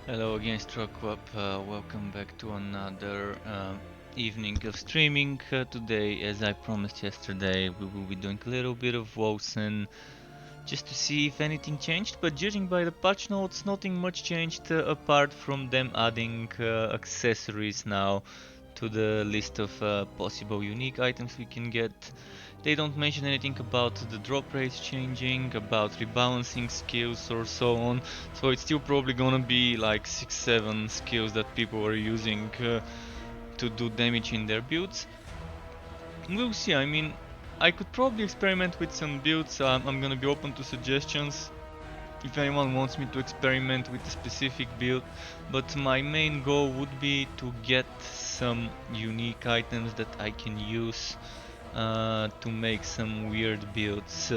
Hello again, Struckwap. Welcome back to another evening of streaming. Today, as I promised yesterday, we will be doing a little bit of Wolcen just to see if anything changed. But judging by the patch notes, nothing much changed apart from them adding accessories now to the list of possible unique items we can get. They don't mention anything about the drop rates changing, about rebalancing skills or so on, so it's still probably gonna be like 6-7 skills that people are using to do damage in their builds. We'll see, I mean, I could probably experiment with some builds. I'm gonna be open to suggestions if anyone wants me to experiment with a specific build, but my main goal would be to get some unique items that I can use to make some weird builds.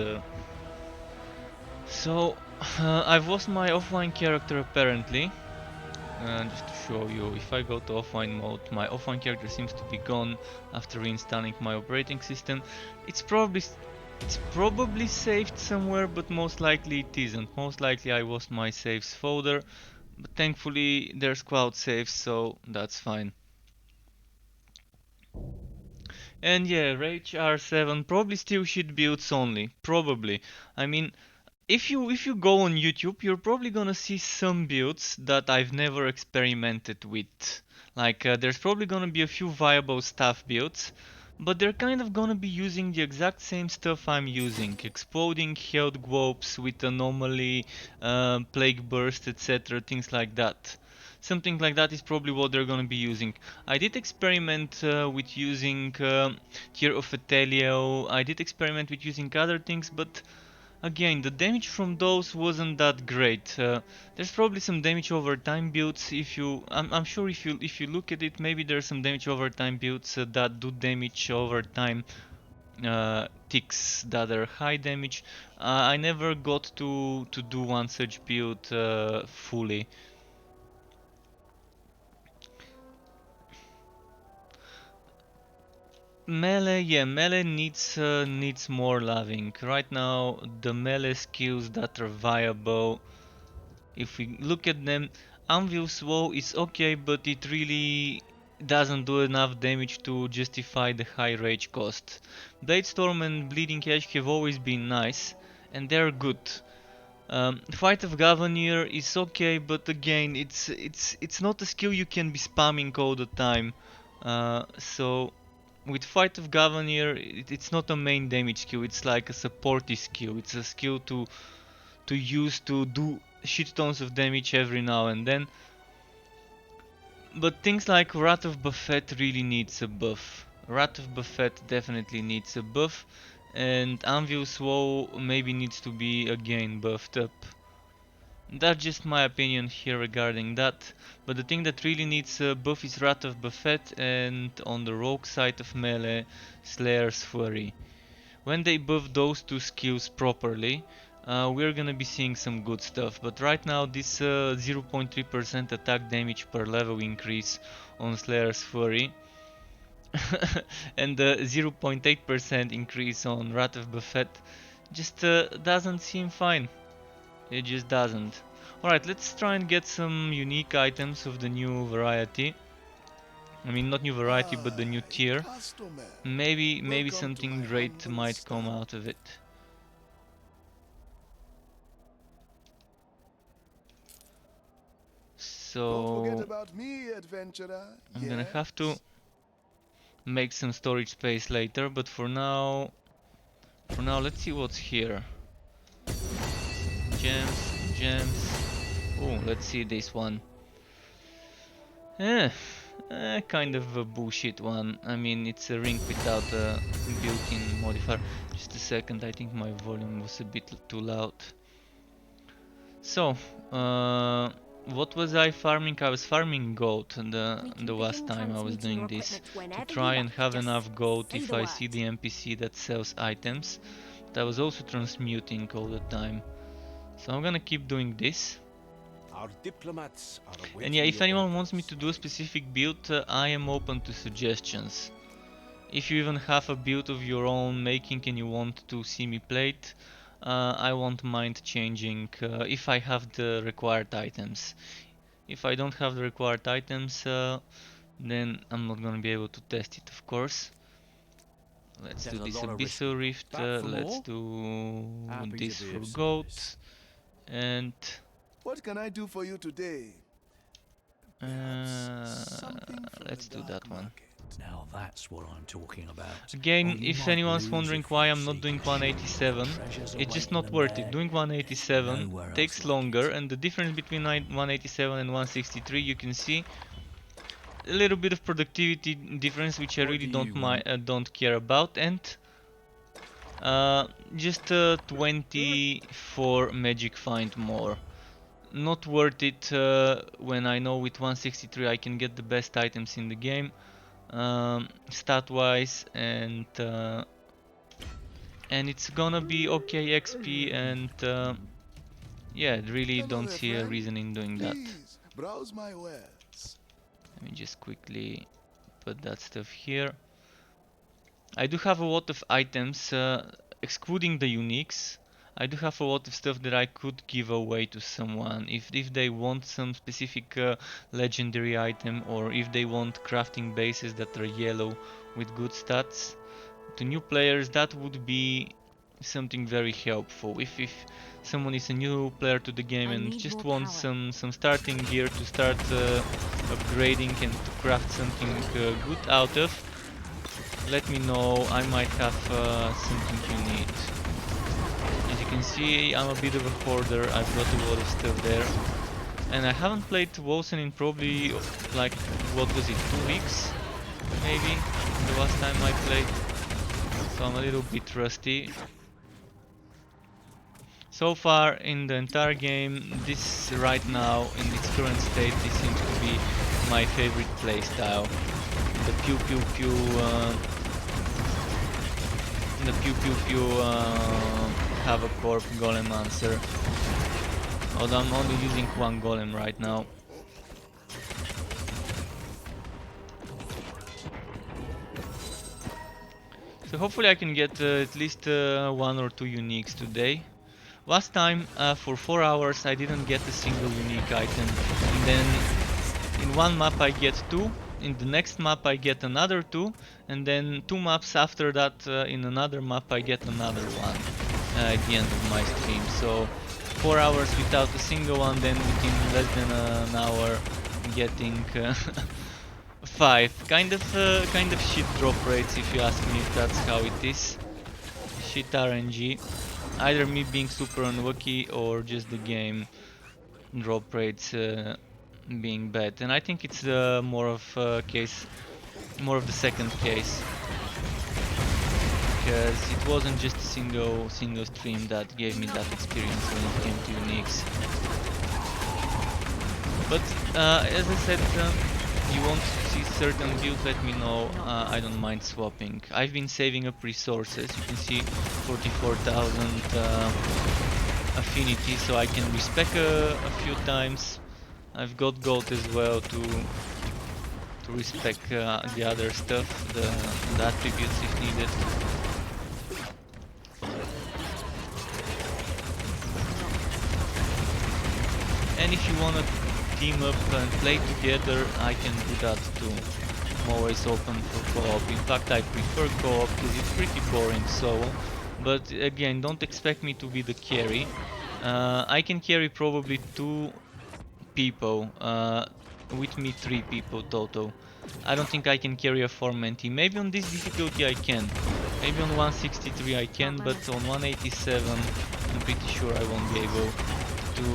I've lost my offline character apparently. Just to show you, if I go to offline mode, my offline character seems to be gone after reinstalling my operating system. It's probably saved somewhere, but most likely it isn't. Most likely I lost my saves folder, but thankfully there's cloud saves, so that's fine. And yeah, Rage R7 probably still shit builds only. Probably. I mean, if you go on YouTube, you're probably gonna see some builds that I've never experimented with. Like there's probably gonna be a few viable staff builds, but they're kind of gonna be using the exact same stuff I'm using, exploding health globes with anomaly, plague burst, etc. Things like that. Something like that is probably what they're gonna be using. I did experiment with using Tear of Athelio. I did experiment with using other things, but again, the damage from those wasn't that great. There's probably some damage over time builds. I'm sure if you look at it, maybe there's some damage over time builds that do damage over time. Ticks that are high damage. I never got to do one such build fully. Melee, yeah, melee needs more loving. Right now, the melee skills that are viable, if we look at them, Anvil's Woe is okay, but it really doesn't do enough damage to justify the high rage cost. Bladestorm and Bleeding Edge have always been nice, and they're good. Fight of Governor is okay, but again, it's not a skill you can be spamming all the time. So with Fight of Governor, it's not a main damage skill. It's like a supporty skill. It's a skill to use to do shit tons of damage every now and then. But things like Wrath of Buffet really needs a buff. Wrath of Buffet definitely needs a buff, and Anvil's Woe maybe needs to be again buffed up. That's just my opinion here regarding that, but the thing that really needs a buff is Wrath of Buffet, and on the rogue side of melee, Slayer's Fury. When they buff those two skills properly, we're gonna be seeing some good stuff. But right now, this 0.3% attack damage per level increase on Slayer's Fury and the 0.8% increase on Wrath of Buffet just doesn't seem fine. It just doesn't. Alright, let's try and get some unique items of the new variety. I mean, not new variety, but the new tier. Maybe something great might come out of it. So I'm gonna have to make some storage space later, but for now let's see what's here. Gems. Oh, let's see this one. Kind of a bullshit one. I mean, it's a ring without a built-in modifier. Just a second, I think my volume was a bit too loud. So, what was I farming? I was farming gold the last time I was doing this to try and have enough gold if I see the NPC that sells items. But I was also transmuting all the time. So I'm gonna keep doing this. Our diplomats are And yeah, if anyone wants me to do a specific build, I am open to suggestions. If you even have a build of your own making and you want to see me play it, I won't mind changing if I have the required items. If I don't have the required items, then I'm not gonna be able to test it, of course. Let's do this Abyssal Rift, let's do this for goat, and What can I do for you today? Something from let's the do dark that one. market. Now that's what I'm talking about. Again, Or you if might anyone's lose wondering if why you I'm not seek doing to 187, treasures it's just awaiting not them worth it. there. Doing 187 Nowhere takes else like longer, it. and the difference between 187 and 163, you can see a little bit of productivity difference, which I What really do you want? don't care about, and just 24 magic find more. Not worth it when I know with 163 I can get the best items in the game, stat wise, and it's gonna be okay XP, and yeah, really Hello don't there, see a friend. reason in doing that. Please browse my wares. Let me just quickly put that stuff here. I do have a lot of items, excluding the uniques. I do have a lot of stuff that I could give away to someone if they want some specific legendary item, or if they want crafting bases that are yellow with good stats. To new players, that would be something very helpful. If someone is a new player to the game and just wants some starting gear to start upgrading and to craft something good out of, let me know. I might have something you need. As you can see, I'm a bit of a hoarder. I've got a lot of stuff there, and I haven't played Wolcen in probably, like, what was it, 2 weeks maybe, the last time I played, so I'm a little bit rusty. So far in the entire game, this right now in its current state, this seems to be my favorite playstyle. The pew pew pew, have a corp golem answer. Although I'm only using one golem right now. So hopefully I can get at least 1 or 2 uniques today. Last time, for 4 hours, I didn't get a single unique item, and then in one map I get 2, in the next map I get another 2, and then 2 maps after that in another map I get another 1 at the end of my stream. So 4 hours without a single one, then within less than an hour getting 5. Kind of shit drop rates, if you ask me, if that's how it is. Shit RNG. Either me being super unlucky or just the game drop rates being bad, and I think it's more of the second case, because it wasn't just a single stream that gave me that experience when it came to uniques. But as I said, you want to see certain builds, let me know. I don't mind swapping. I've been saving up resources. You can see 44,000 affinity, so I can respec a few times. I've got gold as well to respec the other stuff, the attributes if needed. And if you wanna team up and play together, I can do that too. I'm always open for co-op. In fact, I prefer co-op because it's pretty boring solo. But again, don't expect me to be the carry. I can carry probably 2 people. With me 3 people total. I don't think I can carry a 4-man team. Maybe on this difficulty I can. Maybe on 163 I can, but on 187 I'm pretty sure I won't be able to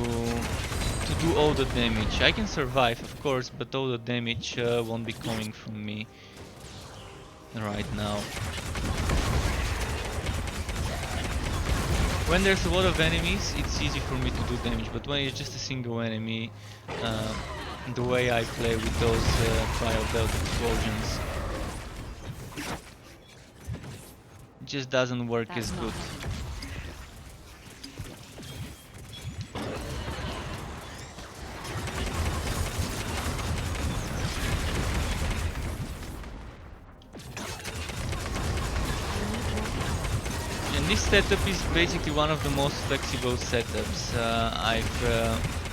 do all the damage. I can survive, of course, but all the damage won't be coming from me right now. When there's a lot of enemies, it's easy for me to do damage, but when it's just a single enemy, the way I play with those trial belt explosions just doesn't work as good. And this setup is basically one of the most flexible setups. I've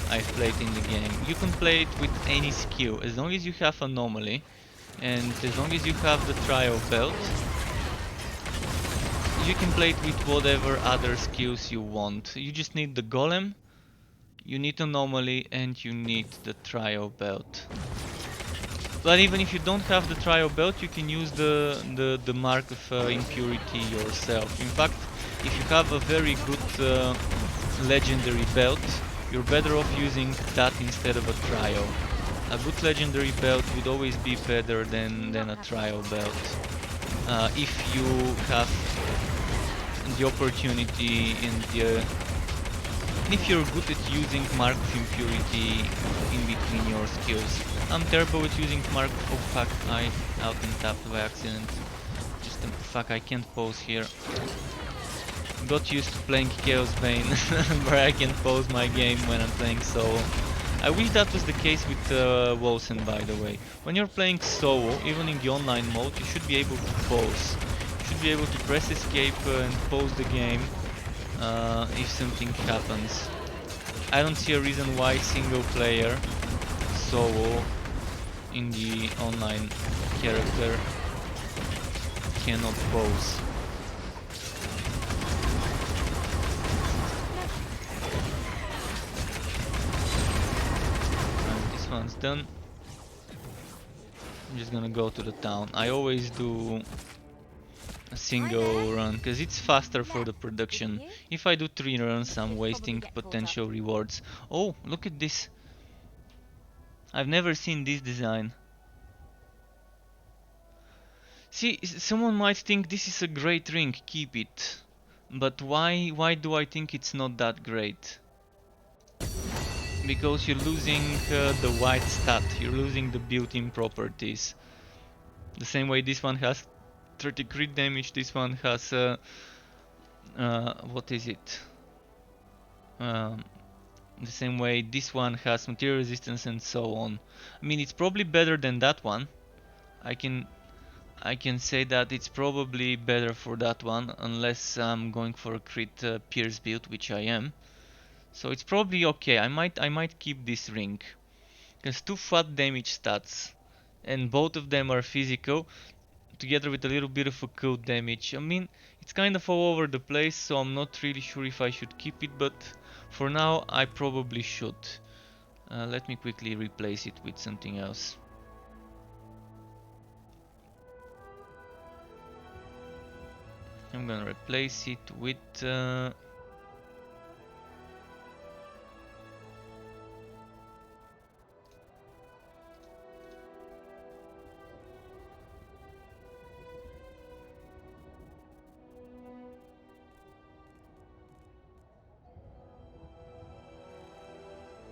I've played in the game. You can play it with any skill, as long as you have anomaly, and as long as you have the trial belt, you can play it with whatever other skills you want. You just need the golem, you need anomaly, and you need the trial belt. But even if you don't have the trial belt, you can use the mark of impurity yourself. In fact, if you have a very good legendary belt, you're better off using that instead of a trial. A good legendary belt would always be better than a trial belt. If you have the opportunity and if you're good at using Mark of Impurity in between your skills. I'm terrible at using Mark. Oh fuck, I out and tapped by accident. Fuck, I can't pause here. Got used to playing Chaos Bane, where I can pause my game when I'm playing solo. I wish that was the case with Wolcen, by the way. When you're playing solo, even in the online mode, you should be able to pause. You should be able to press escape and pause the game if something happens. I don't see a reason why single player solo in the online character cannot pause. This one's done. I'm just gonna go to the town. I always do a single run because it's faster for the production. If I do 3 runs, I'm wasting potential rewards. Oh, look at this. I've never seen this design. See, someone might think this is a great ring, keep it. But why do I think it's not that great? Because you're losing the white stat, you're losing the built-in properties. The same way this one has 30 crit damage, this one has what is it? The same way this one has material resistance and so on. I mean, it's probably better than that one. I can say that it's probably better for that one, unless I'm going for a crit pierce build, which I am. So it's probably okay. I might keep this ring. Because 2 fat damage stats, and both of them are physical, together with a little bit of a cold damage. I mean, it's kind of all over the place, so I'm not really sure if I should keep it, but for now I probably should. Let me quickly replace it with something else. I'm gonna replace it with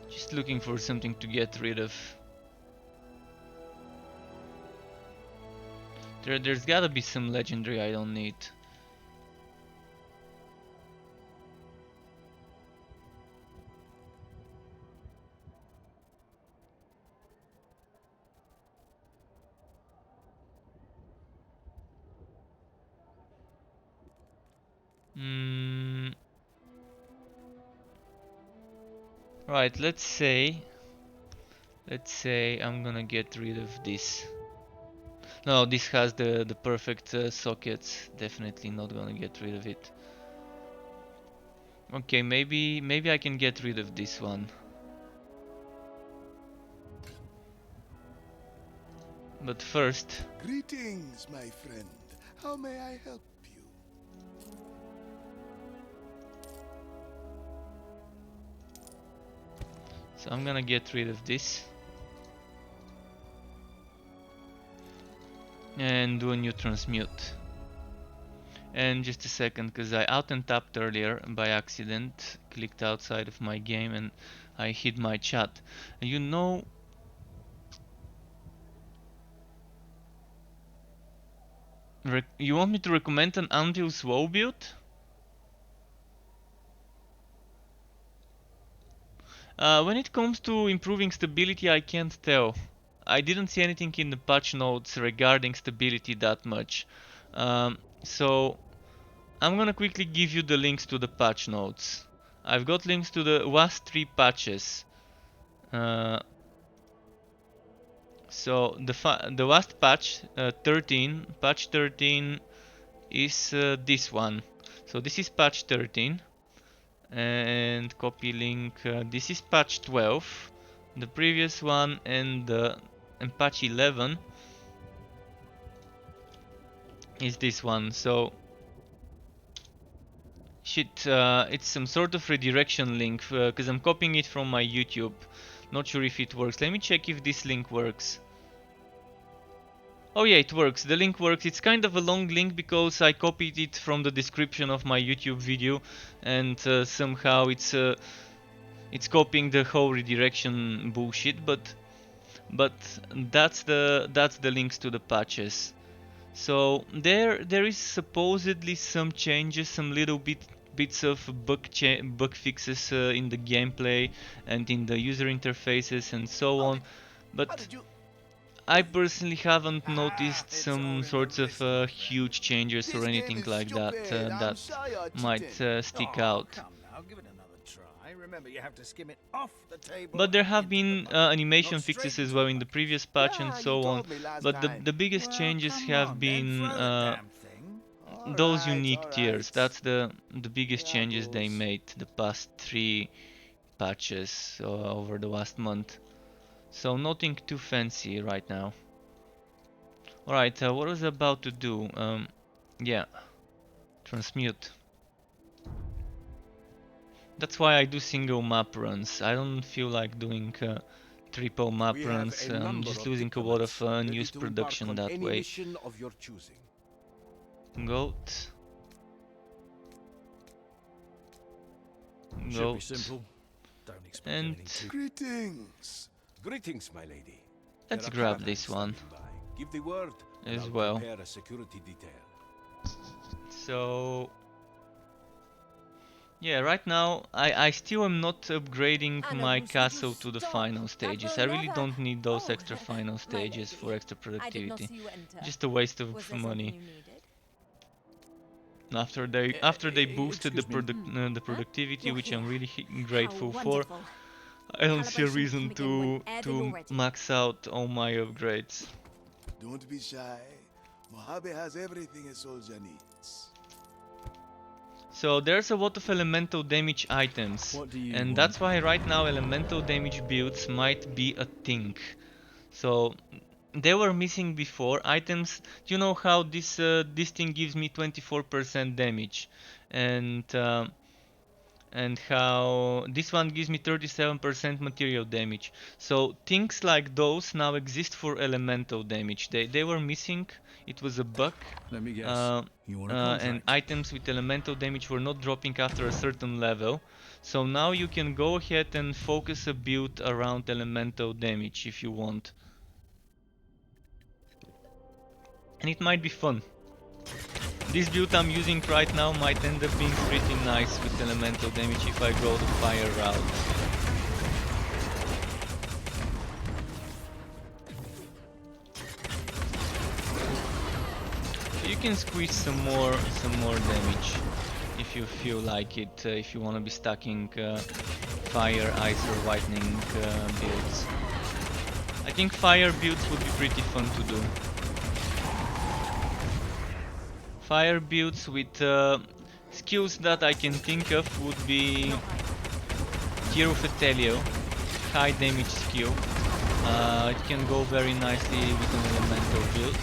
just looking for something to get rid of. There's gotta be some legendary I don't need. Right, let's say I'm gonna get rid of this. No, this has the perfect sockets. Definitely not gonna get rid of it. Okay, maybe I can get rid of this one. But first, Greetings, my friend. How may I help you? so I'm gonna get rid of this and do a new transmute. And just a second, because I out and tapped earlier by accident, clicked outside of my game and I hid my chat. You know, you want me to recommend an Anvil Swow build? When it comes to improving stability, I can't tell. I didn't see anything in the patch notes regarding stability that much. So I'm gonna quickly give you the links to the patch notes. I've got links to the last 3 patches. Uh, so the last patch, 13, patch 13 is this one. So this is patch 13, and copy link. This is patch 12, the previous one, and patch 11 is this one. So shit, it's some sort of redirection link because I'm copying it from my YouTube. Not sure if it works. Let me check if this link works. Oh yeah, it works. The link works. It's kind of a long link because I copied it from the description of my YouTube video, and somehow it's copying the whole redirection bullshit. But that's the links to the patches. So there is supposedly some changes, some little bits of bug fixes in the gameplay and in the user interfaces and so on, How but did you... I personally haven't noticed It's some only sorts of wrestling. huge changes This or game anything is like that stupid. I'm that sorry you're might cheating. stick Oh, out. come now, give it another try. Remember, you have to skim it off the table. But there and have into the been bucket, animation not straight fixes as into well the in the bucket. previous patch and Yeah, you so on. told me last But the time. the biggest Well, changes come have on, then been throw the damn thing. those unique All tiers. right. That's the biggest Here changes they goes. made the past 3 patches over the last month. So nothing too fancy right now. Alright, what was I about to do? Yeah, transmute. That's why I do single map runs. I don't feel like doing triple map We have runs. a I'm number just of losing a lot of diplomats ready news to embark production on that any way. mission of your choosing. Goat. Should be Goat. simple. Don't expect And anything too... Greetings. Greetings, my lady. let's There are grab caravans this one standing by. Give the word, and as I'll well. prepare a security detail. So yeah, right now I still am not upgrading Anna, my would you castle to the stop? final That stages. will I really never- don't need those Oh, extra final my stages lady. for extra I did not productivity. see you enter. Just a waste of Was there something money. you needed? After they boosted the excuse me. the productivity, You're which I'm here. really How grateful for, wonderful. I don't see a Calibration reason can begin to whenever you're ready. max out all my upgrades. Don't be shy. Mojave has everything a soldier needs. So there's a lot of elemental damage items, What do you and want? that's why right now elemental damage builds might be a thing. So they were missing before items. Do you know how this thing gives me 24% damage, and how this one gives me 37% material damage. So things like those now exist for elemental damage. They were missing. It was a bug. Let me guess. Uh, You want a and contract? items with elemental damage were not dropping after a certain level. So now you can go ahead and focus a build around elemental damage if you want. And it might be fun. This build I'm using right now might end up being pretty nice with elemental damage if I go the fire route. You can squeeze some more damage if you feel like it, if you want to be stacking fire, ice or lightning builds. I think fire builds would be pretty fun to do. Fire builds with skills that I can think of would be Tear of Etelio, high damage skill. It can go very nicely with an elemental build.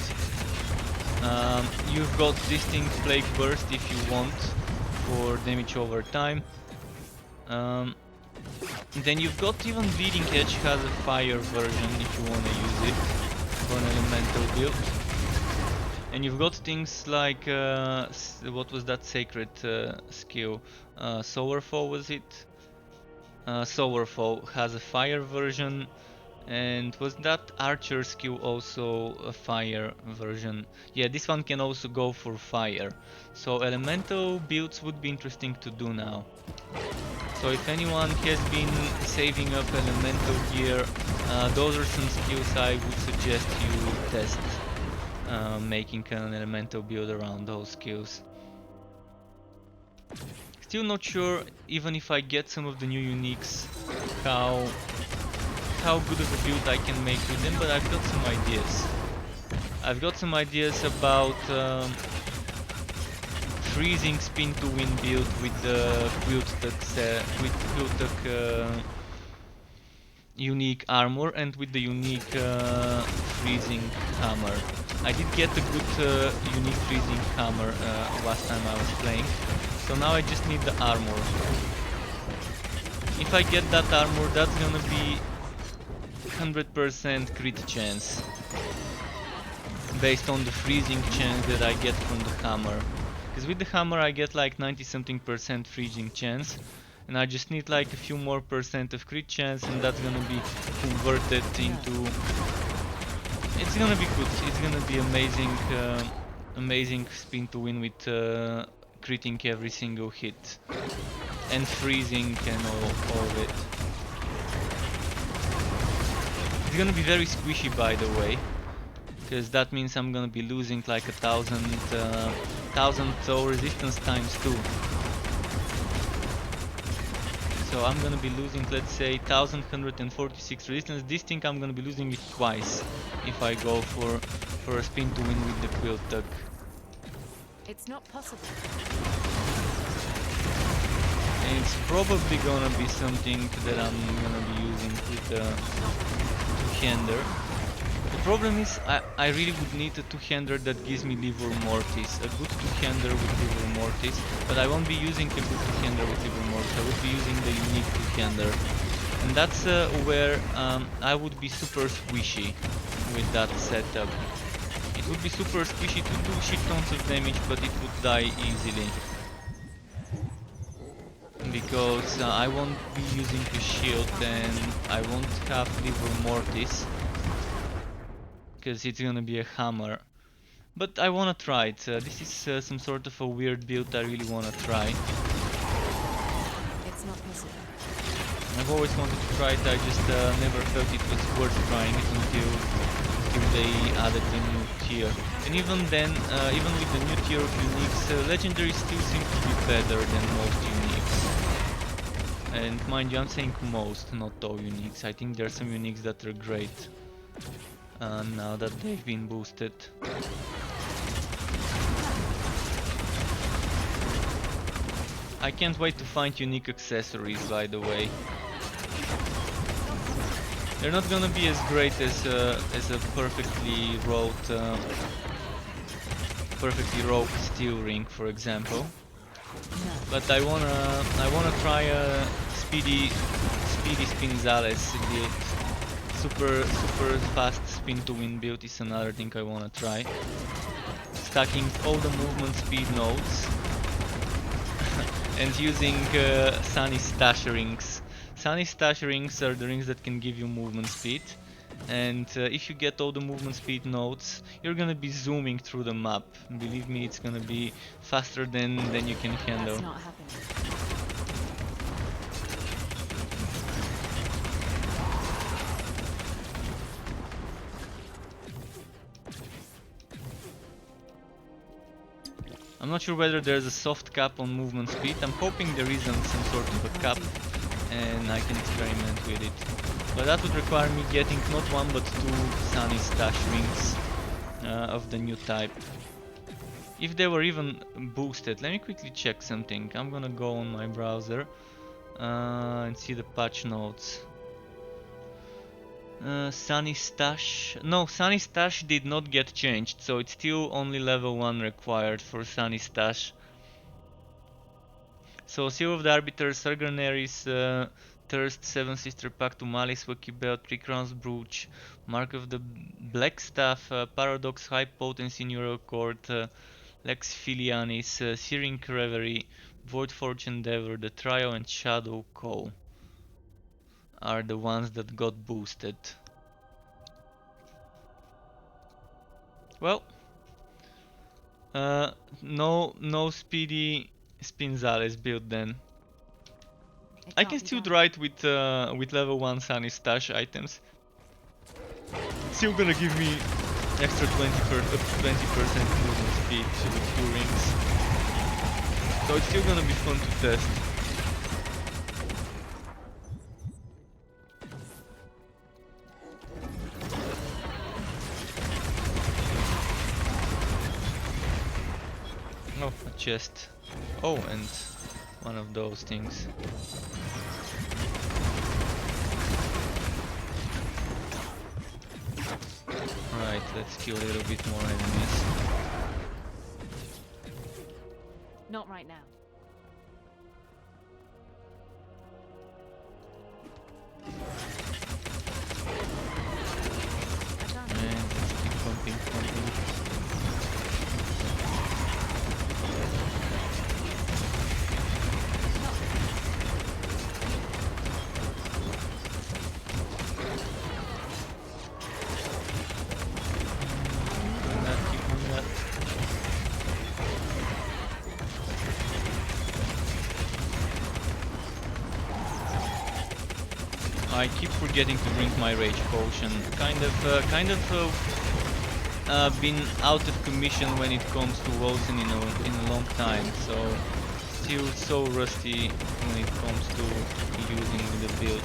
You've got Distinct Plague Burst if you want for damage over time. Then you've got even Bleeding Edge has a fire version if you want to use it for an elemental build. And you've got things like, what was that sacred skill? Sowerfall was it? Sowerfall has a fire version, and was that archer skill also a fire version? Yeah, this one can also go for fire. So elemental builds would be interesting to do now. So if anyone has been saving up elemental gear, those are some skills I would suggest you test. Making an elemental build around those skills. Still not sure, even if I get some of the new uniques, how good of a build I can make with them, but I've got some ideas. I've got some ideas about freezing spin to win build with the Quiltuck unique armor and with the unique freezing hammer. I did get a good unique freezing hammer last time I was playing, so now I just need the armor. If I get that armor, that's gonna be 100% crit chance based on the freezing chance that I get from the hammer. Because with the hammer I get like 90-something% freezing chance, and I just need like a few more percent of crit chance, and that's gonna be converted into... It's gonna be good, it's gonna be amazing, amazing spin to win with critting every single hit. And freezing and all of it. It's gonna be very squishy, by the way, because that means I'm gonna be losing like 1,000 throw resistance times 2. So I'm gonna be losing, let's say, 1,146 resistance. This thing I'm gonna be losing it twice if I go for a spin to win with the Quiltuck. It's not possible. And it's probably gonna be something that I'm gonna be using with the two-hander. The problem is I really would need a two-hander that gives me Livor Mortis, a good two-hander with Livor Mortis, but I won't be using a good two-hander with Livor Mortis, I would be using the unique two-hander. And that's where I would be super squishy with that setup. It would be super squishy to do shit tons of damage, but it would die easily. Because I won't be using a shield and I won't have Livor Mortis, because it's gonna be a hammer. But I wanna try it. This is some sort of a weird build I really wanna try. It's not possible. I've always wanted to try it, I just never felt it was worth trying it until they added the new tier. And even then, even with the new tier of uniques, legendaries still seem to be better than most uniques. And mind you, I'm saying most, not all uniques. I think there are some uniques that are great now that they've been boosted. I can't wait to find unique accessories, by the way. They're not gonna be as great as a perfectly roped steel ring, for example. But I wanna try a speedy Spinzales build. Super fast spin to win build is another thing I wanna try. Stacking all the movement speed nodes and using Sunny Stash rings. Sunny Stash rings are the rings that can give you movement speed, and if you get all the movement speed nodes, you're gonna be zooming through the map. Believe me, it's gonna be faster than you can handle. That's not happening. I'm not sure whether there's a soft cap on movement speed. I'm hoping there isn't some sort of a cap and I can experiment with it. But that would require me getting not one but two Sunny Stash rings of the new type. If they were even boosted. Let me quickly check something. I'm gonna go on my browser and see the patch notes. Sunny Stash... No, Sunny Stash did not get changed, so it's still only level 1 required for Sunny Stash. So Seal of the Arbiter, Sargraneris, Thirst, Seven Sister Pact to Malice, Wacky Belt, Three Crowns Brooch, Mark of the Black Staff, Paradox, High Potency Neural Cord, Lex Filianis, Searing Reverie, Void Forge Endeavor, The Trial and Shadow Call are the ones that got boosted. Well, no speedy Spinzales build then. I can still try it with level 1 Sunny Stash items. It's still gonna give me extra 20% movement speed with 2 rings. So it's still gonna be fun to test. chest. Oh, and one of those things. Alright, let's kill a little bit more enemies. Not right now. I can't. And let's keep pumping. Keep doing that. I keep forgetting to drink my rage potion. Kind of been out of commission when it comes to Wolcen in a long time. So still so rusty when it comes to using the build,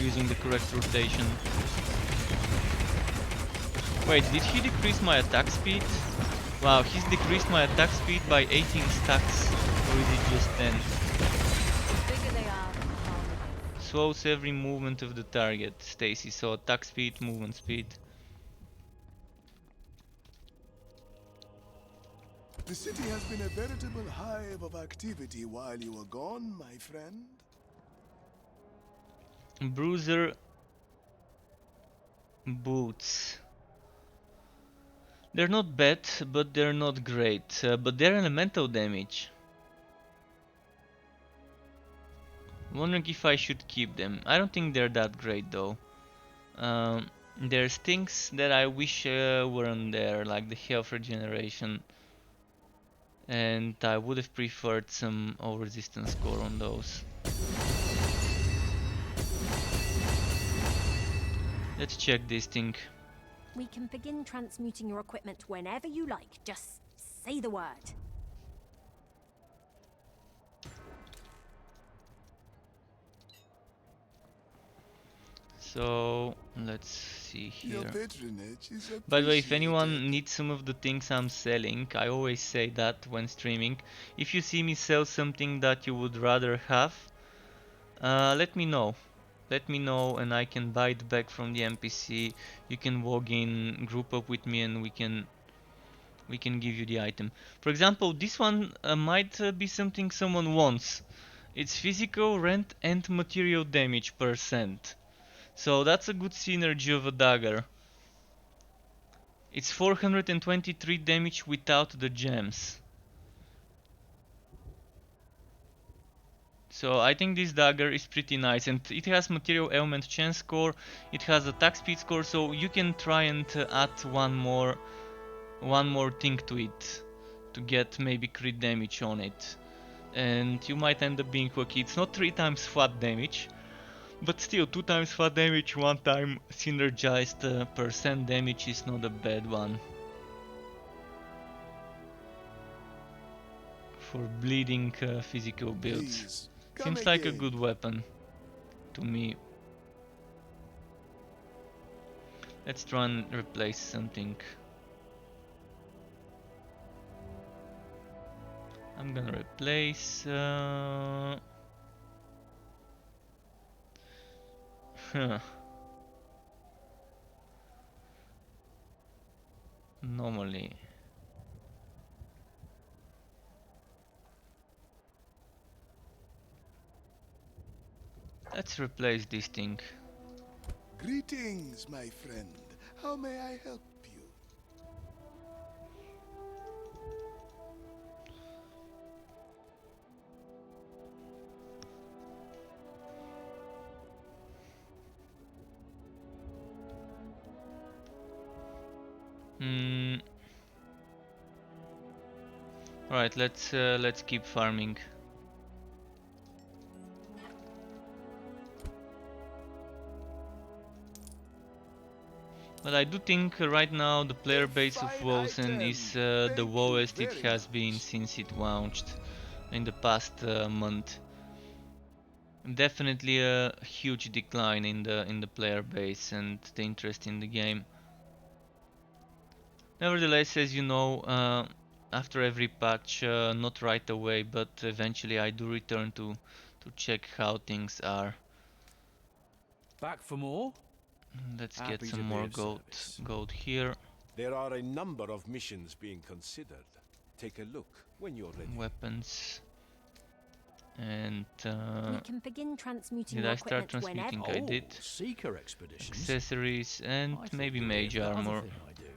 using the correct rotation. Wait, did he decrease my attack speed? Wow, he's decreased my attack speed by 18 stacks, or is it just 10? The bigger they are, the harder they Slows every movement of the target, Stacy, so attack speed, movement speed. The city has been a veritable hive of activity while you were gone, my friend. Bruiser boots. They're not bad, but they're not great. But they're elemental damage. Wondering if I should keep them. I don't think they're that great though. There's things that I wish weren't there, like the health regeneration. And I would have preferred some all resistance score on those. Let's check this thing. We can begin transmuting your equipment whenever you like. Just say the word. So let's see here. Your patronage is By the way, if anyone appreciated. needs some of the things I'm selling, I always say that when streaming. If you see me sell something that you would rather have, let me know. Let me know and I can buy it back from the NPC. You can log in, group up with me, and we can give you the item. For example, this one might be something someone wants. It's physical, rent, and material damage %. So that's a good synergy of a dagger. It's 423 damage without the gems. So I think this dagger is pretty nice, and it has material element chance score, it has attack speed score, so you can try and add one more thing to it to get maybe crit damage on it. And you might end up being lucky. It's not 3 times flat damage, but still 2 times flat damage, 1 time synergized % damage is not a bad one. For bleeding physical builds. Please, come Seems like a again. good weapon to me. Let's try and replace something. I'm gonna replace normally. Let's replace this thing. Greetings, my friend. How may I help you? Alright, let's keep farming. But I do think right now the player base of Fine Wolcen item. is Thank the you lowest it very has been much. since it launched in the past month. Definitely a huge decline in the player base and the interest in the game. Nevertheless, as you know, after every patch, not right away, but eventually I do return to check how things are. Back for more? Let's get Happy some to be more of service. gold here. There are a number of missions being considered. Take a look when you're ready. Weapons. And We can begin transmuting did your I start equipment whenever. transmuting? I did. Seeker expeditions. Accessories and I thought maybe you were mage the other armor. thing I do.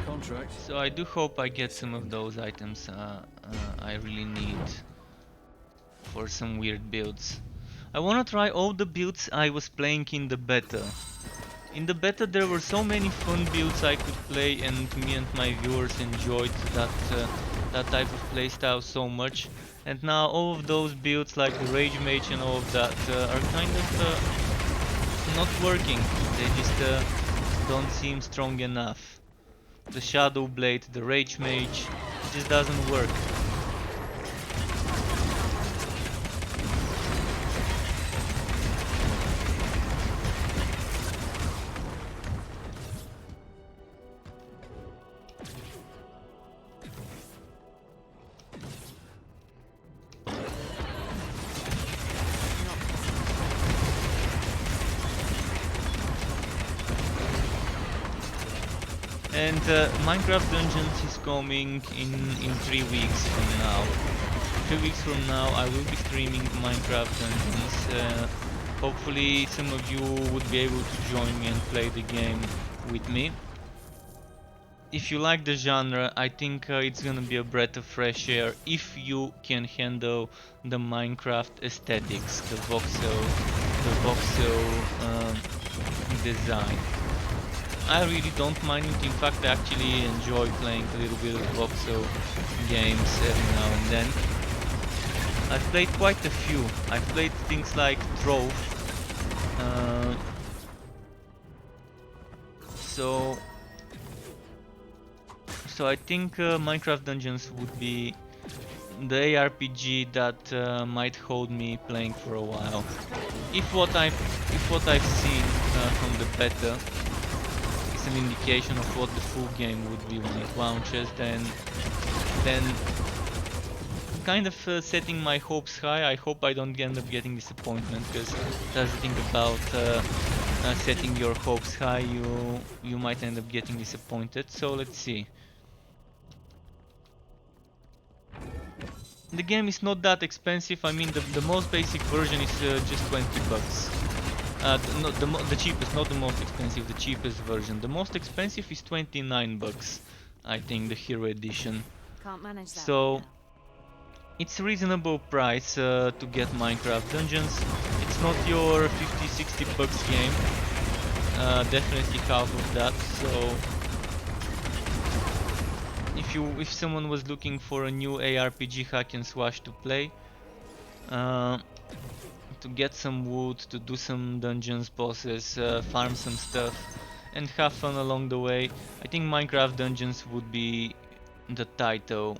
Contract. So I do hope I get some of those items I really need for some weird builds. I wanna try all the builds I was playing in the beta. In the beta there were so many fun builds I could play, and me and my viewers enjoyed that type of playstyle so much. And now all of those builds like the Rage Mage and all of that are kind of not working. They just don't seem strong enough. The Shadow Blade, the Rage Mage, it just doesn't work. And Minecraft Dungeons is coming in 3 weeks from now. 3 weeks from now I will be streaming Minecraft Dungeons. Hopefully some of you would be able to join me and play the game with me. If you like the genre, I think it's gonna be a breath of fresh air if you can handle the Minecraft aesthetics, the voxel design. I really don't mind it. In fact, I actually enjoy playing a little bit of voxel games every now and then. I've played quite a few. I've played things like Trove. So I think Minecraft Dungeons would be the ARPG that might hold me playing for a while. If what I've seen from the beta is an indication of what the full game would be when it launches, then kind of setting my hopes high. I hope I don't end up getting disappointment, because that's the thing about setting your hopes high. You might end up getting disappointed. So let's see. The game is not that expensive. I mean, the most basic version is just 20 bucks. The cheapest, not the most expensive, the cheapest version. The most expensive is 29 bucks, I think, the Hero Edition. Can't manage that. So right now. it's a reasonable price to get Minecraft Dungeons. It's not your 50-60 bucks game. Definitely half of that. So if someone was looking for a new ARPG hack and slash to play, to get some wood, to do some dungeons, bosses, farm some stuff, and have fun along the way, I think Minecraft Dungeons would be the title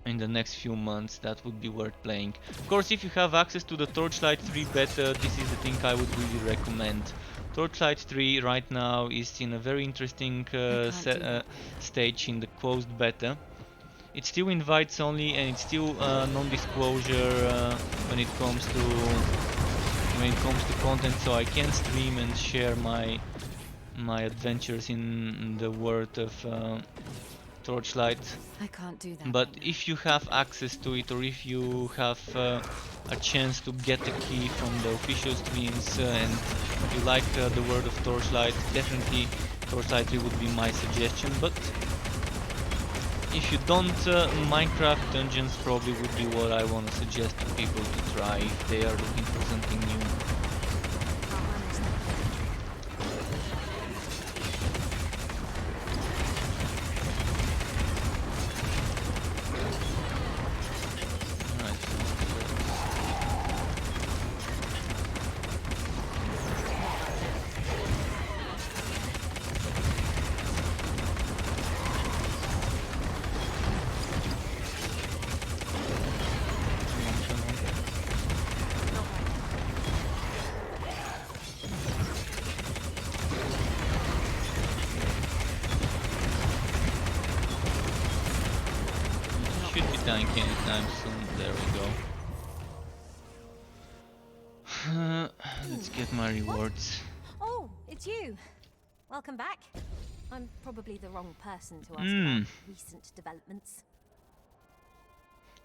in the next few months that would be worth playing. Of course, if you have access to the Torchlight 3 beta, this is the thing I would really recommend. Torchlight 3 right now is in a very interesting stage in the closed beta. It's still invites only, and it's still non-disclosure when it comes to content, so I can stream and share my adventures in the world of Torchlight. I can't do that. But right now. if you have access to it, or if you have a chance to get the key from the official streams, and you like the world of Torchlight, definitely Torchlight 3 would be my suggestion. But if you don't, Minecraft Dungeons probably would be what I want to suggest to people to try if they are looking for something new. Can't manage that. should be tanky anytime soon. There we go. Let's get my rewards. Oh, it's you. Welcome back. I'm probably the wrong person to ask Hmm. about recent developments.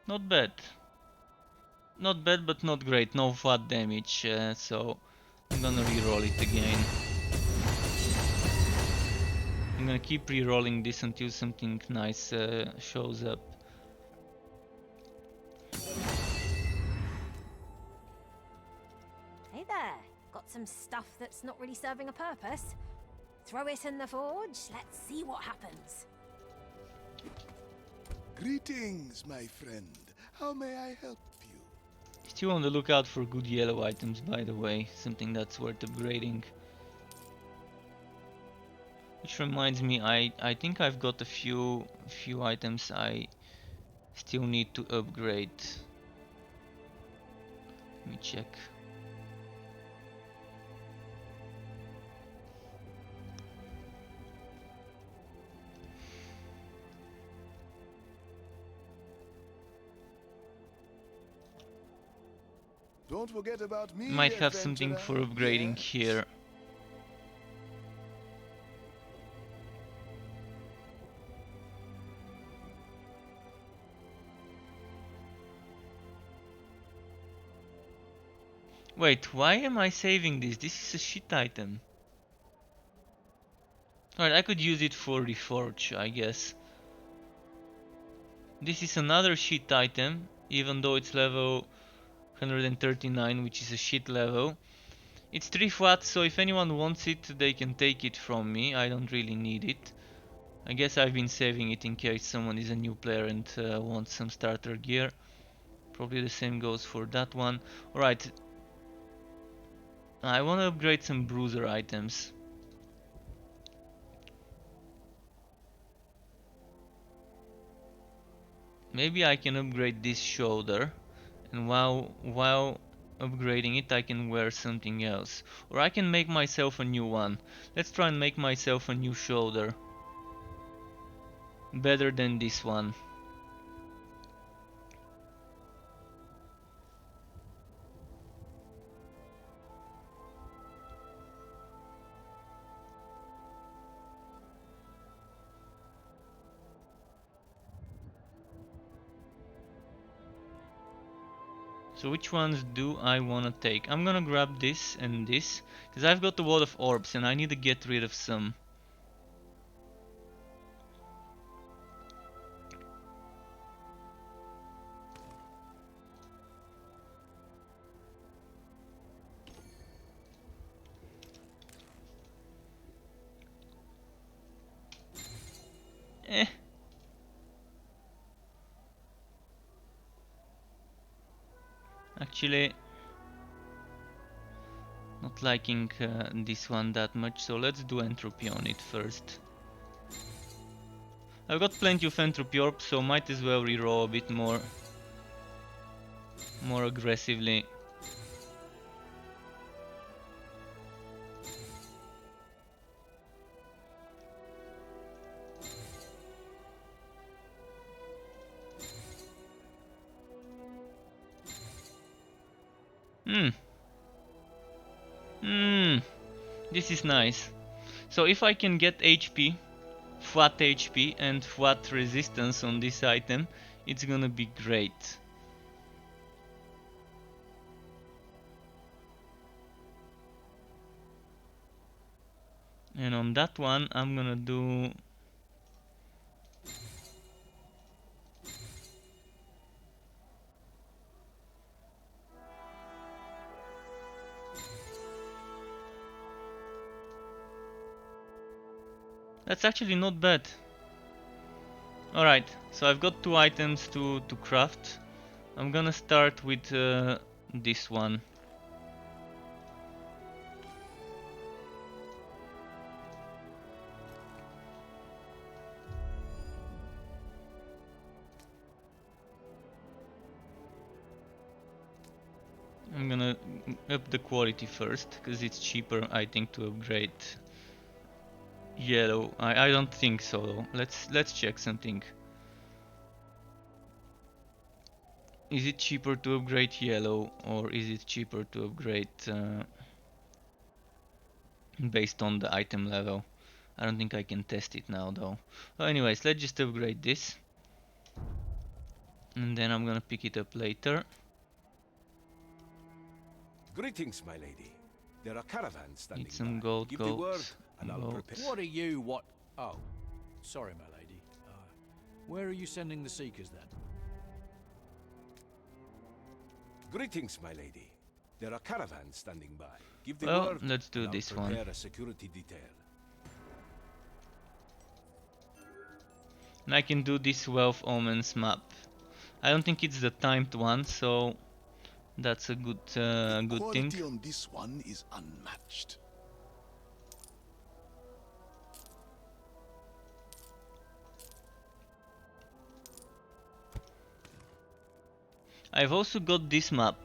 Not bad. Not bad, but not great. No fat damage, so I'm gonna reroll it again. I'm gonna keep rerolling this until something nice shows up. Hey there. Got some stuff that's not really serving a purpose. Throw it in the forge. Let's see what happens. Greetings, my friend. How may I help you? Still on the lookout for good yellow items, by the way. Something that's worth upgrading. Which reminds me, I think I've got a few items I still need to upgrade. Let me check. Don't forget about me. Might have something for adventurer. upgrading Yes? here. Wait, why am I saving this? This is a shit item. Alright, I could use it for reforge, I guess. This is another shit item, even though it's level 139, which is a shit level. It's 3 flat, so if anyone wants it, they can take it from me. I don't really need it. I guess I've been saving it in case someone is a new player and wants some starter gear. Probably the same goes for that one. Alright. I want to upgrade some bruiser items. Maybe I can upgrade this shoulder, and while upgrading it I can wear something else. Or I can make myself a new one. Let's try and make myself a new shoulder. Better than this one. So which ones do I wanna take? I'm gonna grab this and this, because I've got a lot of orbs and I need to get rid of some. Eh. Actually, not liking this one that much, so let's do entropy on it first. I've got plenty of entropy orbs, so might as well reroll a bit more aggressively. This is nice. So if I can get HP, flat HP and flat resistance on this item, it's gonna be great. And on that one I'm gonna do that's actually not bad. Alright, so I've got 2 items to craft. I'm gonna start with this one. I'm gonna up the quality first, because it's cheaper I think to upgrade yellow. I don't think so though. Let's check something. Is it cheaper to upgrade yellow, or is it cheaper to upgrade based on the item level? I don't think I can test it now though. Well, anyways, let's just upgrade this. And then I'm gonna pick it up later. Greetings, my lady. There are caravans standing Need some by. gold Give the word, goats. and I'll Goats. prepare. What are you? What? Oh, sorry, my lady. Where are you sending the Seekers then? Greetings, my lady. There are caravans standing by. Give the Well, word, let's do and I'll this one. prepare a security detail. And I can do this Wealth Omens map. I don't think it's the timed one, so that's a good good thing. Quality on this one is unmatched. I've also got this map.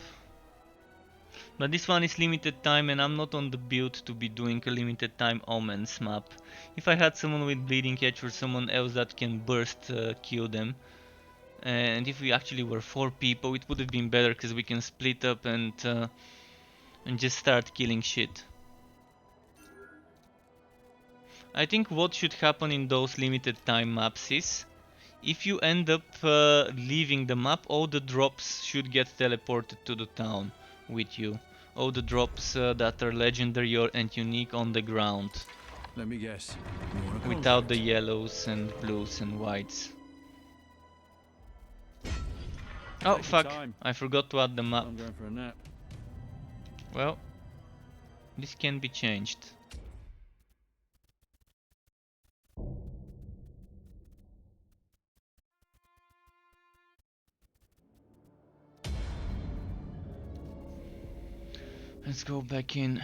But this one is limited time and I'm not on the build to be doing a limited time Omens map. If I had someone with Bleeding Edge or someone else that can burst kill them, and if we actually were 4 people, it would have been better because we can split up and just start killing shit. I think what should happen in those limited time maps is, if you end up leaving the map, all the drops should get teleported to the town with you. All the drops that are legendary and unique on the ground, Let me guess. You want a without the contract? yellows and blues and whites. Oh Take your fuck, time. I forgot to add the map. I'm going for a nap. Well, this can be changed. Let's go back in.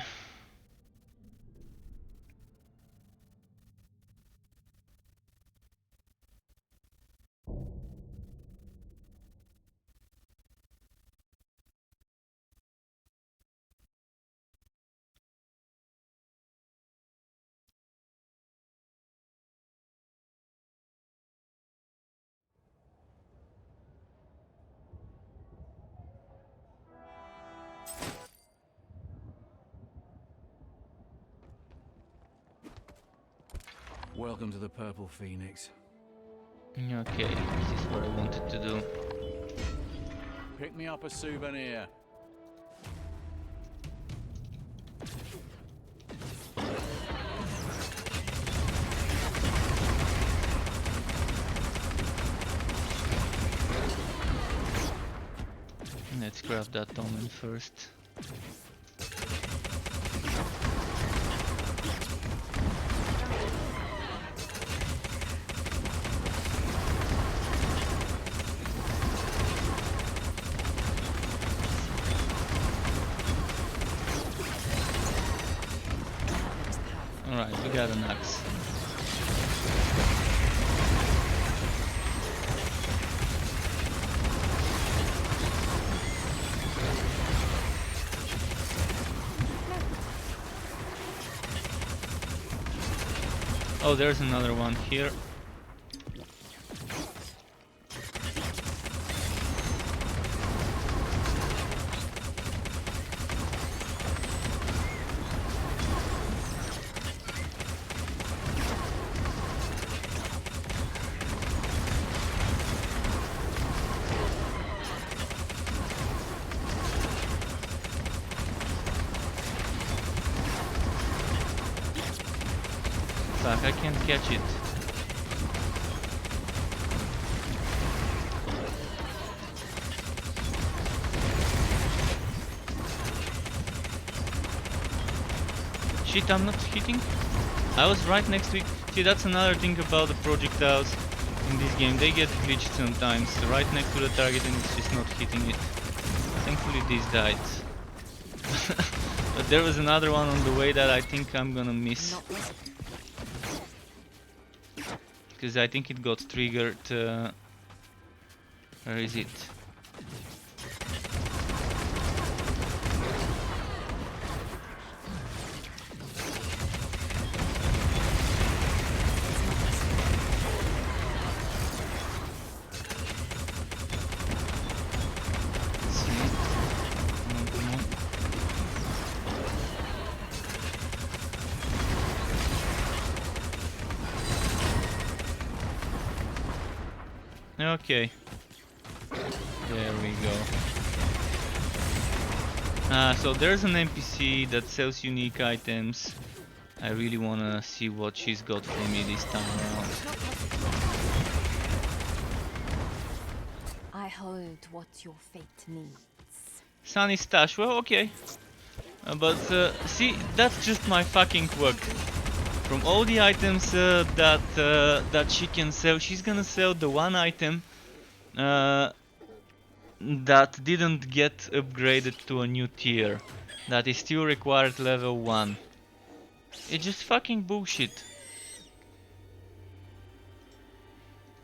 Welcome to the Purple Phoenix. Okay, this is what I wanted to do. Pick me up a souvenir. Let's grab that omen first. Alright, we got an axe. Oh, there's another one here. Fuck, I can't catch it. Shit, I'm not hitting. I was right next to it. See, that's another thing about the projectiles in this game. They get glitched sometimes. Right next to the target and it's just not hitting it. Thankfully this died. But there was another one on the way that I think I'm gonna miss. Because I think it got triggered. Where is it? Okay. There we go. So there's an NPC that sells unique items. I really wanna see what she's got for me this time around. I hold what your fate needs. Sunny stash, well, okay. But see, that's just my fucking quirk. From all the items that she can sell, she's gonna sell the one item that didn't get upgraded to a new tier. That is still required level 1. It's just fucking bullshit.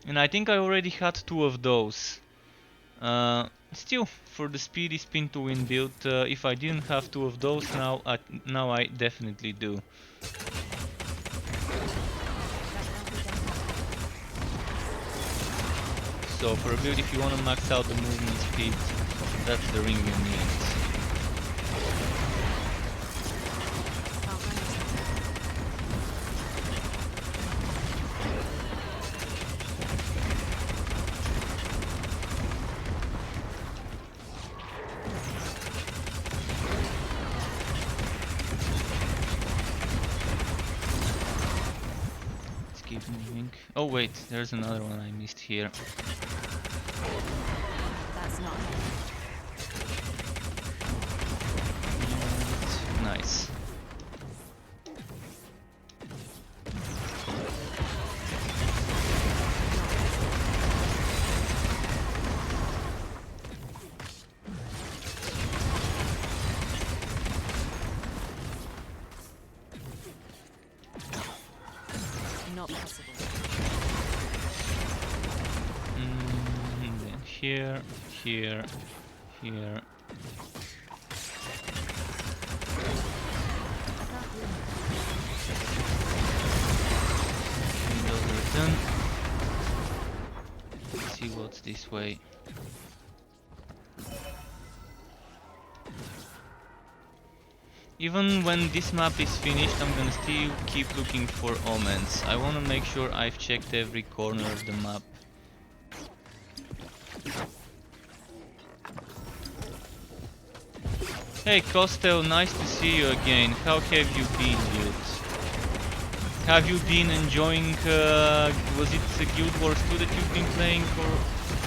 And I think I already had 2 of those. Still, for the speedy spin to win build, if I didn't have 2 of those now, now I definitely do. So for a build, if you want to max out the movement speed, that's the ring you need. Let's keep moving. Oh wait, there's another one I missed here. That's not Nice. not possible. Then here, here, here. Those are done. Let's see what's this way. Even when this map is finished, I'm gonna still keep looking for omens. I wanna make sure I've checked every corner of the map. Hey Costel, nice to see you again. How have you been, dude? Have you been enjoying, was it Guild Wars 2 that you've been playing, or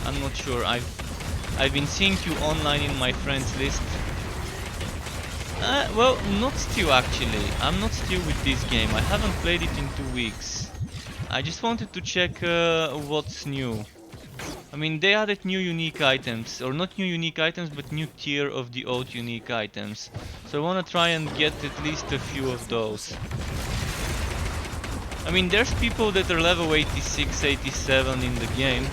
I'm not sure. I've been seeing you online in my friends list. Well, not still actually. I'm not still with this game. I haven't played it in 2 weeks. I just wanted to check what's new. I mean, they added new unique items, or not new unique items, but new tier of the old unique items. So I wanna try and get at least a few of those. I mean, there's people that are level 86, 87 in the game,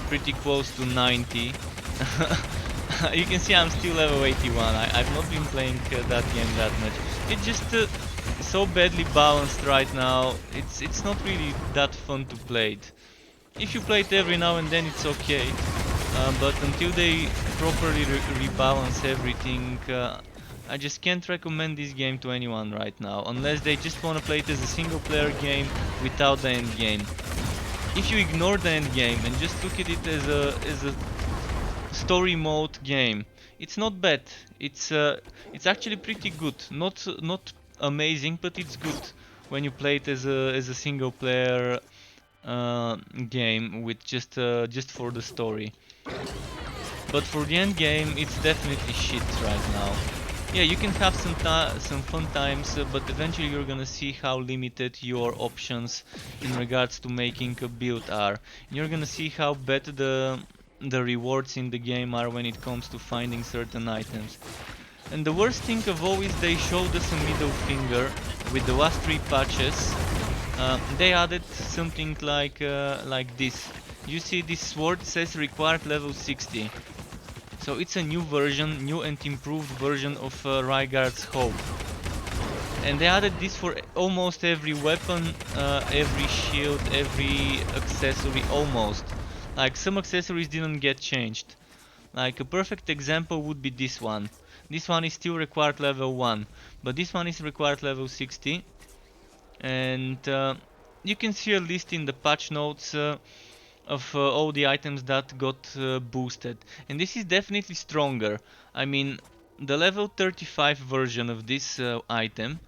pretty close to 90. You can see I'm still level 81. I've not been playing that game that much. It's just so badly balanced right now. It's not really that fun to play it. If you play it every now and then, it's okay. But until they properly rebalance everything, I just can't recommend this game to anyone right now, unless they just want to play it as a single player game without the end game. If you ignore the end game and just look at it as a story mode game, it's not bad. It's actually pretty good. Not amazing, but it's good when you play it as a single player game with just for the story. But for the end game, it's definitely shit right now. Yeah, you can have some fun times, but eventually you're gonna see how limited your options in regards to making a build are. You're gonna see how bad the rewards in the game are when it comes to finding certain items. And the worst thing of all is they showed us a middle finger with the last 3 patches. They added something like this. You see, this sword says required level 60. So it's a new version, new and improved version of Rygard's Hope. And they added this for almost every weapon, every shield, every accessory, almost. Like, some accessories didn't get changed. Like, a perfect example would be this one. This one is still required level 1, but this one is required level 60. And you can see a list in the patch notes of all the items that got boosted, and this is definitely stronger. I mean, the level 35 version of this item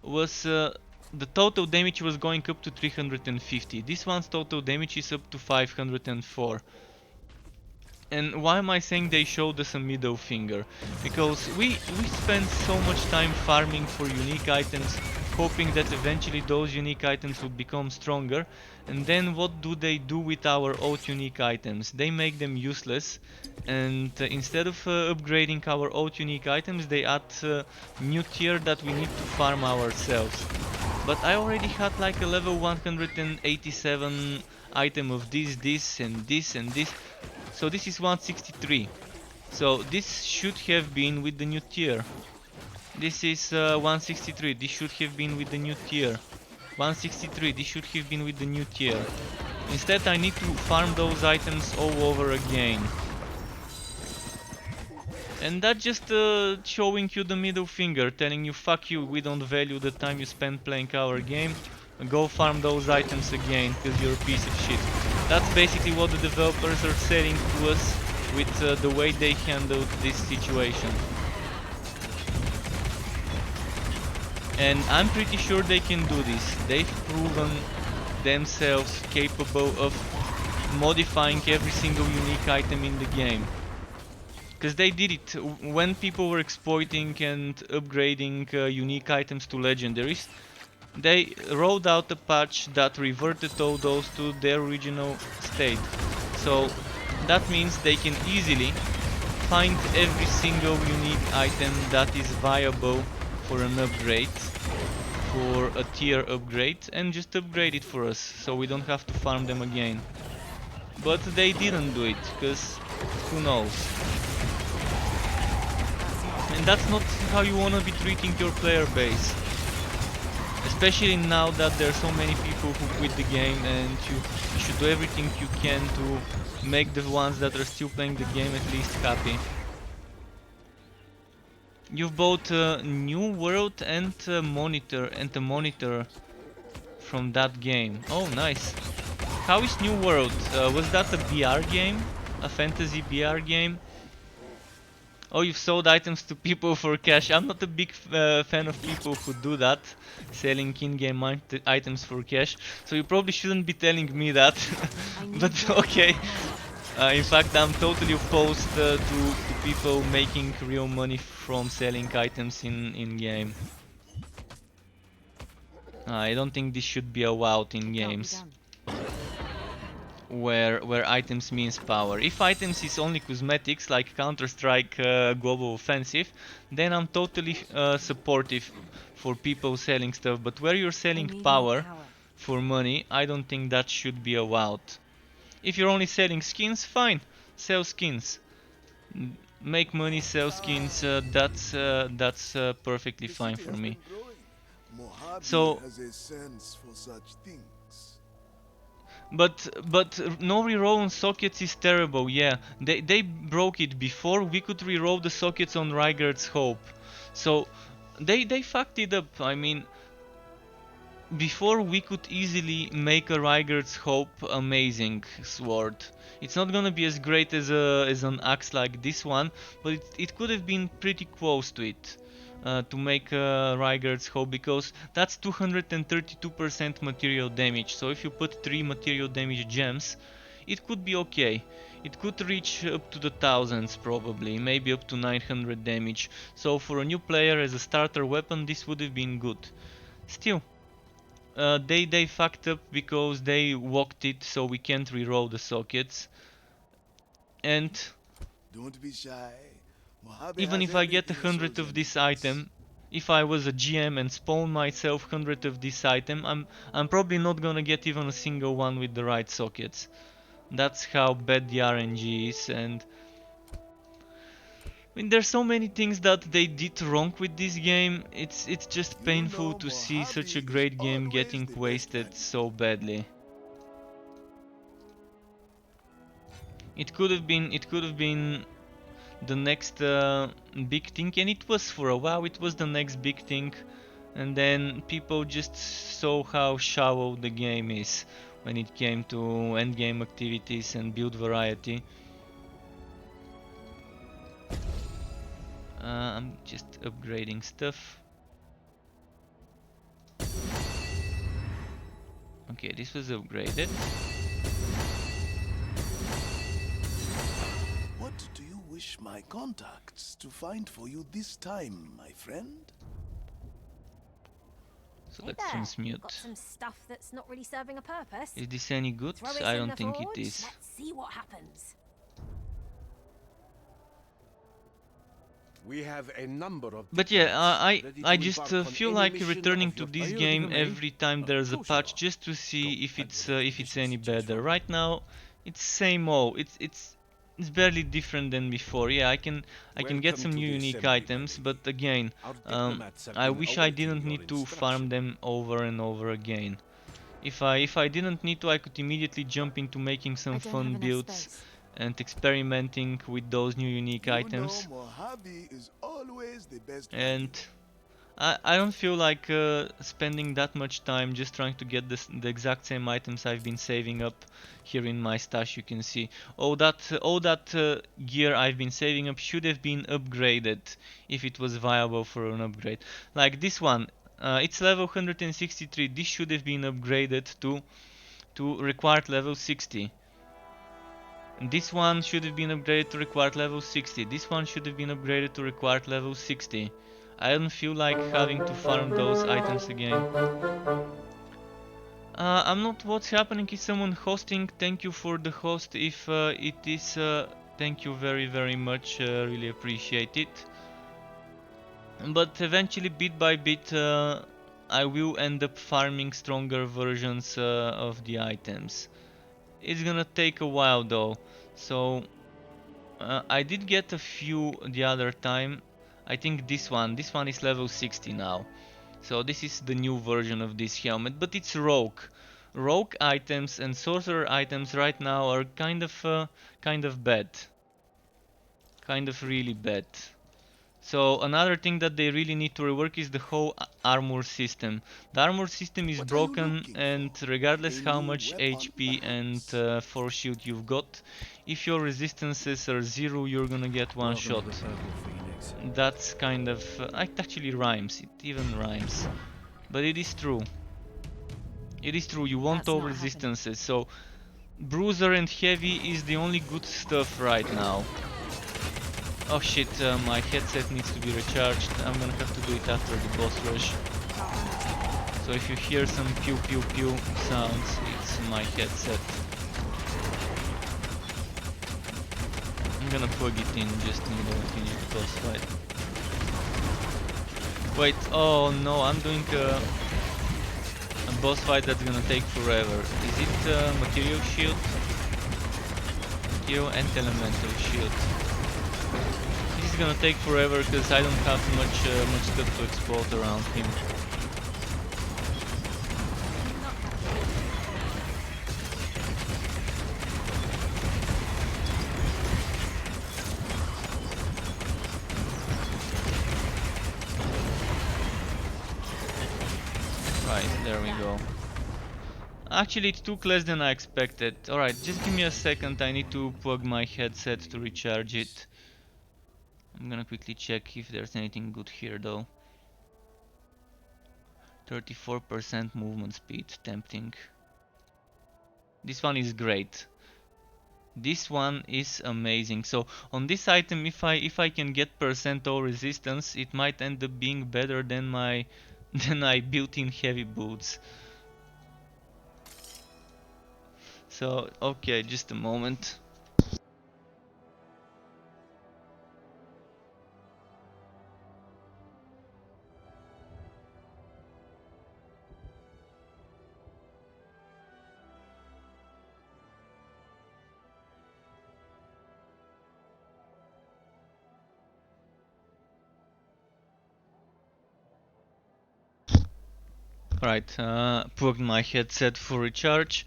was the total damage was going up to 350. This one's total damage is up to 504. And why am I saying they showed us a middle finger? Because we spend so much time farming for unique items, hoping that eventually those unique items would become stronger, and then what do they do with our old unique items? They make them useless, and instead of upgrading our old unique items, they add new tier that we need to farm ourselves. But I already had like a level 187 item of this and this and this. So this is 163. So this should have been with the new tier. This is 163. This should have been with the new tier. 163. This should have been with the new tier. Instead, I need to farm those items all over again. And that's just showing you the middle finger, telling you fuck you, we don't value the time you spend playing our game. Go farm those items again, cause you're a piece of shit. That's basically what the developers are saying to us with the way they handled this situation. And I'm pretty sure they can do this. They've proven themselves capable of modifying every single unique item in the game. Because they did it when people were exploiting and upgrading unique items to legendaries. They rolled out a patch that reverted all those to their original state. So that means they can easily find every single unique item that is viable for an upgrade, for a tier upgrade, and just upgrade it for us, so we don't have to farm them again. But they didn't do it, because who knows? And that's not how you wanna be treating your player base. Especially now that there are so many people who quit the game, and you should do everything you can to make the ones that are still playing the game at least happy. You've bought a new world and a monitor from that game. Oh, nice. How is New World? Was that a BR game? A fantasy BR game? Oh, you've sold items to people for cash. I'm not a big fan of people who do that, selling in-game items for cash. So you probably shouldn't be telling me that. But okay. In fact, I'm totally opposed to people making real money from selling items in-game. I don't think this should be allowed in games where items means power. If items is only cosmetics like Counter-Strike Global Offensive, then I'm totally supportive for people selling stuff, but where you're selling power for money, I don't think that should be allowed. If you're only selling skins, fine, sell skins. Make money, sell skins, that's perfectly fine for me. So has a sense for such things. But no reroll on sockets is terrible. Yeah, they broke it before. We could reroll the sockets on Rygard's Hope, so they fucked it up. I mean, before we could easily make a Rygard's Hope amazing sword. It's not gonna be as great as an axe like this one, but it could have been pretty close to it. To make Rygard's Hope, because that's 232% material damage. So if you put 3 material damage gems, it could be okay. It could reach up to the thousands probably, maybe up to 900 damage. So for a new player as a starter weapon, this would have been good. Still, they fucked up because they walked it, so we can't reroll the sockets. And Don't be shy. Mojave even has if I get everything a 100 soldier of this needs. item, if I was a GM and spawn myself 100 of this item, I'm probably not gonna get even a single one with the right sockets. That's how bad the RNG is, and I mean, there's so many things that they did wrong with this game. It's just painful to see such a great game getting wasted so badly. It could have been the next big thing, and it was for a while. It was the next big thing, and then people just saw how shallow the game is when it came to endgame activities and build variety. I'm just upgrading stuff. Okay, this was upgraded. What do you wish my contacts to find for you this time, my friend? Hey Select there. transmute. Got some stuff that's not really serving a purpose. Is this any good? Throw it I in don't the think forge. it is. Let's see what happens. We have a number of But yeah, detachments ready I to just embark on feel any like mission returning of to your this Are you game looking at me? every time Of there's a course you patch are. just to see Got if plenty it's of if it's missions any to choose better. from. Right now, it's same old. It's barely different than before. Yeah, I can get Welcome some to new the unique assembly, my items, lady. but again, Our diplomats have I been wish I awaiting didn't your need to instruction. farm them over and over again. If I didn't need to, I could immediately jump into making some I don't fun have enough builds space. and experimenting with those new unique You items. know Mojave is always the best And value. I don't feel like spending that much time just trying to get the exact same items I've been saving up here in my stash. You can see all that gear I've been saving up should have been upgraded if it was viable for an upgrade. Like this one, it's level 163. This should have been upgraded to required level 60. This one should have been upgraded to required level 60. This one should have been upgraded to required level 60. I don't feel like having to farm those items again. I'm not what's happening. Is someone hosting? Thank you for the host. If it is, thank you very much. Really appreciate it. But eventually, bit by bit, I will end up farming stronger versions of the items. It's gonna take a while though, so I did get a few the other time. I think this one is level 60 now. So this is the new version of this helmet, but it's rogue. Rogue items and sorcerer items right now are kind of bad. Kind of really bad. So another thing that they really need to rework is the whole armor system. The armor system is What are you broken, looking and for? regardless A how new much weapon, HP and perhaps? force shield you've got, if your resistances are 0, you're gonna get one Welcome shot. to the Purple Phoenix. That's kind of... it actually rhymes, it even rhymes. But it is true. It is true, you want That's all not happening. resistances, so... Bruiser and Heavy is the only good stuff right now. Oh shit, my headset needs to be recharged. I'm gonna have to do it after the boss rush. So if you hear some pew pew pew sounds, it's my headset. I'm gonna plug it in just in the finish the boss fight. Wait, oh no, I'm doing a boss fight that's gonna take forever. Is it material shield? Material and elemental shield. This is gonna take forever because I don't have much stuff to exploit around him. Right, there we go. Actually, it took less than I expected. Alright, just give me a second. I need to plug my headset to recharge it. I'm gonna quickly check if there's anything good here though. 34% movement speed, tempting. This one is great. This one is amazing. So on this item, if I can get percent all resistance, it might end up being better than my built-in heavy boots. So okay, just a moment. Right, plugged my headset for recharge.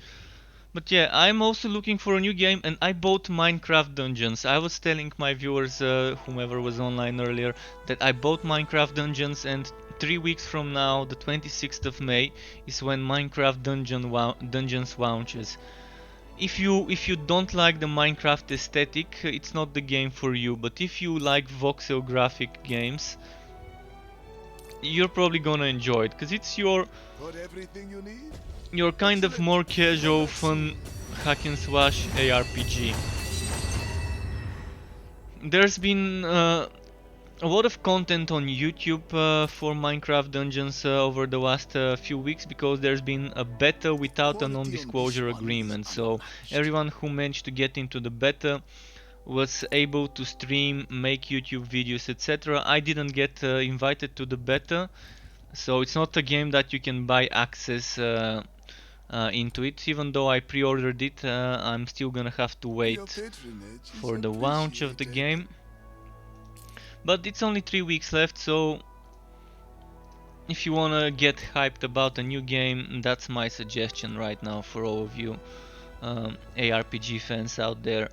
But yeah, I'm also looking for a new game, and I bought Minecraft Dungeons. I was telling my viewers, whomever was online earlier, that I bought Minecraft Dungeons, and 3 weeks from now, the 26th of May, is when Minecraft Dungeons launches. If you don't like the Minecraft aesthetic, it's not the game for you. But if you like voxel graphic games, you're probably gonna enjoy it, because it's your Got everything you need? kind of more casual, fun hack and slash ARPG. There's been a lot of content on YouTube for Minecraft Dungeons over the last few weeks, because there's been a beta without a Quality on this non-disclosure one is agreement. So unmatched. everyone who managed to get into the beta was able to stream, make YouTube videos, etc. I didn't get invited to the beta, so it's not a game that you can buy access into it. Even though I pre-ordered it, I'm still gonna have to Your wait patronage is for the launch of the appreciated. game. But it's only 3 weeks left, so if you wanna get hyped about a new game, that's my suggestion right now for all of you ARPG fans out there.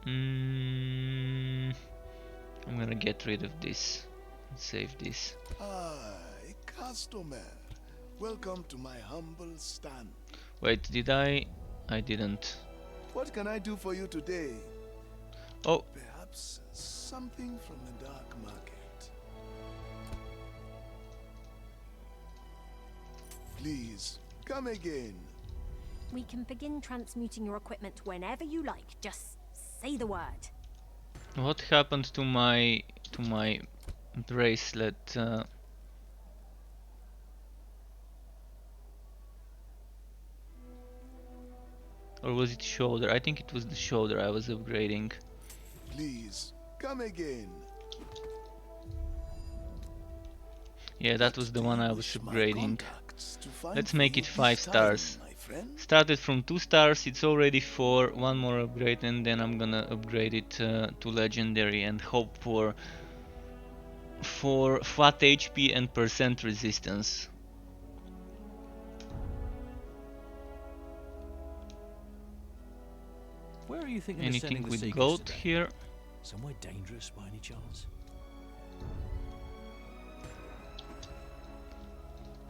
I'm gonna get rid of this and save this. Aye, customer. Welcome to my humble stand. Wait, did I? I didn't. What can I do for you today? Oh, Perhaps something from the dark market. Please, come again. We can begin transmuting your equipment whenever you like. Just say the word. what happened to my bracelet? Or was it shoulder? I think it was the shoulder I was upgrading. Please, come again. Yeah, that was the one I was Distinguish my upgrading. contacts to find Let's for make you it 5 this time, stars. my friend. Started from 2 stars, it's already 4, one more upgrade, and then I'm gonna upgrade it to legendary and hope for flat HP and percent resistance. Where are you thinking of Anything sending the with Seekers goat today? here? Somewhere dangerous by any chance?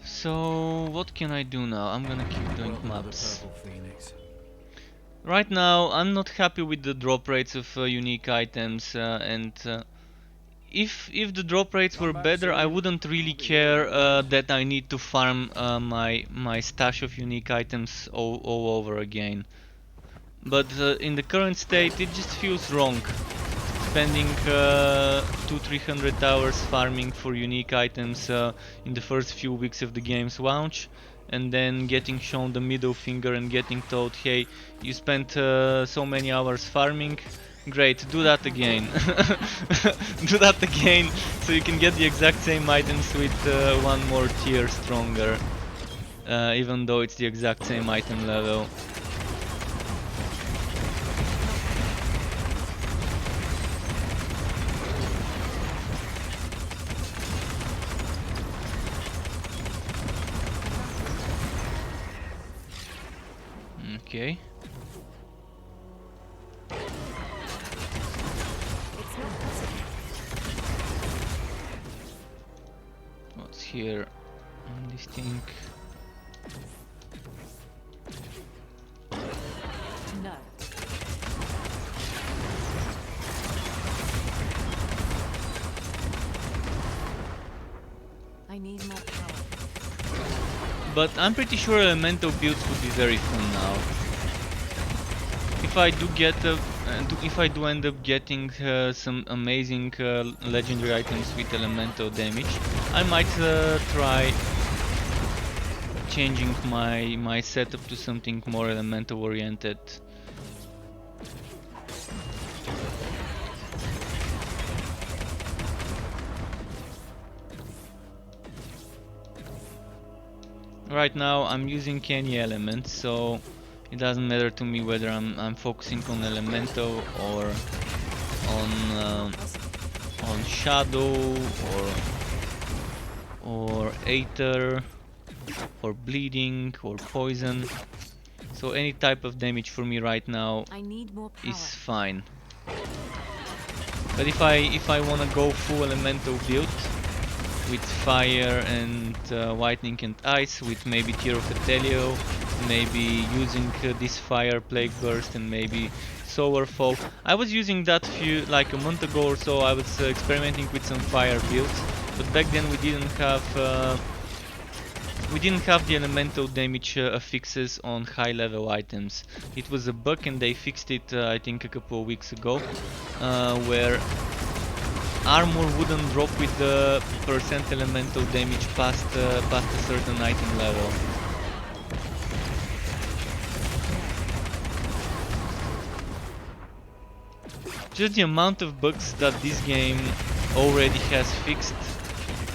So what can I do now? I'm gonna keep doing Welcome to the maps. Purple Phoenix. Right now I'm not happy with the drop rates of unique items, and if the drop rates were better, I wouldn't really care that I need to farm my stash of unique items all over again. But in the current state, it just feels wrong. Spending 200-300 hours farming for unique items in the first few weeks of the game's launch, and then getting shown the middle finger and getting told, hey, you spent so many hours farming, great, do that again. Do that again, so you can get the exact same items with one more tier stronger, even though it's the exact same item level. Okay. It's not possible. What's here on this thing? No. I need more power. But I'm pretty sure elemental builds would be very fun now. If I do get if I do end up getting some amazing legendary items with elemental damage, I might try changing my setup to something more elemental oriented. Right now I'm using any element, so it doesn't matter to me whether I'm focusing on elemental or on shadow or aether or bleeding or poison. So any type of damage for me right now I need more power. is fine. But if I wanna go full elemental build with fire and lightning and ice, with maybe Tear of Athelio, maybe using this fire plague burst and maybe solar fall. I was using that like a month ago or so. I was experimenting with some fire builds, but back then we didn't have the elemental damage affixes on high level items. It was a bug and they fixed it I think a couple of weeks ago, where armor wouldn't drop with the percent elemental damage past a certain item level. Just the amount of bugs that this game already has fixed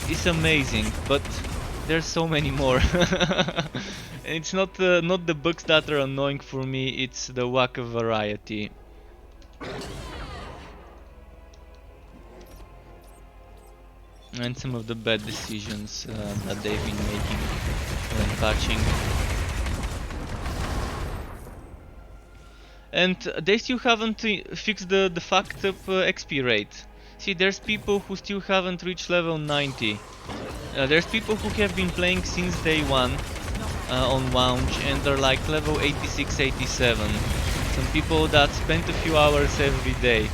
is amazing, but there's so many more. It's not the bugs that are annoying for me, it's the lack of variety. And some of the bad decisions that they've been making when patching. And they still haven't fixed the fucked up XP rate. See, there's people who still haven't reached level 90. There's people who have been playing since day one on launch and they're like level 86, 87. Some people that spent a few hours every day.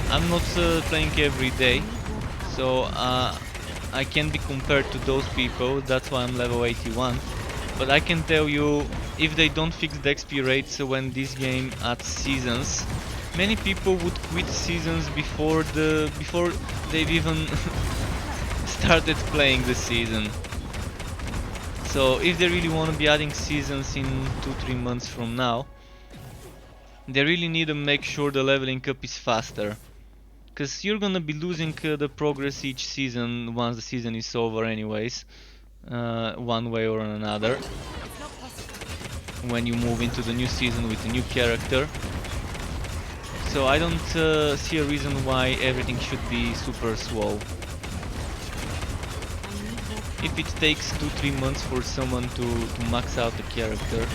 I'm not playing every day, so I can be compared to those people. That's why I'm level 81. But I can tell you, if they don't fix the XP rates when this game adds seasons, many people would quit seasons before they've even started playing the season. So if they really want to be adding seasons in 2-3 months from now, they really need to make sure the leveling up is faster. Because you're gonna be losing the progress each season once the season is over anyways, one way or another, when you move into the new season with a new character. So I don't see a reason why everything should be super slow. If it takes 2-3 months for someone to max out a character,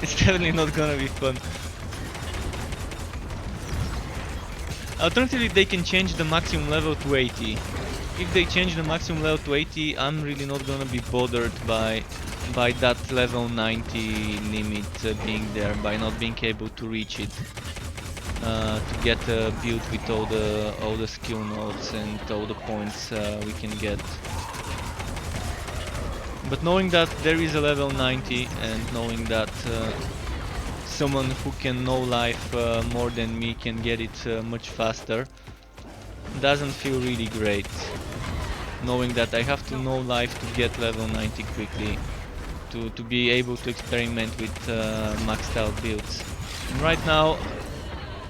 it's definitely not gonna be fun. Alternatively, they can change the maximum level to 80. If they change the maximum level to 80, I'm really not gonna be bothered by that level 90 limit being there, by not being able to reach it. To get a build with all the skill nodes and all the points we can get. But knowing that there is a level 90 and knowing that someone who can know life more than me can get it much faster, doesn't feel really great. Knowing that I have to know life to get level 90 quickly, to be able to experiment with maxed out builds. And right now,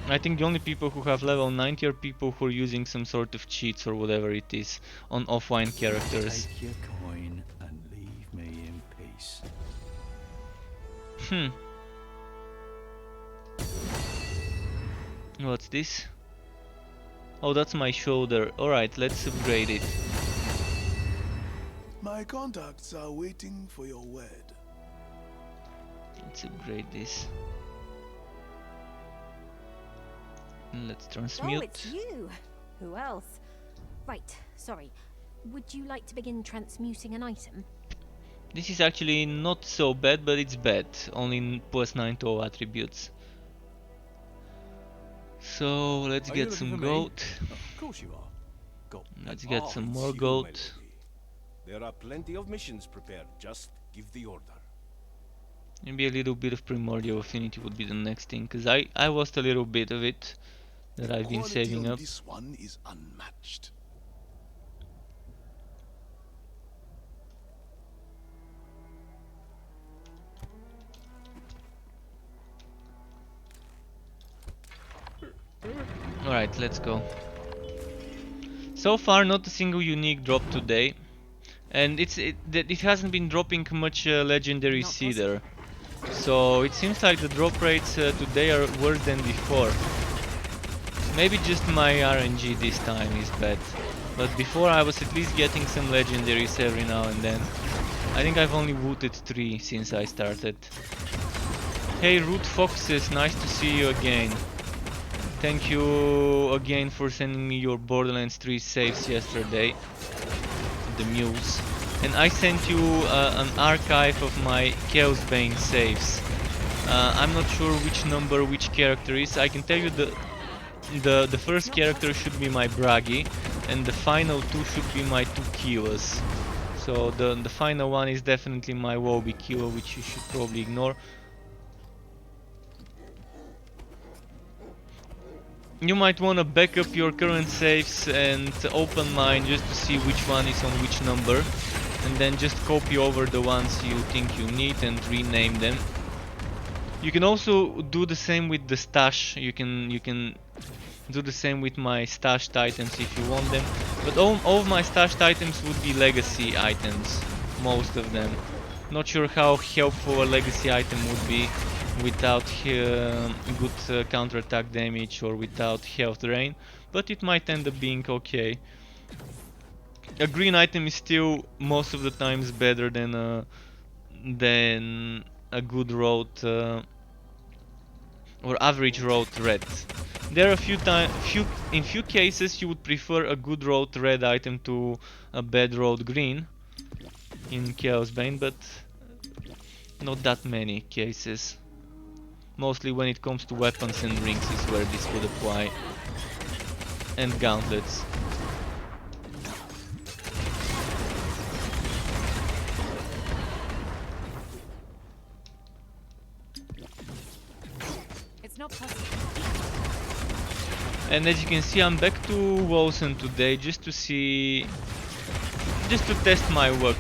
I think the only people who have level 90 are people who are using some sort of cheats or whatever it is on offline characters. Take your coin and leave me in peace. What's this? Oh, that's my shoulder. Alright, let's upgrade it. My contacts are waiting for your word. Let's upgrade this. And let's Oh, transmute. it's you. Who else? Right, sorry. Would you like to begin transmuting an item? This is actually not so bad, but it's bad. Only +9 to all attributes. So let's Are you get looking some for me? goat. Of course you are. Go. Let's get some It's more you, my goat. lady. There are plenty of missions prepared. Just give the order. Maybe a little bit of primordial affinity would be the next thing, because I lost a little bit of it that I've been Quality saving on up. this one is unmatched. Alright, let's go. So far, not a single unique drop today, and it hasn't been dropping much legendaries either. So it seems like the drop rates today are worse than before. Maybe just my RNG this time is bad, but before I was at least getting some legendaries every now and then. I think I've only looted 3 since I started. Hey Root Foxes, nice to see you again. Thank you again for sending me your Borderlands 3 saves yesterday, the Muse. And I sent you an archive of my Chaos Bane saves. I'm not sure which number which character is. I can tell you the first character should be my Bragi, and the final two should be my two Kivas. So the final one is definitely my Wobby Kiva, which you should probably ignore. You might want to back up your current saves and open mine just to see which one is on which number, and then just copy over the ones you think you need and rename them. You can also do the same with the stash. You can do the same with my stashed items if you want them, but all of my stashed items would be legacy items, most of them. Not sure how helpful a legacy item would be without good counterattack damage or without health drain, but it might end up being okay. A green item is still most of the times better than a good road or average road red. There are in few cases you would prefer a good road red item to a bad road green in Chaos Bane, but not that many cases. Mostly when it comes to weapons and rings is where this would apply. And gauntlets. It's not possible. And as you can see, I'm back to Wolcen today just to test my work.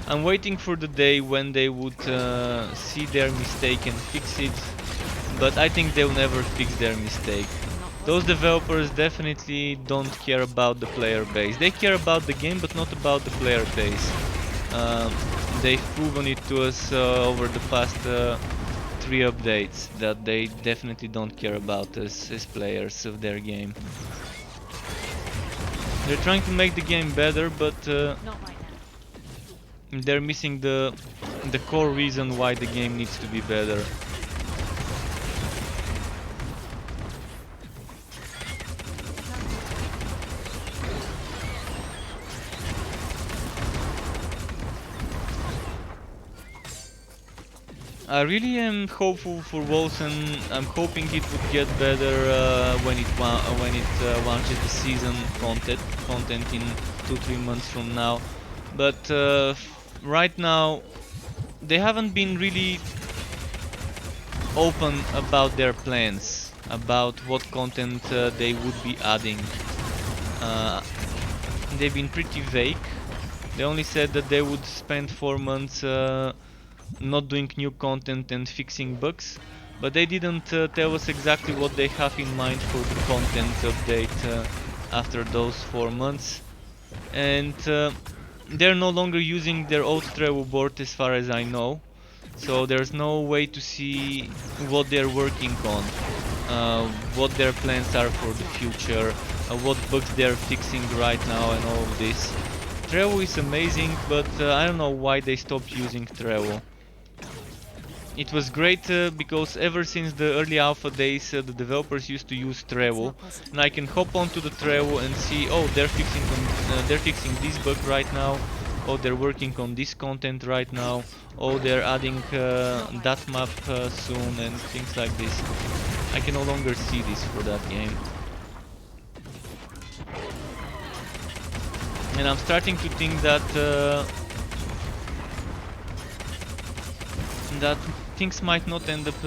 I'm waiting for the day when they would see their mistake and fix it, but I think they'll never fix their mistake. Those developers definitely don't care about the player base. They care about the game, but not about the player base. They've proven it to us over the past 3 updates that they definitely don't care about us as players of their game. They're trying to make the game better, but Not right now. they're missing the core reason why the game needs to be better. I really am hopeful for Wolcen. I'm hoping it would get better when it launches the season content in 2-3 months from now. But right now they haven't been really open about their plans, about what content they would be adding. They've been pretty vague. They only said that they would spend 4 months not doing new content and fixing bugs, but they didn't tell us exactly what they have in mind for the content update after those 4 months. And they're no longer using their old Trevo board as far as I know, so there's no way to see what they're working on, what their plans are for the future, what bugs they're fixing right now and all of this. Trevo is amazing, but I don't know why they stopped using Trevo. It was great because ever since the early alpha days the developers used to use Trevo, and I can hop onto the Trevo and see, oh, they're fixing this bug right now, oh, they're working on this content right now, oh, they're adding that map soon and things like this. I can no longer see this for that game. And I'm starting to think that things might not end up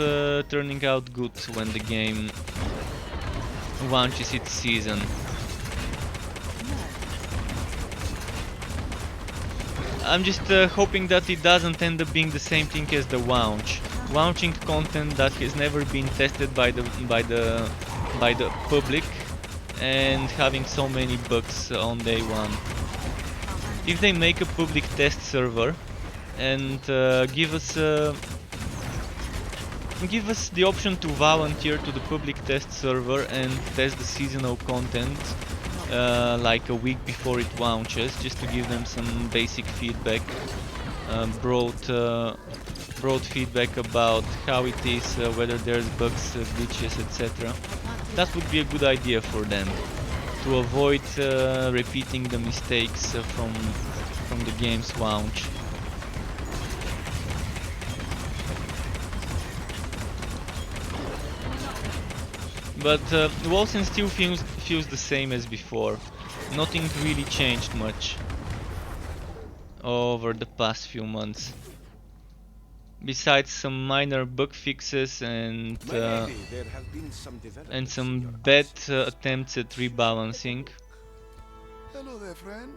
turning out good when the game launches its season. I'm just hoping that it doesn't end up being the same thing as the launch. Launching content that has never been tested by the public and having so many bugs on day one. If they make a public test server and give us the option to volunteer to the public test server and test the seasonal content like a week before it launches, just to give them some basic feedback broad feedback about how it is, whether there's bugs, glitches, etc. That would be a good idea for them to avoid repeating the mistakes from the game's launch. But Wolcen still feels the same as before. Nothing really changed much over the past few months. Besides some minor bug fixes and My lady, there have been some developments in some your bad absence. attempts at rebalancing. Hello there, friend.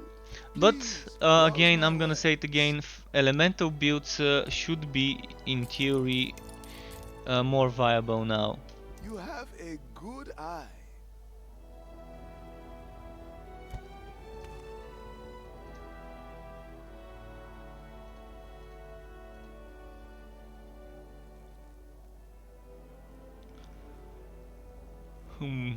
But Please, browse again, my I'm gonna say it wares. again, elemental builds should be, in theory, more viable now. You have a good eye. Hmm.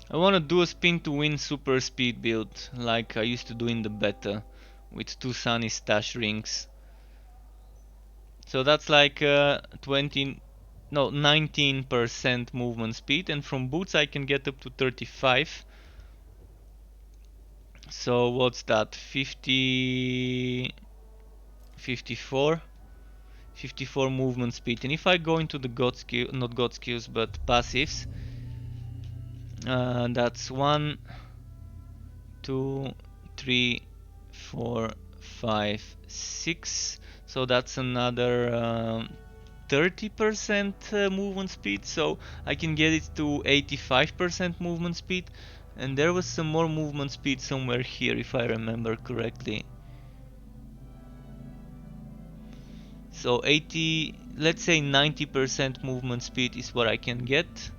I wanna do a spin to win super speed build, like I used to do in the beta, with 2 sunny stash rings. So that's like 19% movement speed, and from boots I can get up to 35. So what's that? 54 movement speed. And if I go into the god skill, not god skills, but passives, that's 1, 2, 3, 4, 5, 6. So that's another 30% movement speed. So I can get it to 85% movement speed. And there was some more movement speed somewhere here, if I remember correctly. So 80, let's say 90% movement speed is what I can get.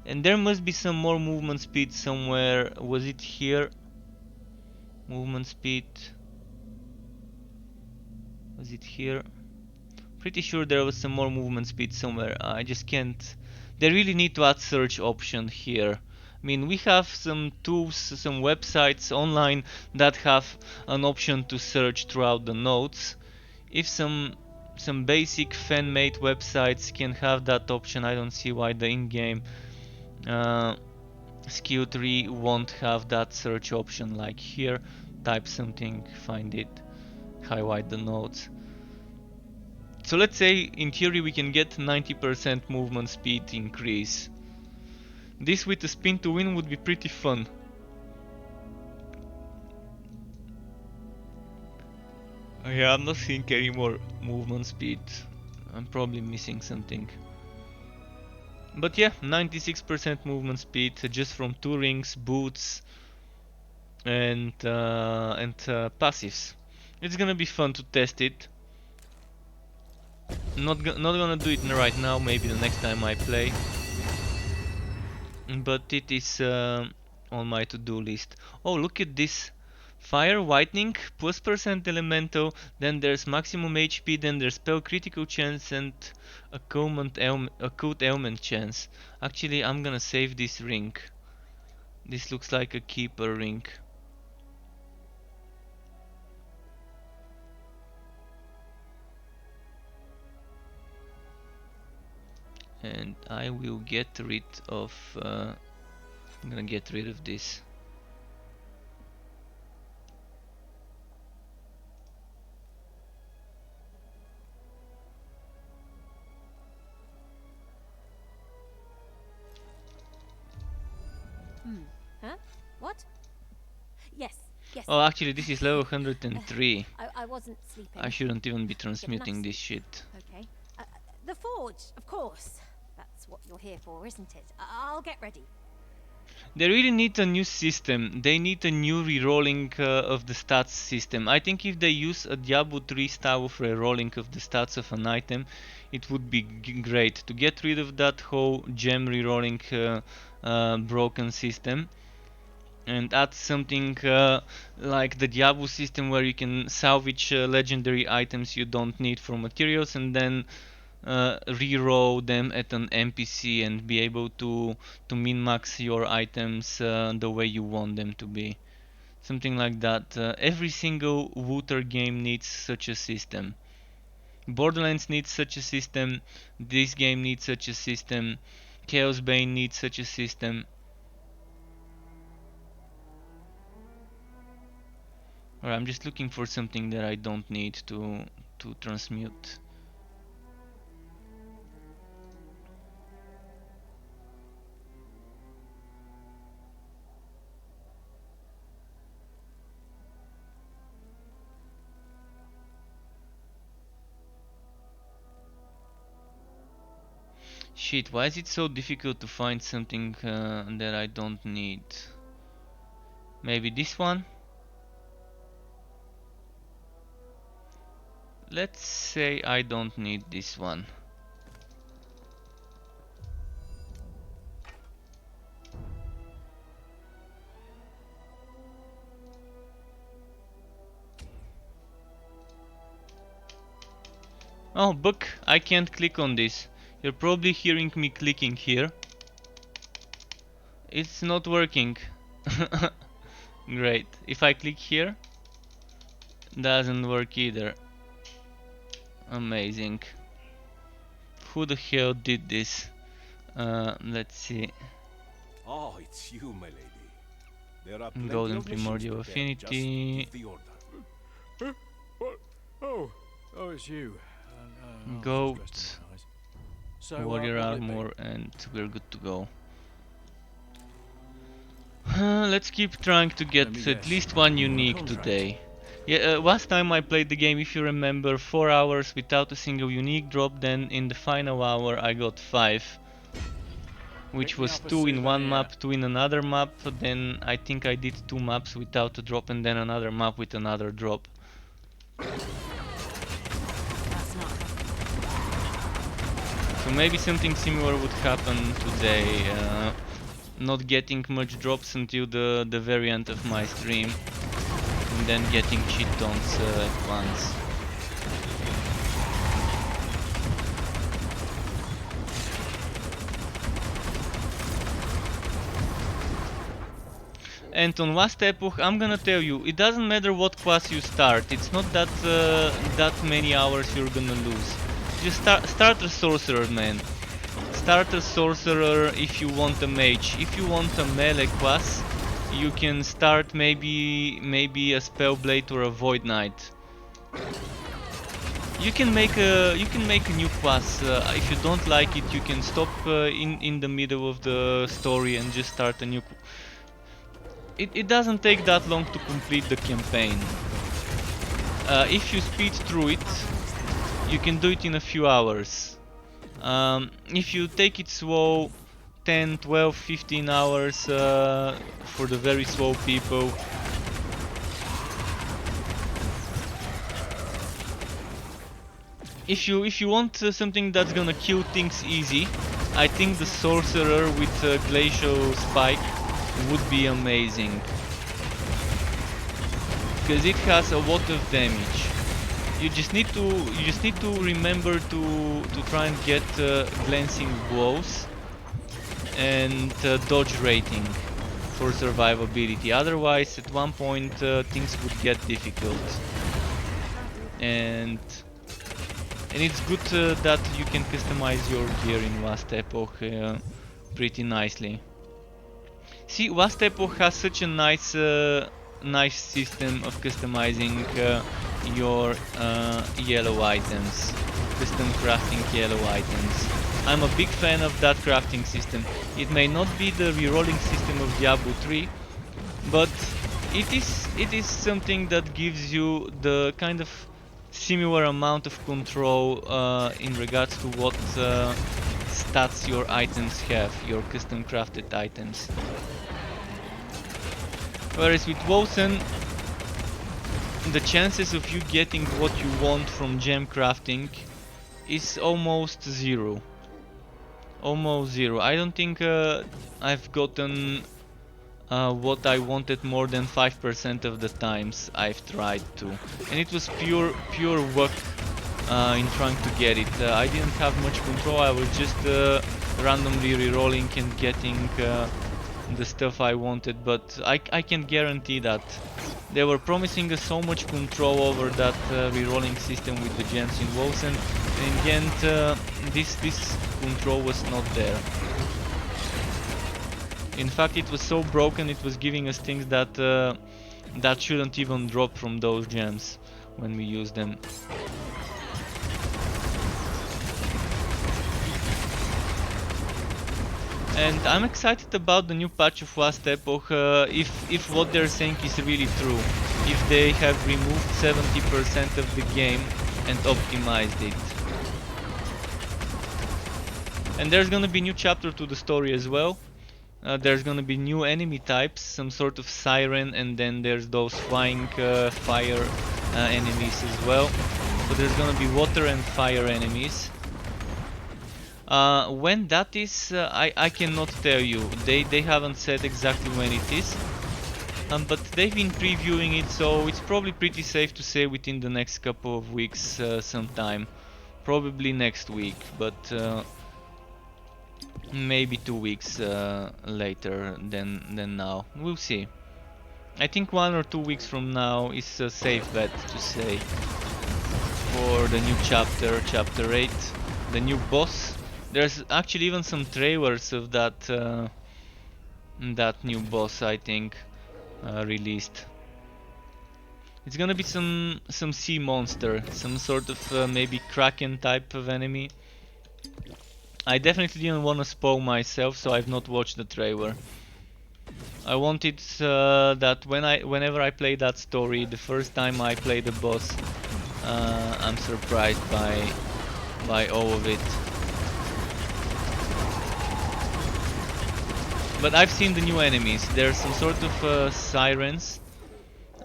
And there must be some more movement speed somewhere. Was it here? Movement speed. Was it here? Pretty sure there was some more movement speed somewhere. I just can't. They really need to add search option here. I mean, we have some tools, some websites online that have an option to search throughout the nodes. If some basic fan-made websites can have that option, I don't see why the in-game skill tree won't have that search option. Like here, type something, find it, highlight the nodes. So let's say in theory we can get 90% movement speed increase. This with a spin to win would be pretty fun. Yeah, I'm not seeing any more movement speed. I'm probably missing something. But yeah, 96% movement speed just from 2 rings, boots, and passives. It's gonna be fun to test it. Not gonna do it right now. Maybe the next time I play. But it is on my to-do list. Oh, look at this. Fire whitening plus percent elemental, then there's maximum HP, then there's spell critical chance and occult ailment chance. Actually, I'm gonna save this ring. This looks like a keeper ring. And I will get rid of I'm gonna get rid of this. Huh? What? Yes, yes. Oh, actually this is level 103. I wasn't sleeping. I shouldn't even be transmuting this sleep. shit. Okay. The forge, of course. That's what you're here for, isn't it? I'll get ready. They really need a new system. They need a new rerolling of the stats system. I think if they use a Diablo 3 style of rerolling of the stats of an item, it would be great to get rid of that whole gem rerolling broken system and add something like the Diablo system where you can salvage legendary items you don't need for materials and then reroll them at an NPC and be able to min-max your items the way you want them to be. Something like that. Every single Wooter game needs such a system. Borderlands needs such a system. This game needs such a system. Chaos Bane needs such a system. Or I'm just looking for something that I don't need to transmute. Shit, why is it so difficult to find something that I don't need? Maybe this one? Let's say I don't need this one. Oh, Buck, I can't click on this. You're probably hearing me clicking here. It's not working. Great. If I click here, doesn't work either. Amazing. Who the hell did this? Let's see. Oh, it's you, my lady. There are plenty Golden of missions Primordial prepared. Affinity. Just give the order. Oh, it's you. I was Goat, just resting my eyes. So, Warrior what'll it be? Armor, and we're good to go. Let's keep trying to get Let me at guess. least one unique Contract. today. Yeah, last time I played the game, if you remember, 4 hours without a single unique drop, then in the final hour I got 5. Which Pick me was up a 2 in one souvenir. map, 2 in another map, then I think I did 2 maps without a drop and then another map with another drop. That's not So maybe something similar would happen today. Not getting much drops until the very end of my stream, and then getting cheat taunts at once. And on Last Epoch, I'm gonna tell you, it doesn't matter what class you start. It's not that that many hours you're gonna lose. Just start a sorcerer, man. Start a sorcerer if you want a mage. If you want a melee class, you can start maybe a spellblade or a void knight. You can make a new class. If you don't like it, you can stop in the middle of the story and just start a new. It doesn't take that long to complete the campaign. If you speed through it, you can do it in a few hours. If you take it slow, 10, 12, 15 hours for the very slow people. If you want something that's gonna kill things easy, I think the sorcerer with glacial spike would be amazing, because it has a lot of damage. You just need to remember to try and get glancing blows and dodge rating for survivability. Otherwise, at one point things would get difficult. And it's good that you can customize your gear in Last Epoch pretty nicely. See, Last Epoch has such a nice system of customizing your yellow items, custom crafting yellow items. I'm a big fan of that crafting system. It may not be the rerolling system of Diablo 3, but it is something that gives you the kind of similar amount of control in regards to what stats your items have, your custom crafted items. Whereas with Wolcen, the chances of you getting what you want from gem crafting is almost zero. Almost zero. I don't think I've gotten what I wanted more than 5% of the times I've tried to. And it was pure luck in trying to get it. I didn't have much control, I was just randomly rerolling and getting the stuff I wanted, but I can guarantee that they were promising us so much control over that rerolling system with the gems in Wolcen, and in the end this control was not there. In fact, it was so broken, it was giving us things that that shouldn't even drop from those gems when we use them. And I'm excited about the new patch of Last Epoch, if what they're saying is really true. If they have removed 70% of the game and optimized it. And there's gonna be new chapter to the story as well. There's gonna be new enemy types, some sort of siren, and then there's those flying fire enemies as well. So there's gonna be water and fire enemies. When that is, I cannot tell you. They haven't said exactly when it is, but they've been previewing it, so it's probably pretty safe to say within the next couple of weeks sometime. Probably next week, but maybe 2 weeks later than now. We'll see. I think 1 or 2 weeks from now is a safe bet to say for the new chapter, chapter 8, the new boss. There's actually even some trailers of that that new boss, I think, released. It's gonna be some sea monster, some sort of maybe kraken type of enemy. I definitely didn't want to spoil myself, so I've not watched the trailer. I wanted that whenever I play that story, the first time I play the boss, I'm surprised by all of it. But I've seen the new enemies. There's some sort of sirens,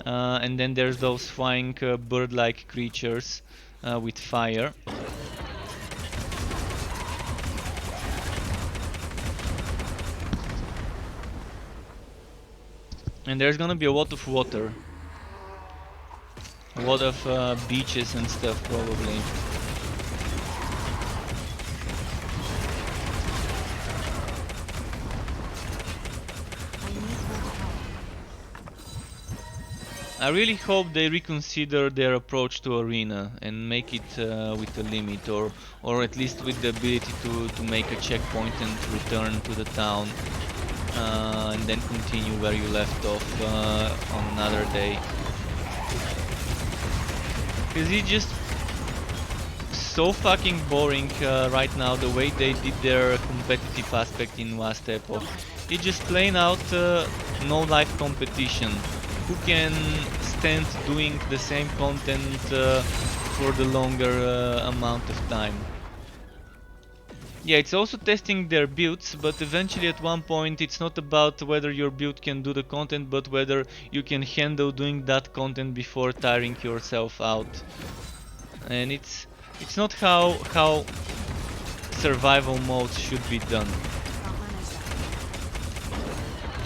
and then there's those flying bird-like creatures with fire. And there's gonna be a lot of water. A lot of beaches and stuff, probably. I really hope they reconsider their approach to Arena and make it with a limit, or at least with the ability to make a checkpoint and return to the town, and then continue where you left off on another day. Because it's just so fucking boring right now, the way they did their competitive aspect in Last Epoch. It's just plain out no live competition. Who can stand doing the same content for the longer amount of time? Yeah, it's also testing their builds, but eventually at one point it's not about whether your build can do the content, but whether you can handle doing that content before tiring yourself out. And it's not how survival modes should be done.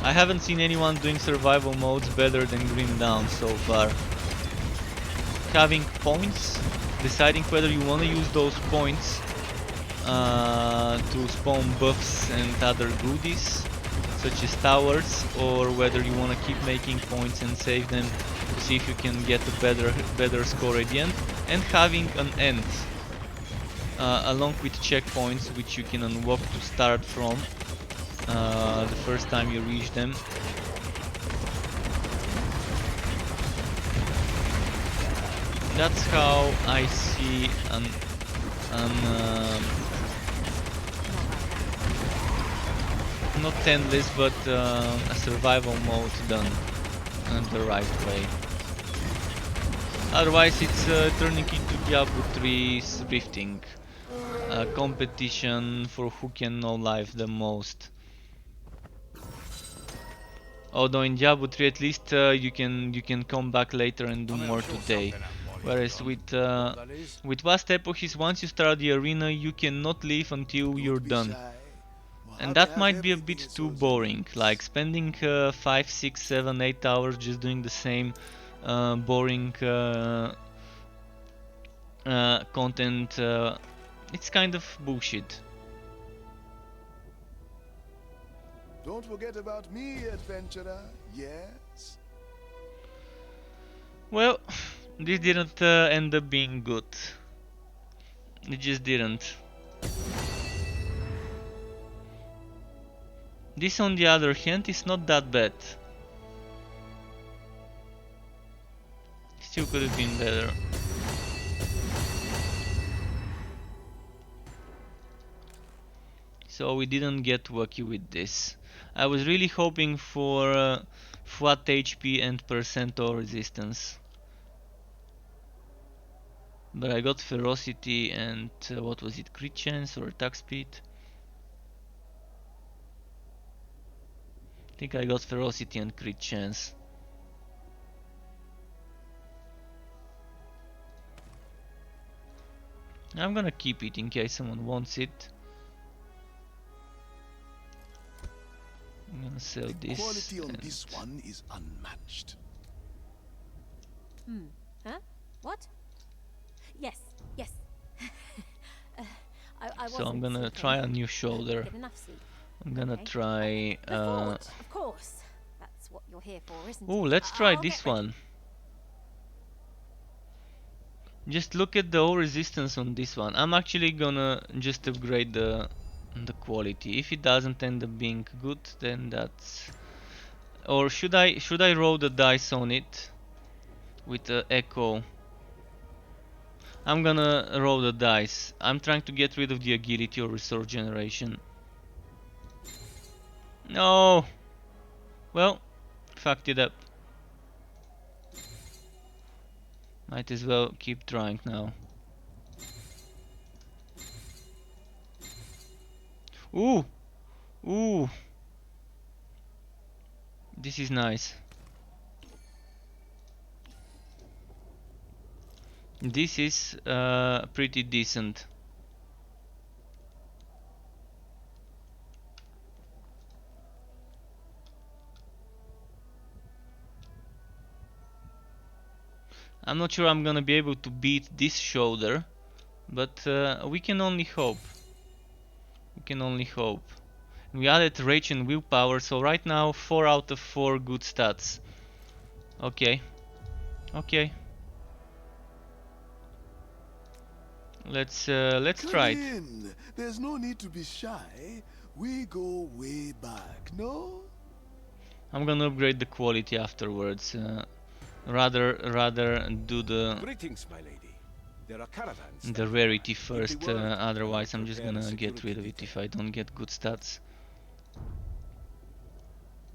I haven't seen anyone doing survival modes better than Grim Dawn so far. Having points, deciding whether you want to use those points to spawn buffs and other goodies, such as towers, or whether you want to keep making points and save them to see if you can get a better score at the end, and having an end, along with checkpoints which you can unlock to start from. The first time you reach them. That's how I see an not endless, but a survival mode done the right way. Otherwise it's turning into Diablo 3's rifting, competition for who can know life the most. Although in Diablo 3 at least you can come back later and do more today. Whereas with Last Epoch is once you start the arena you cannot leave until you're done. And that might be a bit too boring, like spending 5, 6, 7, 8 hours just doing the same boring content, it's kind of bullshit. Don't forget about me, adventurer. Yes? Well, this didn't end up being good. It just didn't. This, on the other hand, is not that bad. Still could have been better. So we didn't get lucky with this. I was really hoping for flat HP and percentile resistance. But I got ferocity and what was it, crit chance or attack speed? I think I got ferocity and crit chance. I'm gonna keep it in case someone wants it. I'm gonna sell this. Quality on this one is unmatched. Huh? What? Yes, yes. I So I'm wasn't gonna sleeping. try a new shoulder. Get enough sleep. I'm gonna Okay. try. The forge, of course. That's what you're here for, isn't it? Oh, let's try I'll this get ready. one. Just look at the whole resistance on this one. I'm actually gonna just upgrade the quality. If it doesn't end up being good, then that's. Or should I roll the dice on it with the echo? I'm gonna roll the dice. I'm trying to get rid of the agility or resource generation. No. Well, fucked it up. Might as well keep trying now. Ooh! Ooh! This is nice. This is pretty decent. I'm not sure I'm gonna be able to beat this shoulder, but we can only hope. We can only hope. We added rage and willpower, so right now 4 out of 4 good stats. Okay. Okay. Let's try Come it. in. There's no need to be shy. We go way back, no? I'm gonna upgrade the quality afterwards. Rather do the Greetings, my lady. There are caravans. the standing rarity by. If first. they weren't, Otherwise, I'd I'm just prepare a gonna get security rid of it if I don't get good stats.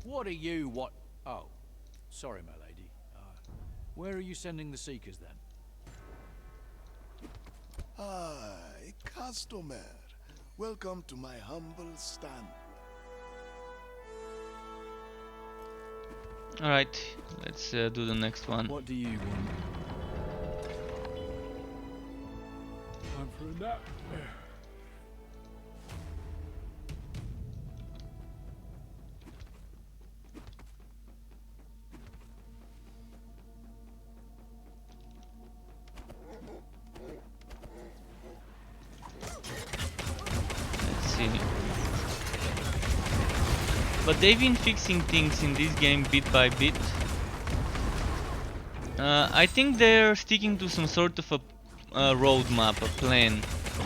What are you, what? Oh, sorry, my lady. Where are you sending the Seekers then? Aye, customer. Welcome to my humble stand. Alright, let's do the next one. What do you want? Time for a nap. Let's see. But they've been fixing things in this game bit by bit. I think they're sticking to some sort of a roadmap, a plan.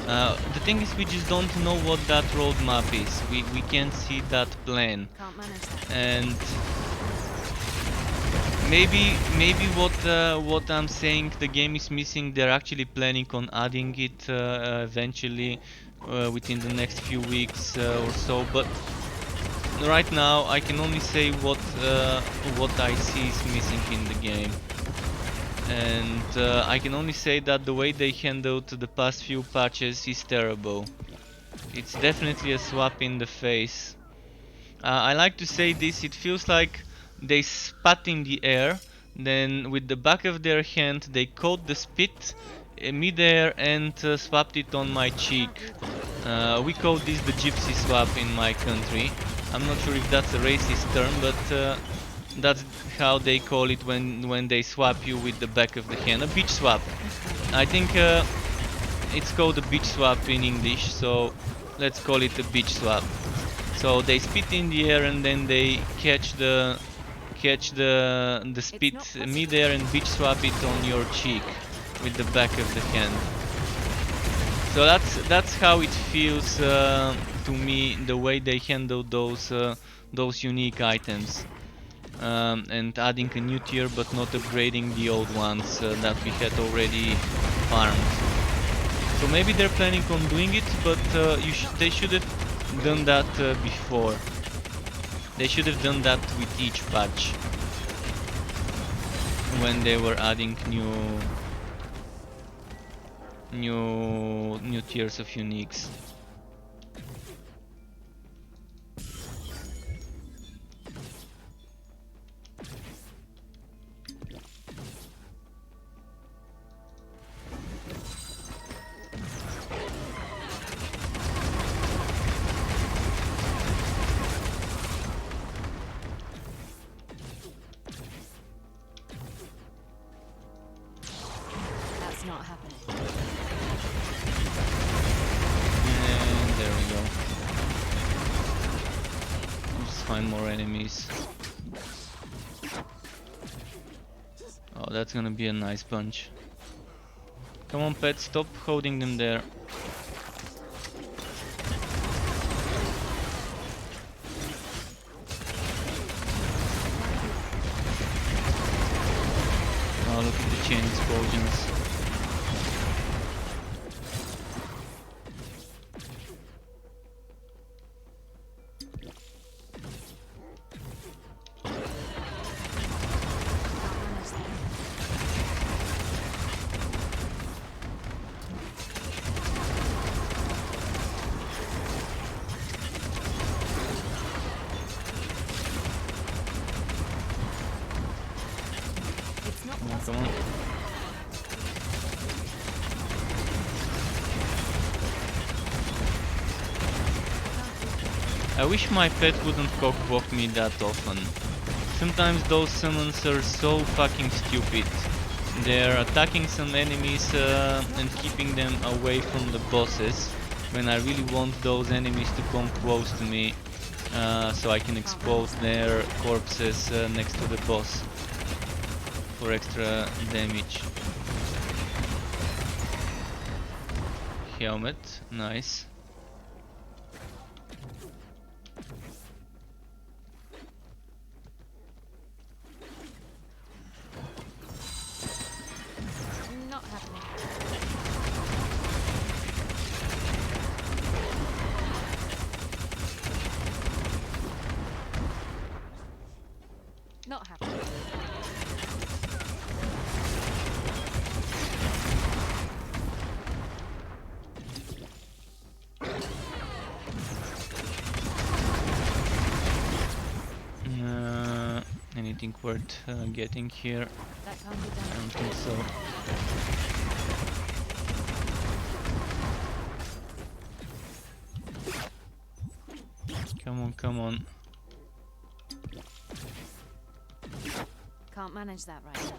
The thing is, we just don't know what that roadmap is. We can't see that plan. Can't manage that. And maybe what I'm saying the game is missing, they're actually planning on adding it eventually within the next few weeks or so, but right now I can only say what I see is missing in the game. And I can only say that the way they handled the past few patches is terrible. It's definitely a slap in the face. I like to say this, it feels like they spat in the air, then with the back of their hand they caught the spit mid-air and swapped it on my cheek. We call this the gypsy swap in my country. I'm not sure if that's a racist term, but that's how they call it when they swap you with the back of the hand. A bitch swap. I think it's called a beach swap in English, so let's call it a beach swap. So they spit in the air and then they catch the spit mid-air and beach swap it on your cheek with the back of the hand. So that's how it feels to me, the way they handle those unique items. And adding a new tier but not upgrading the old ones that we had already farmed. So maybe they're planning on doing it, but they should have done that before. They should have done that with each patch when they were adding new tiers of uniques. That's not happening. And there we go. Just find more enemies. Oh, that's gonna be a nice bunch. Come on, pet, stop holding them there. Oh, look at the chain explosions. Come on. I wish my pet wouldn't cockblock me that often. Sometimes those summons are so fucking stupid. They're attacking some enemies and keeping them away from the bosses when I really want those enemies to come close to me so I can expose their corpses next to the boss for extra damage. Helmet, nice. Not happening. Not happening. Anything worth getting here? That can't be I done. don't think so. Come on, come on. Can't manage that right now.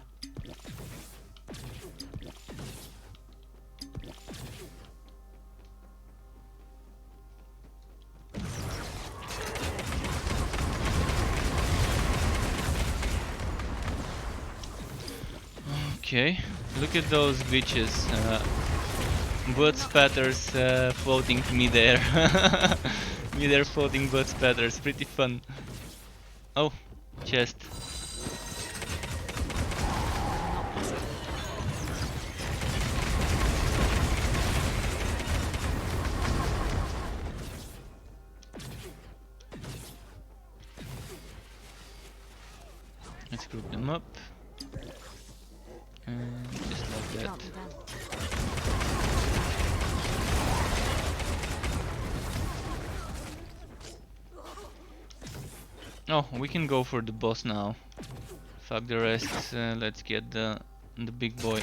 Okay, look at those bitches. Blood spatters floating midair. Midair floating blood spatters, pretty fun. Oh, chest. Let's group them up. And just like that. Can't be done. Oh, we can go for the boss now. Fuck the rest. Let's get the big boy.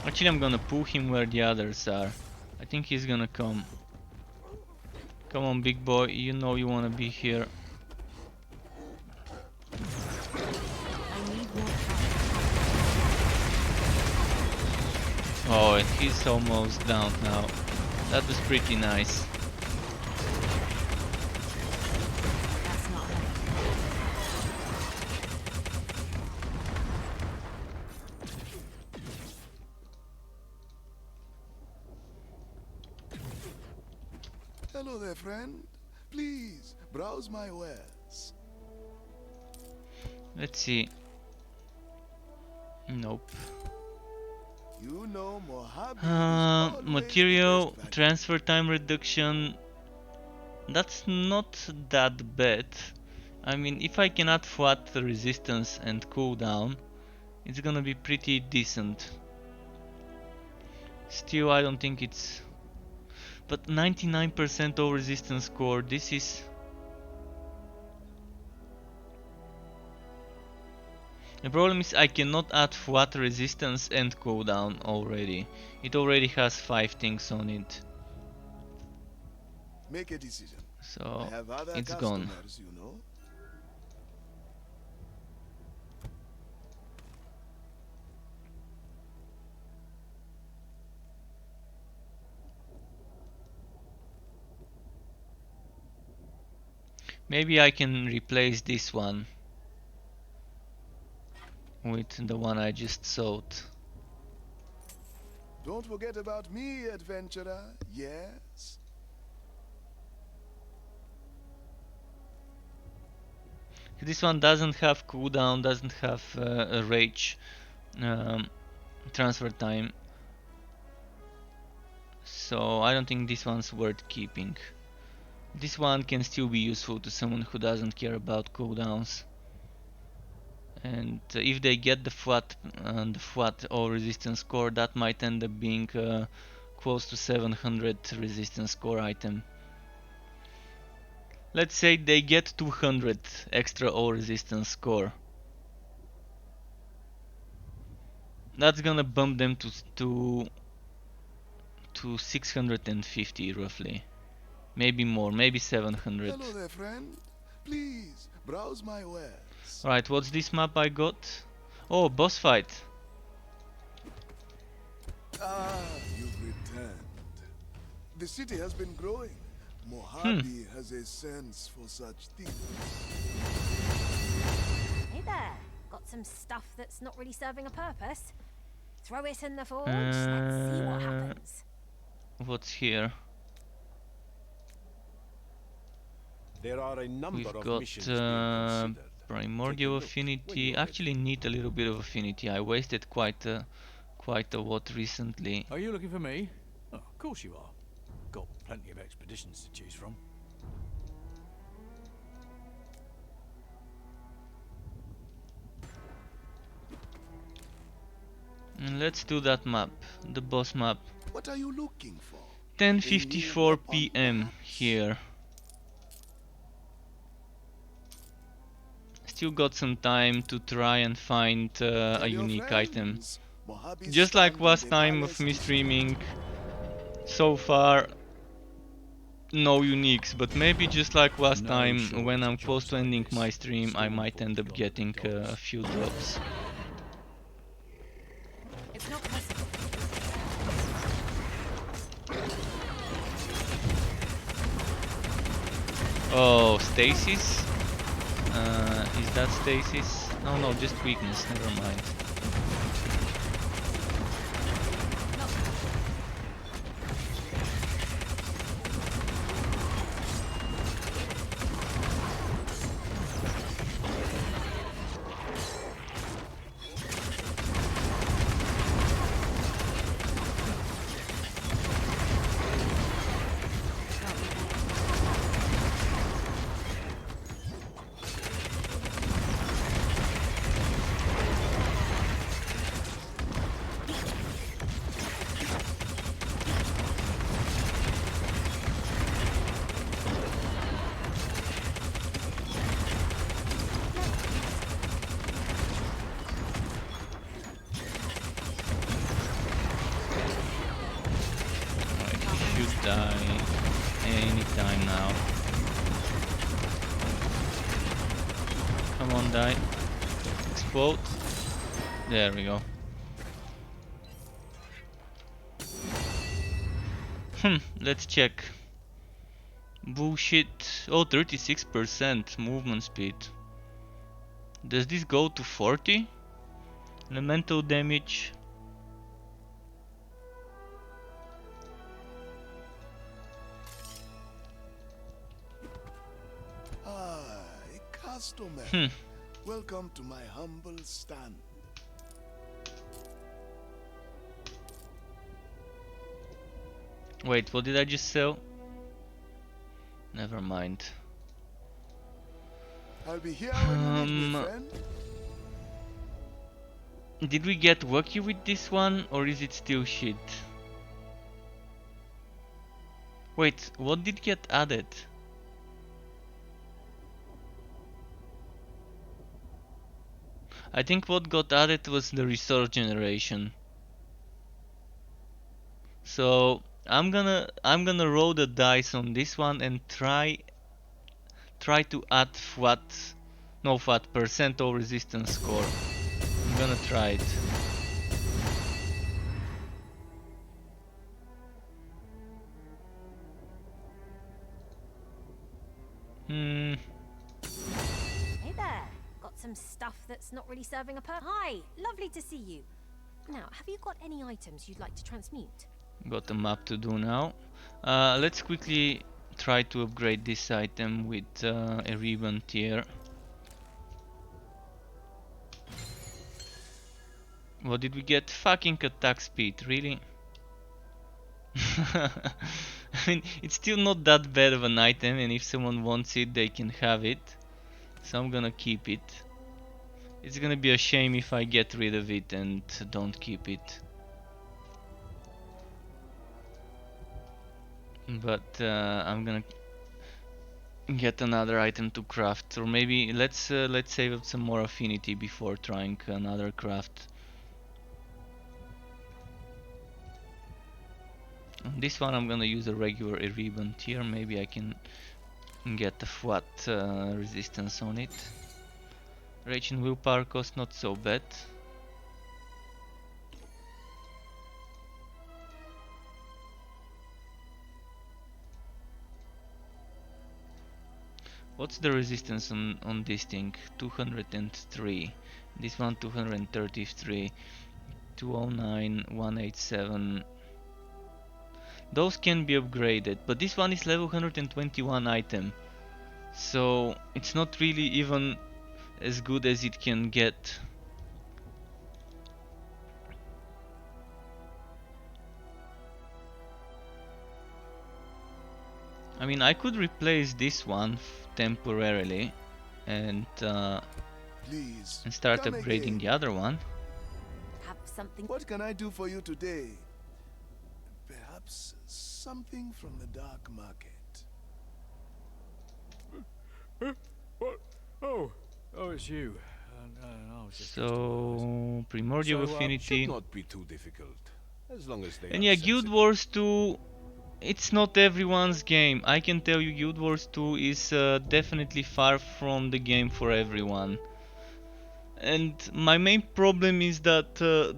Actually, I'm gonna pull him where the others are. I think he's gonna come. Come on, big boy. You know you wanna be here. I need more time. Oh, and he's almost down now. That was pretty nice. That's not helpful. Hello there, friend. Please, browse my wares. Let's see. Nope. You know Mojave is always the Material best value. transfer time reduction. That's not that bad. I mean, if I can add flat resistance and cooldown, it's gonna be pretty decent. Still, I don't think it's. But 99% all resistance score. This is. The problem is I cannot add flat resistance and cooldown already. It already has 5 things on it. Make a decision. So I have other it's gone. customers, you know. Maybe I can replace this one with the one I just sold. Don't forget about me, adventurer. Yes? This one doesn't have cooldown, doesn't have a rage transfer time. So I don't think this one's worth keeping. This one can still be useful to someone who doesn't care about cooldowns. And if they get the flat all resistance score, that might end up being close to 700 resistance score item. Let's say they get 200 extra all resistance score. That's gonna bump them to 650 roughly. Maybe more, maybe 700. Hello there, friend. Please, browse my wares. Right, what's this map I got? Oh, boss fight. Ah, you've returned. The city has been growing. Mojave has a sense for such things. Hey there. Got some stuff that's not really serving a purpose. Throw it in the forge. Let's see what happens. What's here? There are a number We've of got missions being considered. primordial look when affinity. you're Actually need a little bit of affinity. I wasted quite a lot recently. Are you looking for me? Oh, of course you are. Got plenty of expeditions to choose from. And let's do that map, the boss map. What are you looking for? 10:54 p.m. here. Still got some time to try and find a Tell your unique item. friends, Mojave's Just like standing last the time of palace me is streaming, so far no uniques, but maybe just like last No time shortage when of I'm close jobs to like ending this. my stream, I might end up Stormforge getting got the a few drops. It's not possible. Oh, stasis? Is that stasis? Oh no, just weakness, never mind. Should die anytime now. Come on, die. Explode. There we go. Let's check. Bullshit. Oh, 36% movement speed. Does this go to 40? Elemental damage. Ah, a customer. Welcome to my humble stand. Wait, what did I just sell? Never mind. I'll be here when you need me, friend. Did we get lucky with this one, or is it still shit? Wait, what did get added? I think what got added was the resource generation. So I'm gonna roll the dice on this one and try to add percent or resistance score. I'm gonna try it. Hey there. Got some stuff that's not really serving a purpose. Hi, lovely to see you. Now, have you got any items you'd like to transmute? Got a map to do now. Let's quickly try to upgrade this item with a ribbon tier. What did we get? Fucking attack speed, really? I mean, it's still not that bad of an item, and if someone wants it, they can have it. So I'm gonna keep it. It's gonna be a shame if I get rid of it and don't keep it. But I'm gonna get another item to craft, or maybe let's save up some more affinity before trying another craft. On this one I'm gonna use a regular ribbon tier. Maybe I can get a flat resistance on it. Rage and willpower cost not so bad. What's the resistance on this thing? 203. This one 233. 209, 187. Those can be upgraded, but this one is level 121 item. So it's not really even as good as it can get. I mean, I could replace this one temporarily and Please, start come upgrading again. the other one. Have something. What can I do for you today? Perhaps something from the dark market. Oh, it's you. I was just So primordial So, affinity. should not be too difficult, as long as they And are yeah, Guild sensible. Wars 2, it's not everyone's game. I can tell you Guild Wars 2 is definitely far from the game for everyone. And my main problem is that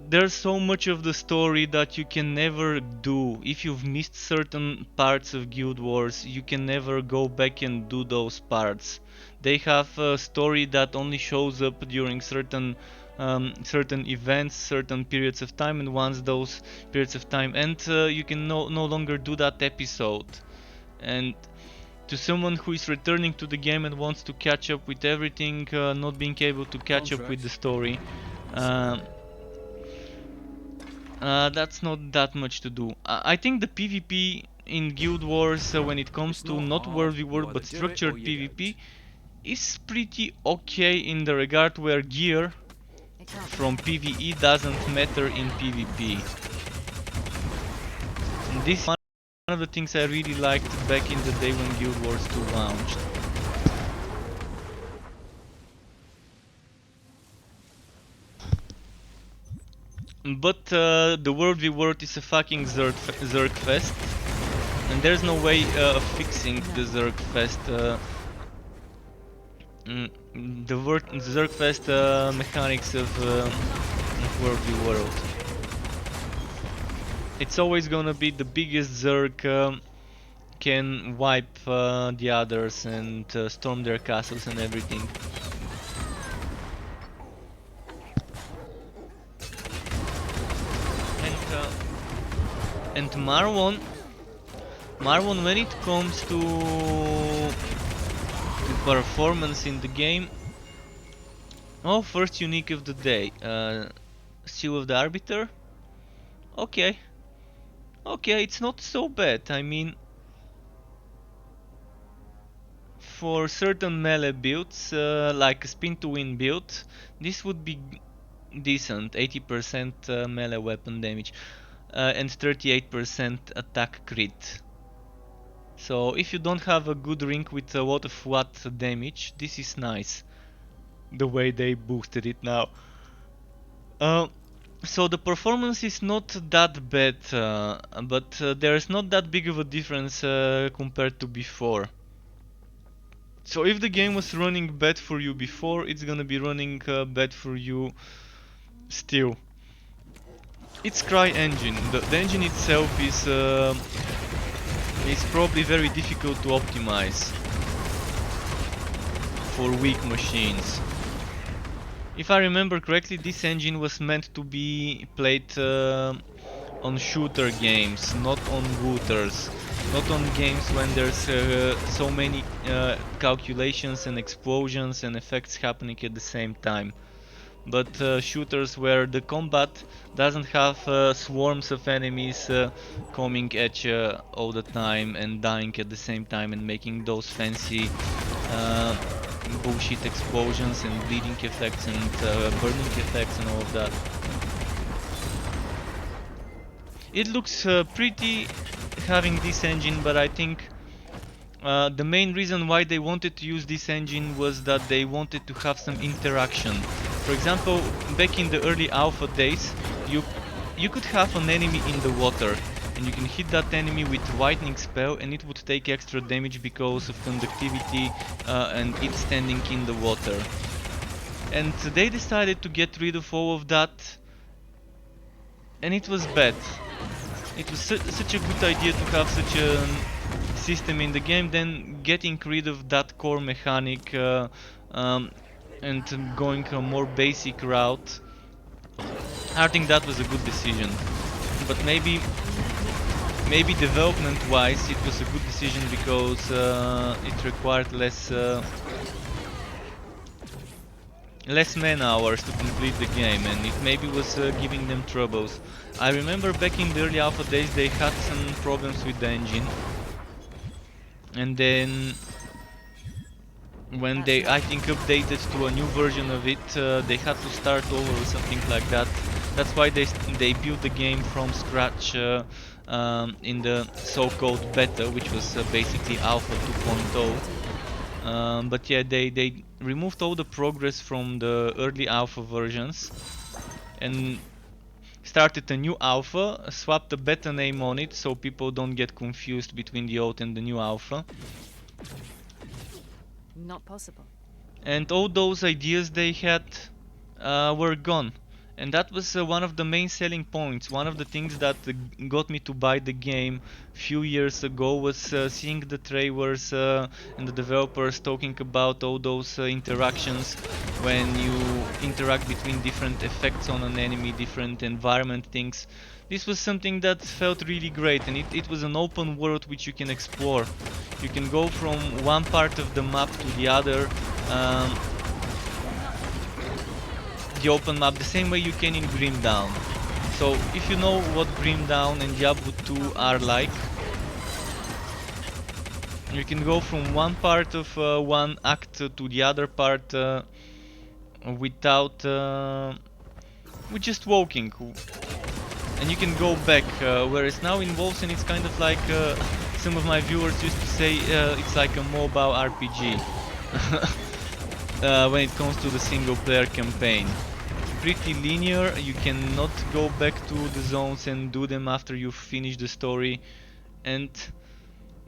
there's so much of the story that you can never do. If you've missed certain parts of Guild Wars, you can never go back and do those parts. They have a story that only shows up during certain events, certain periods of time, and once those periods of time end, you can no longer do that episode. And to someone who is returning to the game and wants to catch up with everything, not being able to catch up with the story, that's not that much to do. I think the PvP in Guild Wars, when it comes It's to not not hard. World v You World either but do it structured or you PvP, is pretty okay in the regard where gear It can't be from done. PvE doesn't matter in PvP. And this is one of the things I really liked back in the day when Guild Wars 2 launched. But the World v World is a fucking Zerg fest, and there's no way of fixing the Zerg fest. The Zerg fest mechanics of World v World. It's always gonna be the biggest Zerg can wipe the others and storm their castles and everything. And Marwon, when it comes to performance in the game, oh, first unique of the day, Seal of the Arbiter. Okay, it's not so bad. I mean, for certain melee builds, like a spin to win build, this would be decent. 80% melee weapon damage and 38% attack crit. So if you don't have a good ring with a lot of watt damage, this is nice. The way they boosted it now. So the performance is not that bad, but there is not that big of a difference compared to before. So if the game was running bad for you before, it's gonna be running bad for you still. It's CryEngine. The engine itself is probably very difficult to optimize for weak machines. If I remember correctly, this engine was meant to be played on shooter games, not on wooters, not on games when there's so many calculations and explosions and effects happening at the same time. But shooters where the combat doesn't have swarms of enemies coming at you all the time and dying at the same time and making those fancy bullshit explosions and bleeding effects and burning effects and all of that. It looks pretty having this engine, but I think the main reason why they wanted to use this engine was that they wanted to have some interaction. For example, back in the early alpha days, you could have an enemy in the water and you can hit that enemy with lightning spell and it would take extra damage because of conductivity and it standing in the water. And they decided to get rid of all of that, and it was bad. It was such a good idea to have such a system in the game, then getting rid of that core mechanic and going a more basic route. I think that was a good decision, but maybe development wise it was a good decision because it required less man hours to complete the game, and it maybe was giving them troubles. I remember back in the early alpha days they had some problems with the engine, and then when they, I think, updated to a new version of it, they had to start over or something like that. That's why they built the game from scratch in the so-called beta, which was basically Alpha 2.0. But yeah, they removed all the progress from the early Alpha versions and started a new Alpha, swapped the beta name on it so people don't get confused between the old and the new Alpha. Not possible. And all those ideas they had were gone, and that was one of the main selling points. One of the things that got me to buy the game few years ago was seeing the trailers and the developers talking about all those interactions when you interact between different effects on an enemy, different environment things. This was something that felt really great, and it was an open world which you can explore. You can go from one part of the map to the other, the open map, the same way you can in Grim Dawn. So if you know what Grim Dawn and Diablo 2 are like, you can go from one part of one act to the other part without with just walking. And you can go back, whereas now in Wolcen it's kind of like some of my viewers used to say it's like a mobile RPG when it comes to the single player campaign. Pretty linear, you cannot go back to the zones and do them after you finish the story, and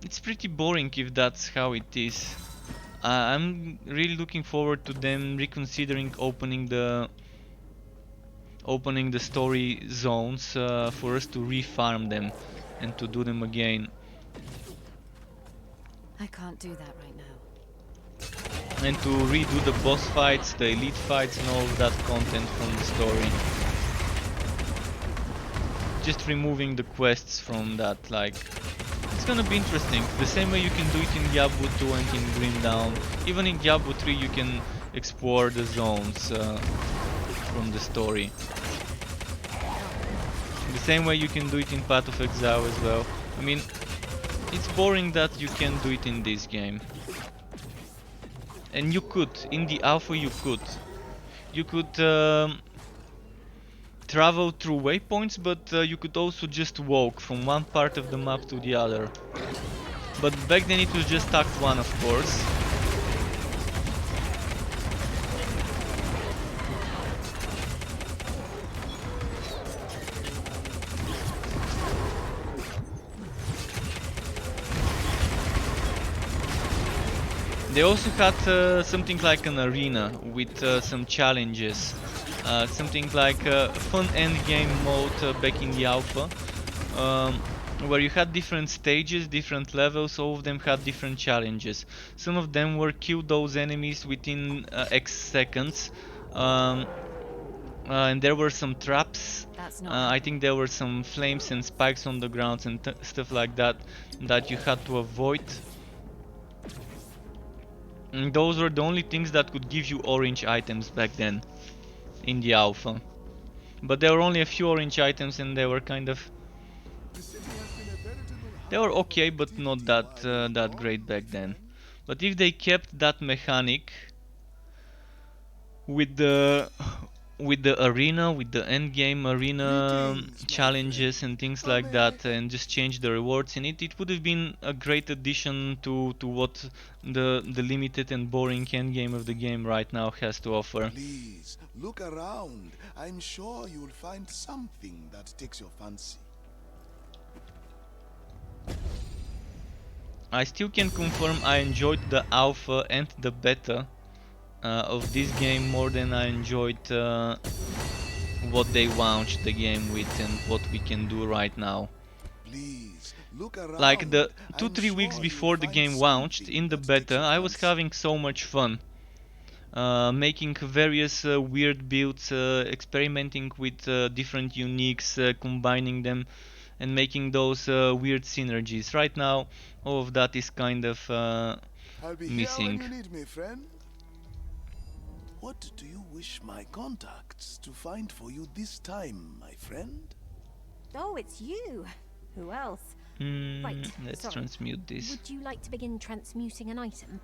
it's pretty boring if that's how it is. I'm really looking forward to them reconsidering opening the opening the story zones for us to refarm them and to do them again. I can't do that right now. And to redo the boss fights, the elite fights and all of that content from the story. Just removing the quests from that, like, it's gonna be interesting. The same way you can do it in Diablo 2 and in Grim Dawn. Even in Diablo 3 you can explore the zones from the story. The same way you can do it in Path of Exile as well. I mean, it's boring that you can't do it in this game. And you could, in the alpha you could. You could travel through waypoints, but you could also just walk from one part of the map to the other. But back then it was just Act 1, of course. They also had something like an arena with some challenges. Something like a fun endgame mode back in the alpha, where you had different stages, different levels, all of them had different challenges. Some of them were kill those enemies within X seconds, and there were some traps. I think there were some flames and spikes on the ground and stuff like that that you had to avoid. And those were the only things that could give you orange items back then in the alpha. But there were only a few orange items and they were kind of... They were okay, but not that that great back then. But if they kept that mechanic with the arena, with the end game arena challenges and things like that, and just change the rewards in it, it would have been a great addition to what the limited and boring end game of the game right now has to offer. Please, look around. I'm sure you'll find something that takes your fancy. I still can confirm I enjoyed the alpha and the beta of this game more than I enjoyed what they launched the game with and what we can do right now. Please, look around. Like the 2-3 I'm weeks sure before you'll the find game launched, something in the that takes beta, your I was fancy. having so much fun. Making various weird builds, experimenting with different uniques, combining them and making those weird synergies. Right now, all of that is kind of I'll be missing. here when you need me, friend. What do you wish my contacts to find for you this time, my friend? Oh, it's you. Who else? Right, Let's sorry. transmute this. Would you like to begin transmuting an item?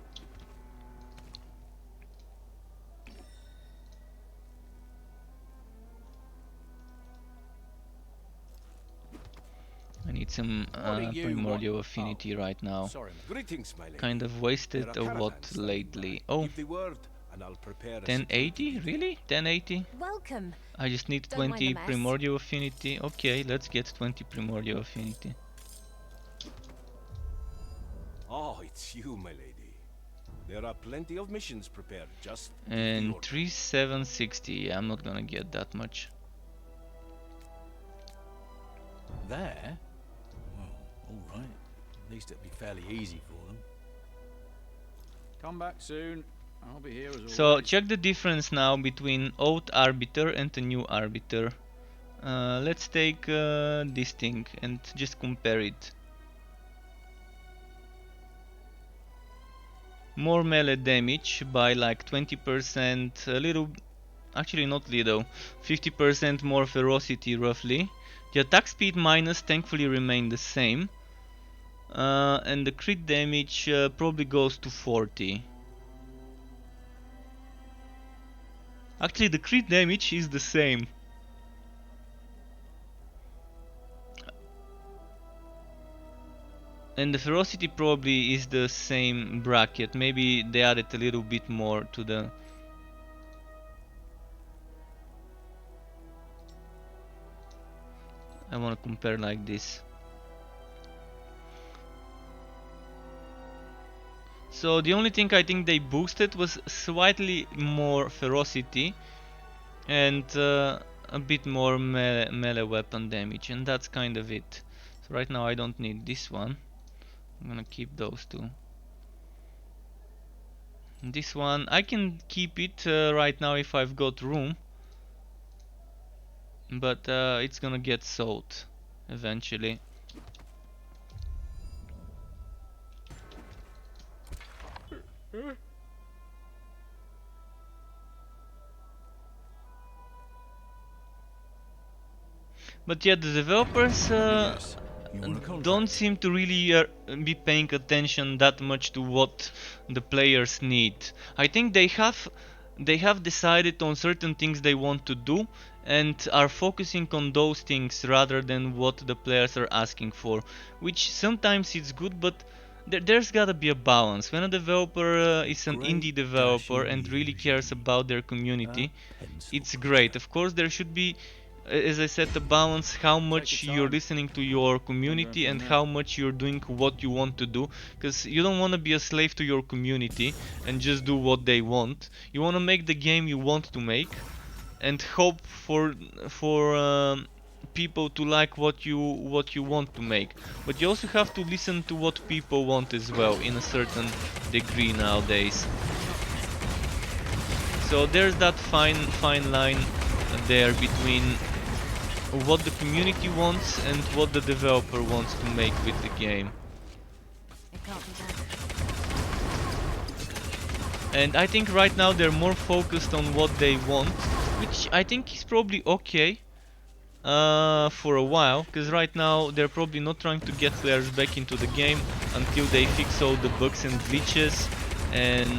I need some primordial affinity right now. Sorry, mate. Greetings, my lady. Kind of wasted There are a lot caravans standing lately. by. Oh, Give the word, and I'll prepare a 1080? Really? 1080? Welcome. I just need Don't mind 20 the mess. primordial affinity. Okay, let's get 20 primordial affinity. Oh, it's you, my lady. There are plenty of missions prepared. Just give the And order. 3760. I'm not gonna get that much. There? Well, alright. At least it'll be fairly easy for them. Come back soon. I'll be here as always. So check the difference now between old arbiter and the new arbiter. Let's take this thing and just compare it. More melee damage by like 20%, a little, actually not little, 50% more ferocity roughly. The attack speed minus thankfully remain the same. And the crit damage probably goes to 40. Actually the crit damage is the same. And the ferocity probably is the same bracket. Maybe they added a little bit more to the... I want to compare like this. So the only thing I think they boosted was slightly more ferocity and a bit more melee weapon damage, and that's kind of it. So right now I don't need this one. I'm gonna keep those two. This one I can keep it right now if I've got room, but it's gonna get sold eventually. But yeah, the developers Yes. You want a contract? don't seem to really be paying attention that much to what the players need. I think they have decided on certain things they want to do and are focusing on those things rather than what the players are asking for, which sometimes it's good, but there's gotta be a balance. When a developer is an Great indie developer dashing and really news, cares you about their A community, pencil it's pusher. great. Of course, there should be, as I said, a balance how much your you're time. listening to your Don't community from and there. how much you're doing what you want to do, because you don't want to be a slave to your community and just do what they want. You want to make the game you want to make and hope for people to like what you want to make. But you also have to listen to what people want as well in a certain degree nowadays. So there's that fine line there between what the community wants and what the developer wants to make with the game. It can't be done. And I think right now they're more focused on what they want, which I think is probably okay for a while, because right now they're probably not trying to get players back into the game until they fix all the bugs and glitches and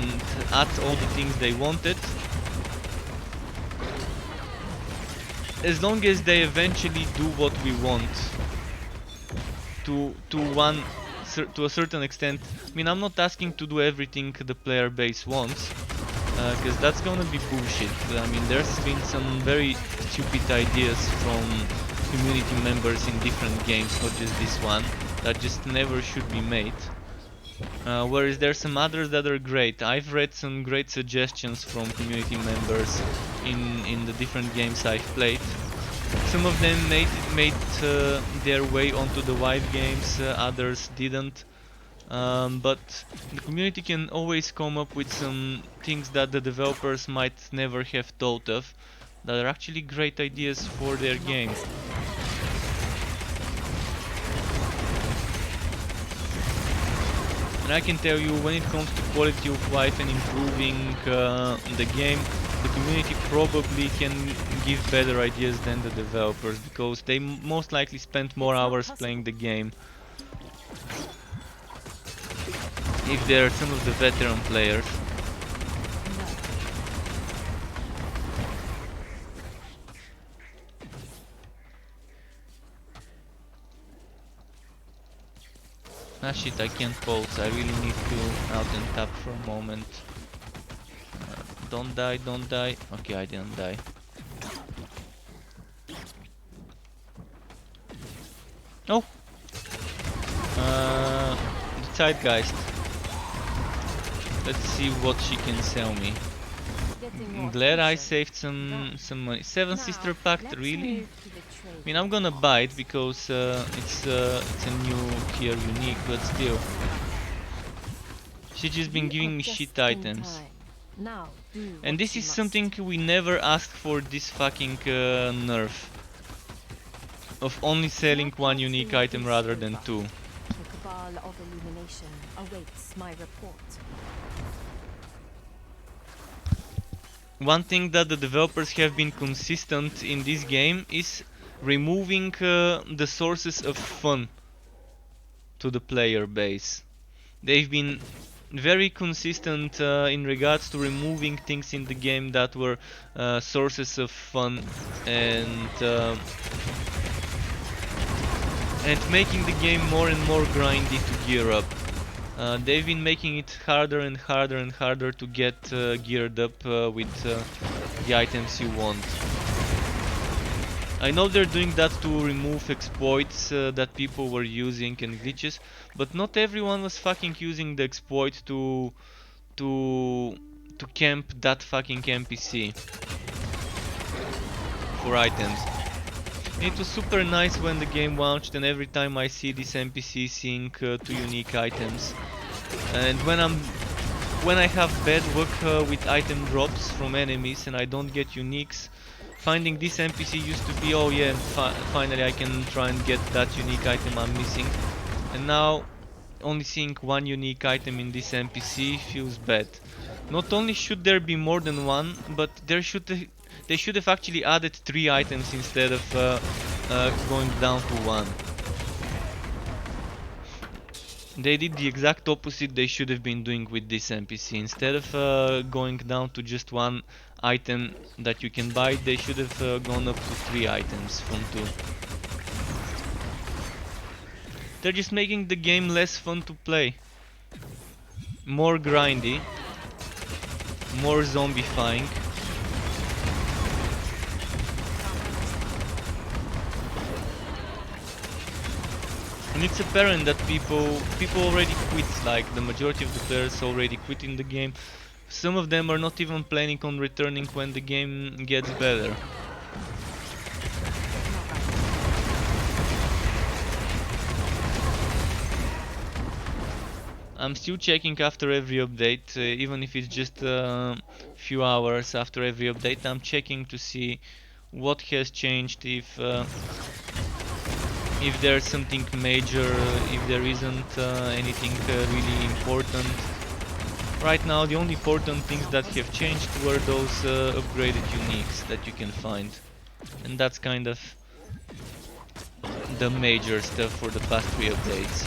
add all the things they wanted. As long as they eventually do what we want to a certain extent. I mean, I'm not asking to do everything the player base wants, because that's gonna be bullshit. I mean, there's been some very stupid ideas from community members in different games, not just this one, that just never should be made. Whereas there's some others that are great. I've read some great suggestions from community members in the different games I've played. Some of them made their way onto the wide games, others didn't. But the community can always come up with some things that the developers might never have thought of, that are actually great ideas for their game. And I can tell you, when it comes to quality of life and improving the game, the community probably can give better ideas than the developers, because they most likely spend more hours playing the game. If they're some of the veteran players. Ah shit, I can't pulse. I really need to out and tap for a moment. Don't die, don't die. Okay, I didn't die. Oh! The Zeitgeist. Let's see what she can sell me. Glad I saved some money. Seven Sister Pact, really? I mean, I'm gonna buy it because it's a new tier unique, but still. She's just been giving me shit items. And this is something we never asked for, this fucking nerf. Of only selling one unique item rather than two. The cabal of illumination awaits my report. One thing that the developers have been consistent in this game is removing the sources of fun to the player base. They've been very consistent in regards to removing things in the game that were sources of fun and making the game more and more grindy to gear up. They've been making it harder and harder and harder to get geared up with the items you want. I know they're doing that to remove exploits that people were using and glitches, but not everyone was fucking using the exploit to camp that fucking NPC. for items. It was super nice when the game launched, and every time I see this NPC seeing 2 unique items. And when I have bad luck with item drops from enemies and I don't get uniques, finding this NPC used to be, oh yeah, finally I can try and get that unique item I'm missing. And now only seeing 1 unique item in this NPC feels bad. Not only should there be more than 1, but they should have actually added 3 items instead of going down to 1. They did the exact opposite they should have been doing with this NPC. Instead of going down to just 1 item that you can buy, they should have gone up to 3 items from 2. They're just making the game less fun to play. More grindy, more zombifying. And it's apparent that people already quit, like the majority of the players already quit in the game. Some of them are not even planning on returning when the game gets better. I'm still checking after every update, even if it's just a few hours after every update. I'm checking to see what has changed, if there's something major, if there isn't anything really important. Right now the only important things that have changed were those upgraded uniques that you can find. And that's kind of the major stuff for the past 3 updates.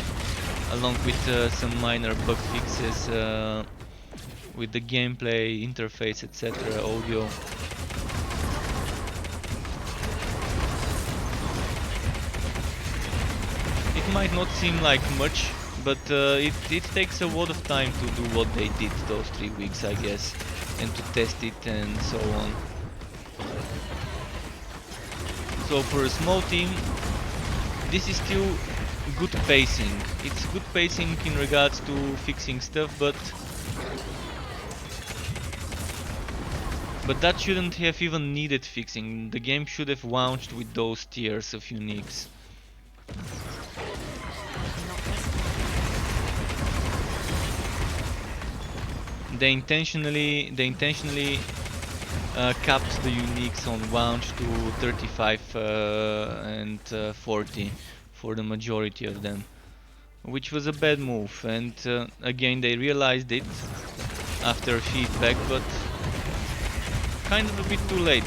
Along with some minor bug fixes with the gameplay, interface, etc., audio. It might not seem like much, but it takes a lot of time to do what they did those 3 weeks, I guess, and to test it and so on. So for a small team, this is still good pacing. It's good pacing in regards to fixing stuff, but that shouldn't have even needed fixing. The game should have launched with those tiers of uniques. They intentionally capped the uniques on launch to 35 and 40 for the majority of them, which was a bad move. And again, they realized it after feedback, but kind of a bit too late.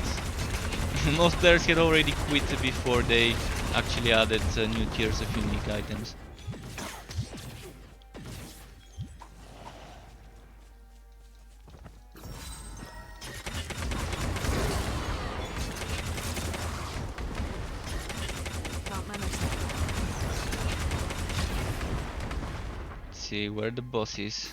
Most players had already quit before they actually added new tiers of unique items. See where the boss is.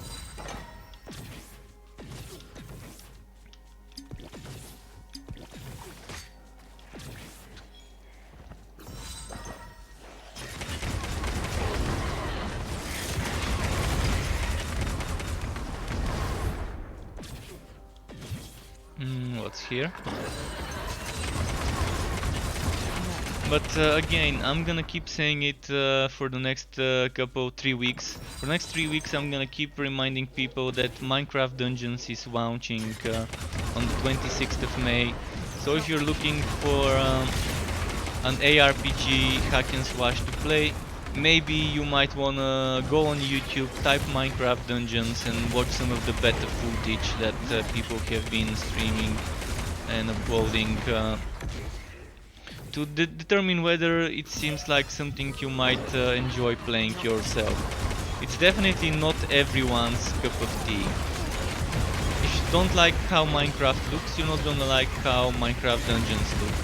What's here? But again, I'm gonna keep saying it for the next 3 weeks. For the next 3 weeks I'm gonna keep reminding people that Minecraft Dungeons is launching on the 26th of May. So if you're looking for an ARPG hack and slash to play, maybe you might wanna go on YouTube, type Minecraft Dungeons and watch some of the beta footage that people have been streaming and uploading to determine whether it seems like something you might enjoy playing yourself. It's definitely not everyone's cup of tea. If you don't like how Minecraft looks, you're not gonna like how Minecraft Dungeons look.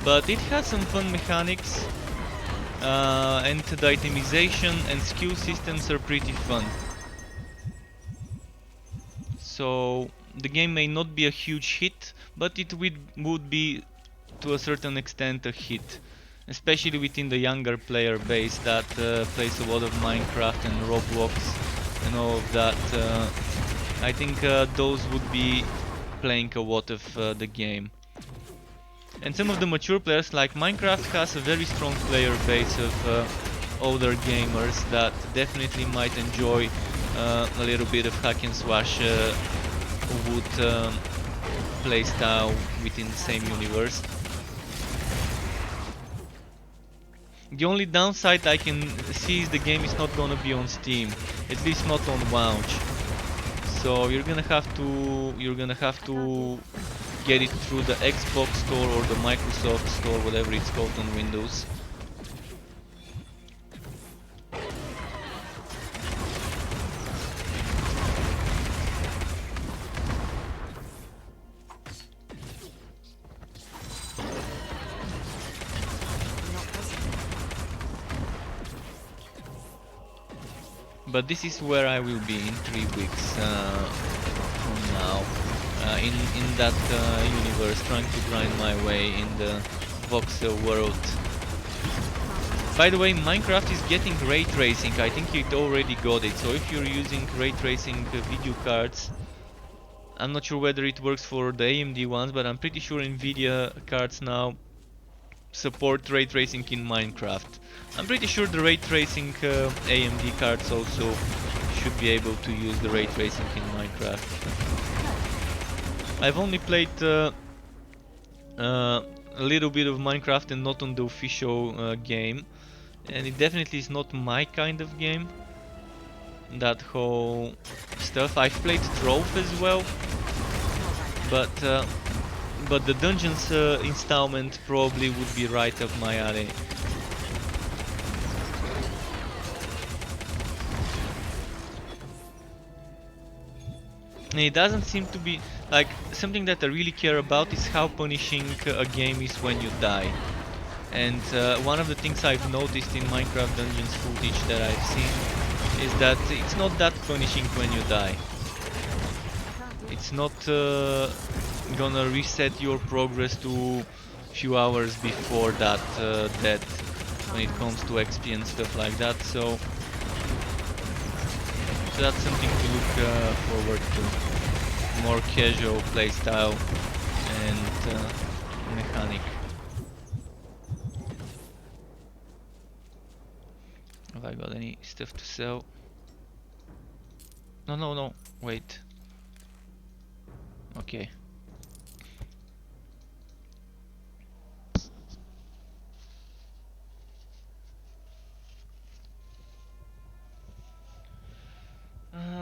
But it has some fun mechanics, and the itemization and skill systems are pretty fun. So the game may not be a huge hit, but it would be to a certain extent a hit, especially within the younger player base that plays a lot of Minecraft and Roblox and all of that. I think those would be playing a lot of the game. And some of the mature players, like Minecraft has a very strong player base of older gamers that definitely might enjoy a little bit of hack and slash wood playstyle within the same universe. The only downside I can see is the game is not gonna be on Steam, at least not on launch. So you're gonna have to get it through the Xbox store or the Microsoft store, whatever it's called on Windows. But this is where I will be in 3 weeks from now, in that universe, trying to grind my way in the voxel world. By the way, Minecraft is getting ray tracing. I think it already got it. So if you're using ray tracing video cards, I'm not sure whether it works for the AMD ones, but I'm pretty sure Nvidia cards now support ray tracing in Minecraft. I'm pretty sure the ray tracing AMD cards also should be able to use the ray tracing in Minecraft. I've only played a little bit of Minecraft and not on the official game, and it definitely is not my kind of game, that whole stuff. I've played Trove as well, but the Dungeons installment probably would be right up my alley. And it doesn't seem to be like something that I really care about is how punishing a game is when you die. And one of the things I've noticed in Minecraft Dungeons footage that I've seen is that it's not that punishing when you die. It's not gonna reset your progress to a few hours before that death when it comes to XP and stuff like that, so that's something to look forward to. More casual playstyle and mechanic. Have I got any stuff to sell? No, wait. Okay.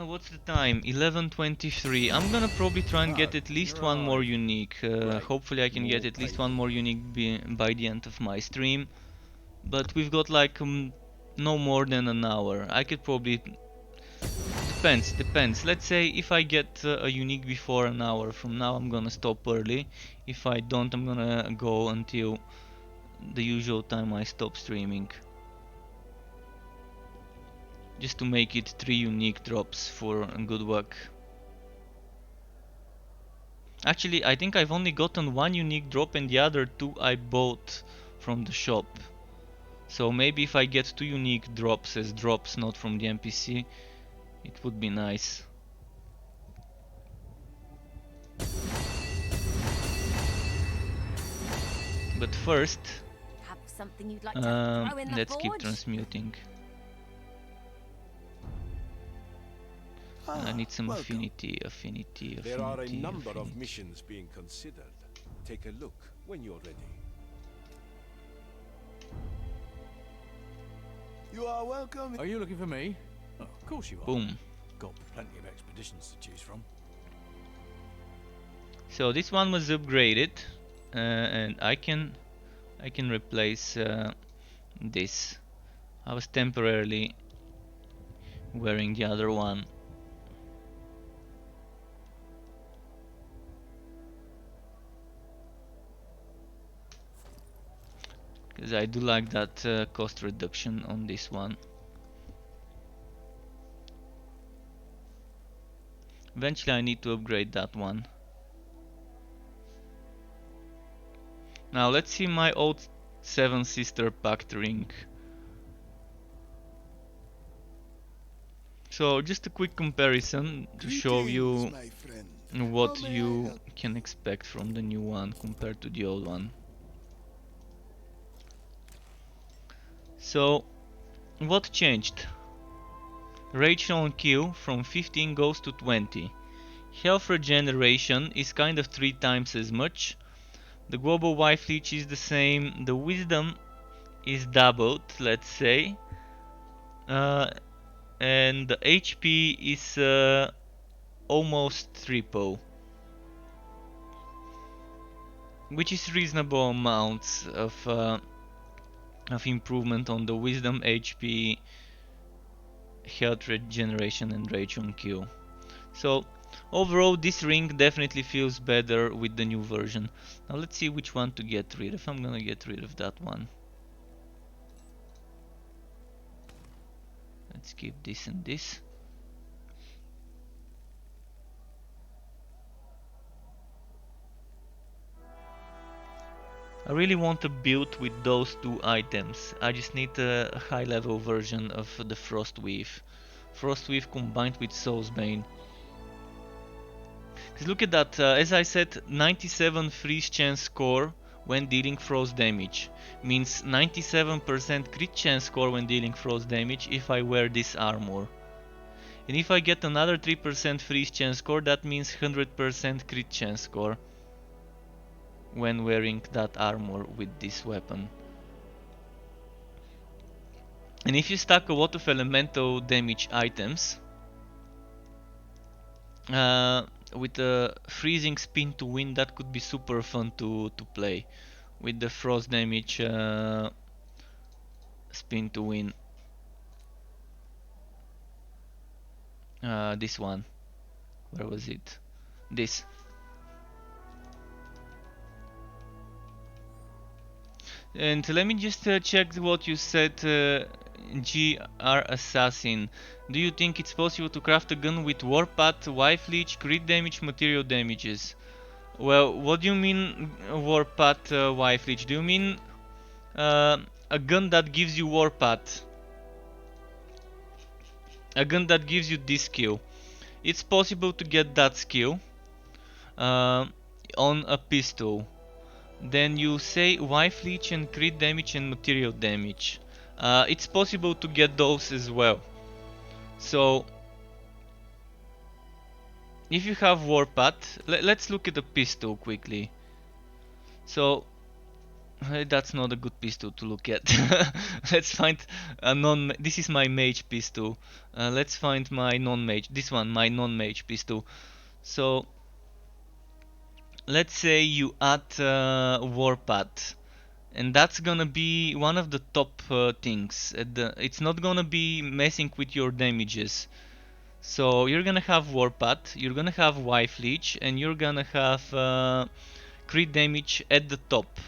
What's the time? 11:23. I'm gonna probably try and get at least one more unique. Hopefully I can get at least one more unique by the end of my stream. But we've got like no more than an hour. I could probably... Depends. Let's say if I get a unique before an hour from now, I'm gonna stop early. If I don't, I'm gonna go until the usual time I stop streaming. Just to make it 3 unique drops for good luck. Actually, I think I've only gotten 1 unique drop and the other 2 I bought from the shop. So maybe if I get 2 unique drops as drops, not from the NPC, it would be nice. But first, Have something you'd like to throw in the let's keep forge? transmuting. I need some welcome. affinity. There are a number of affinity. missions being considered. Take a look when you're ready. You are welcome. Are you looking for me? Oh, of course you are. Boom. Got plenty of expeditions to choose from. So this one was upgraded, and I can replace this. I was temporarily wearing the other one. Because I do like that cost reduction on this one. Eventually I need to upgrade that one. Now let's see my old 7 Sister Pact ring. So just a quick comparison to show you Greetings, my friend. what How may I you help? can expect from the new one compared to the old one. So what changed? Rage on Q from 15 goes to 20. Health regeneration is kind of 3 times as much. The global wife leech is the same. The wisdom is doubled, let's say. And the HP is almost triple, which is reasonable amounts of improvement on the wisdom, HP, health regeneration, and rage on Q. So overall, this ring definitely feels better with the new version. Now let's see which one to get rid of. I'm gonna get rid of that one. Let's keep this and this. I really want a build with those two items. I just need a high level version of the Frostweave. Frostweave combined with Soulsbane. Because look at that, as I said, 97 freeze chance score when dealing frost damage. Means 97% crit chance score when dealing frost damage if I wear this armor. And if I get another 3% freeze chance score, that means 100% crit chance score when wearing that armor with this weapon. And if you stack a lot of elemental damage items with a freezing spin to win, that could be super fun to play with the frost damage spin to win. This one, where was it? This. And let me just check what you said, GR Assassin. Do you think it's possible to craft a gun with Warpath, Wife Leech, crit damage, material damages? Well, what do you mean Warpath, Wife Leech? Do you mean a gun that gives you Warpath? A gun that gives you this skill. It's possible to get that skill on a pistol. Then you say Wife Leech and crit damage and material damage. It's possible to get those as well. So if you have Warpath, let's look at the pistol quickly. So that's not a good pistol to look at. Let's find a non. This is my mage pistol. Let's find my non-mage. This one, my non-mage pistol. So let's say you add Warpath, and that's gonna be one of the top things. It's not gonna be messing with your damages. So you're gonna have Warpath, you're gonna have Wife Leech, and you're gonna have crit damage at the top.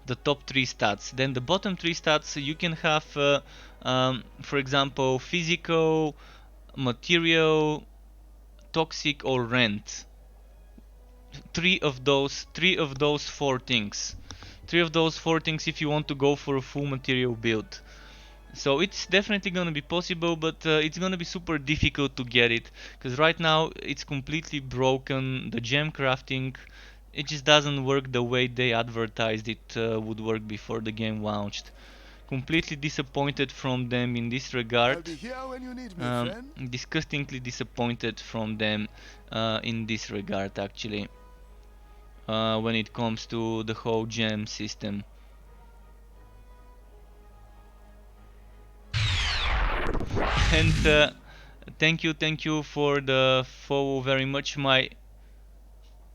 The top 3 stats. Then the bottom 3 stats you can have, for example, physical, material, toxic, or rent. Three of those 4 things. 3 of those 4 things if you want to go for a full material build. So it's definitely gonna be possible, but it's gonna be super difficult to get it, because right now it's completely broken. The gem crafting, it just doesn't work the way they advertised it would work before the game launched. Completely disappointed from them in this I'll regard. be here when you need me, friend. Disgustingly disappointed from them in this regard, actually, when it comes to the whole gem system. And thank you for the follow very much.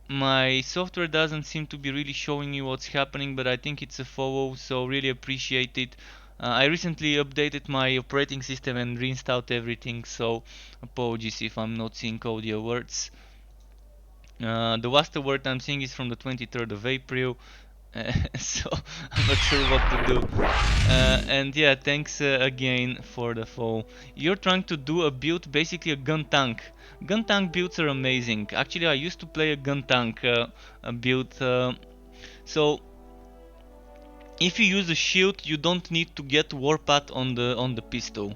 My software doesn't seem to be really showing you what's happening, but I think it's a follow, so really appreciate it. I recently updated my operating system and reinstalled everything, so apologies if I'm not seeing all the alerts. The last alert I'm seeing is from the 23rd of April, so I'm not sure what to do. And yeah, thanks again for the follow. You're trying to do a build, basically a gun tank. Gun tank builds are amazing. Actually, I used to play a gun tank build. So if you use a shield, you don't need to get Warpath on the pistol.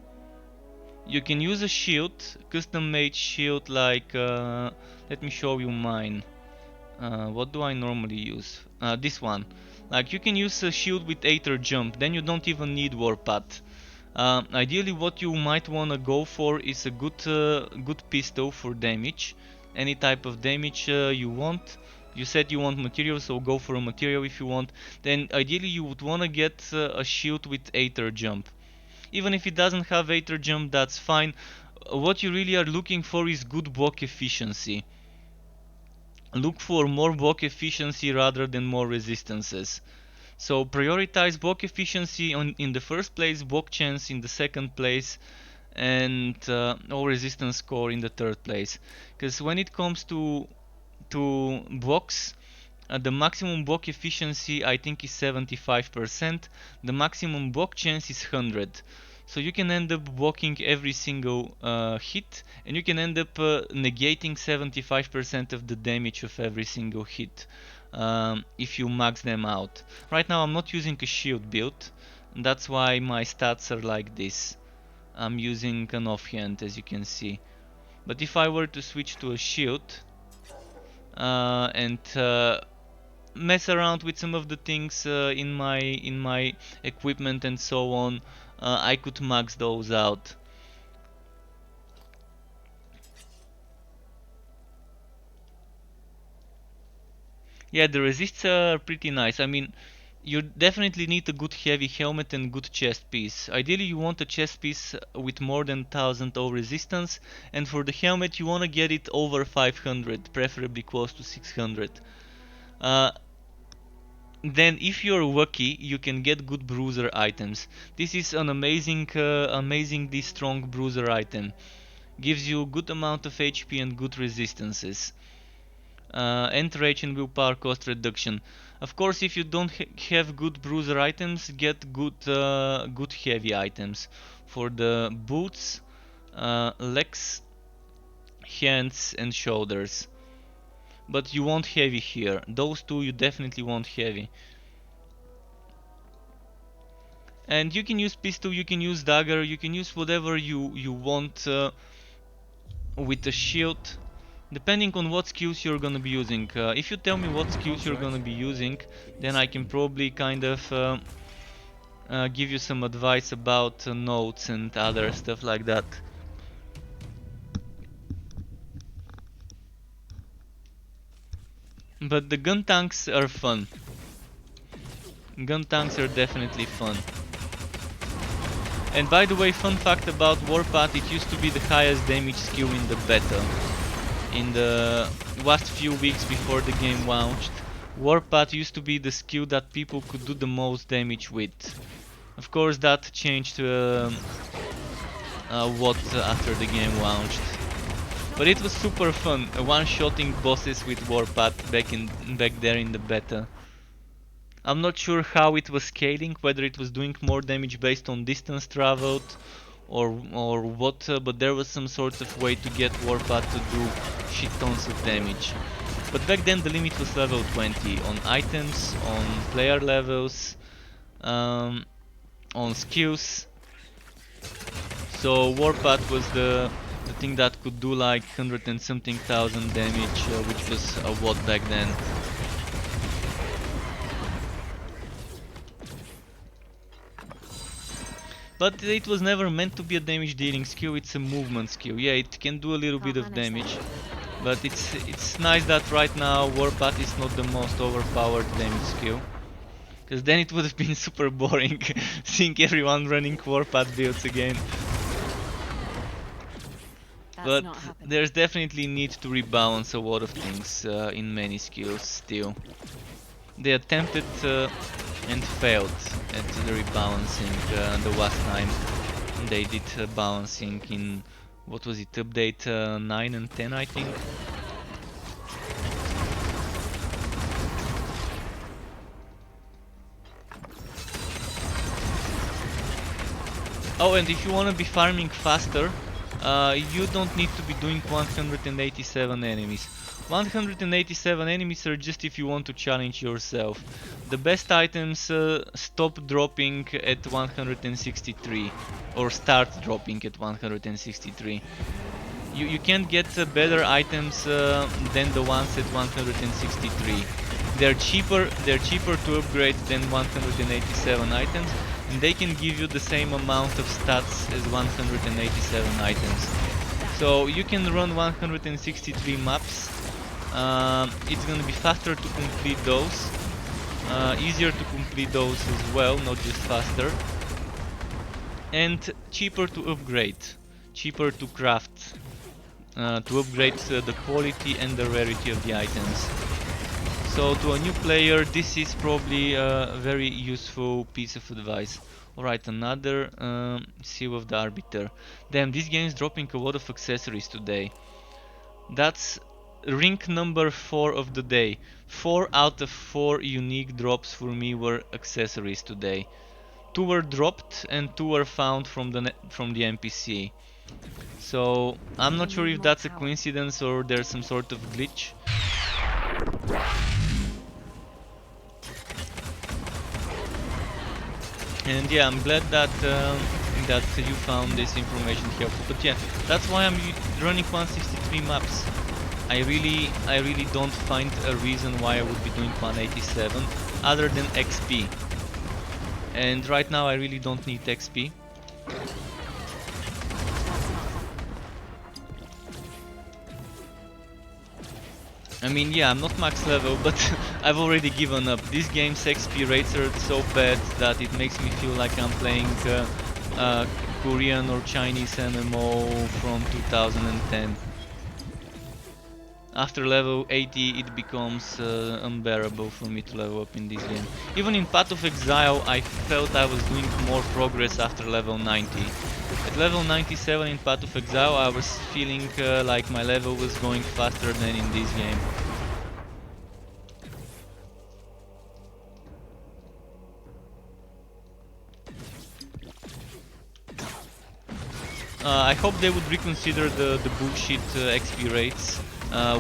You can use a shield, custom made shield, like let me show you mine. What do I normally use? This one. Like, you can use a shield with Aether Jump, then you don't even need Warpath. Ideally what you might wanna go for is a good pistol for damage. Any type of damage you want. You said you want material, so go for a material if you want. Then ideally you would wanna get a shield with Aether Jump. Even if it doesn't have Aether Jump, that's fine. What you really are looking for is good block efficiency. Look for more block efficiency rather than more resistances. So prioritize block efficiency in the first place, block chance in the second place, and all resistance score in the third place. Because when it comes to blocks, the maximum block efficiency I think is 75%. The maximum block chance is 100. So you can end up blocking every single hit, and you can end up negating 75% of the damage of every single hit if you max them out. Right now I'm not using a shield build, that's why my stats are like this. I'm using an offhand, as you can see. But if I were to switch to a shield and mess around with some of the things in my equipment and so on, I could max those out. Yeah, the resists are pretty nice. I mean, you definitely need a good heavy helmet and good chest piece. Ideally you want a chest piece with more than 1000 O resistance, and for the helmet you want to get it over 500, preferably close to 600. Then if you're lucky you can get good bruiser items. This is an amazingly strong bruiser item. Gives you a good amount of HP and good resistances. And rage and willpower cost reduction. Of course, if you don't have good bruiser items, get good heavy items for the boots, legs, hands and shoulders. But you want heavy here. Those two you definitely want heavy. And you can use pistol, you can use dagger, you can use whatever you want with the shield, depending on what skills you're gonna be using. If you tell me what skills you're gonna be using, then I can probably kind of give you some advice about notes and other stuff like that. But the gun tanks are fun. Gun tanks are definitely fun. And by the way, fun fact about Warpath, it used to be the highest damage skill in the beta. In the last few weeks before the game launched, Warpath used to be the skill that people could do the most damage with. Of course that changed a lot after the game launched. But it was super fun, one-shotting bosses with Warpath back there in the beta. I'm not sure how it was scaling, whether it was doing more damage based on distance traveled or what, but there was some sort of way to get Warpath to do shit tons of damage. But back then the limit was level 20 on items, on player levels, on skills. So Warpath was the thing that could do like 100 and something thousand damage, which was a lot back then. But it was never meant to be a damage dealing skill, it's a movement skill. Yeah, it can do a little bit of damage, but it's nice that right now Warpath is not the most overpowered damage skill. Because then it would have been super boring seeing everyone running Warpath builds again. But there's definitely need to rebalance a lot of things in many skills still. They attempted and failed at the rebalancing the last time they did balancing in, what was it, update 9 and 10 I think. Oh, and if you want to be farming faster, you don't need to be doing 187 enemies. 187 enemies are just if you want to challenge yourself. The best items stop dropping at 163 or start dropping at 163. You can't get better items than the ones at 163. They're cheaper to upgrade than 187 items, and they can give you the same amount of stats as 187 items. So you can run 163 maps. It's gonna be faster to complete those, easier to complete those as well, not just faster, and cheaper to upgrade, cheaper to craft, to upgrade the quality and the rarity of the items. So to a new player, this is probably a very useful piece of advice. Alright, another Seal of the Arbiter. Damn, this game is dropping a lot of accessories today. That's ring number 4 of the day. 4 out of 4 unique drops for me were accessories today. 2 were dropped and 2 were found from the NPC. So I'm not sure if that's a coincidence or there's some sort of glitch. And yeah, I'm glad that that you found this information helpful. But yeah, that's why I'm running 163 maps. I really don't find a reason why I would be doing 187 other than XP. And right now I really don't need XP. I mean, yeah, I'm not max level, but I've already given up. This game's XP rates are so bad that it makes me feel like I'm playing Korean or Chinese MMO from 2010. After level 80 it becomes unbearable for me to level up in this game. Even in Path of Exile I felt I was doing more progress after level 90. At level 97 in Path of Exile I was feeling like my level was going faster than in this game. I hope they would reconsider the bullshit XP rates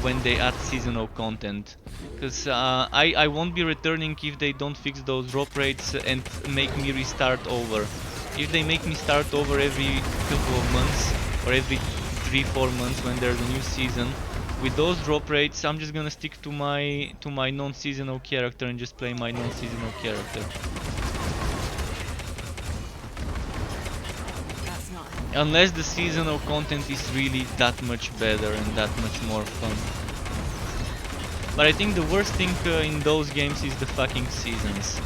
when they add seasonal content, because I won't be returning if they don't fix those drop rates and make me restart over. If they make me start over every couple of months or every 3-4 months when there's a new season, with those drop rates I'm just gonna stick to my non-seasonal character and just play my non-seasonal character. Unless the seasonal content is really that much better and that much more fun. But I think the worst thing in those games is the fucking seasons.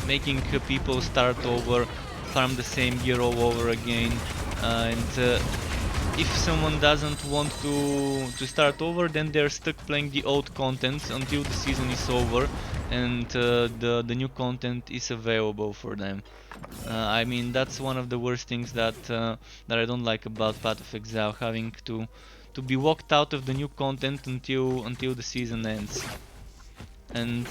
Making people start over, farm the same gear all over again, and if someone doesn't want to start over, then they're stuck playing the old content until the season is over and the new content is available for them. I mean, that's one of the worst things that that I don't like about Path of Exile, having to be walked out of the new content until the season ends, and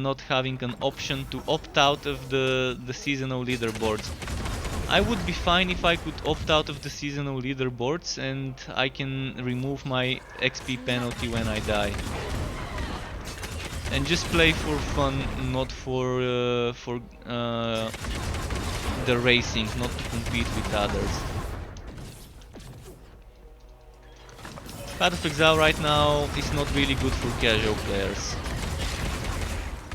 not having an option to opt out of the seasonal leaderboards. I would be fine if I could opt out of the seasonal leaderboards and I can remove my XP penalty when I die. And just play for fun, not for the racing, not to compete with others. Path of Exile right now is not really good for casual players.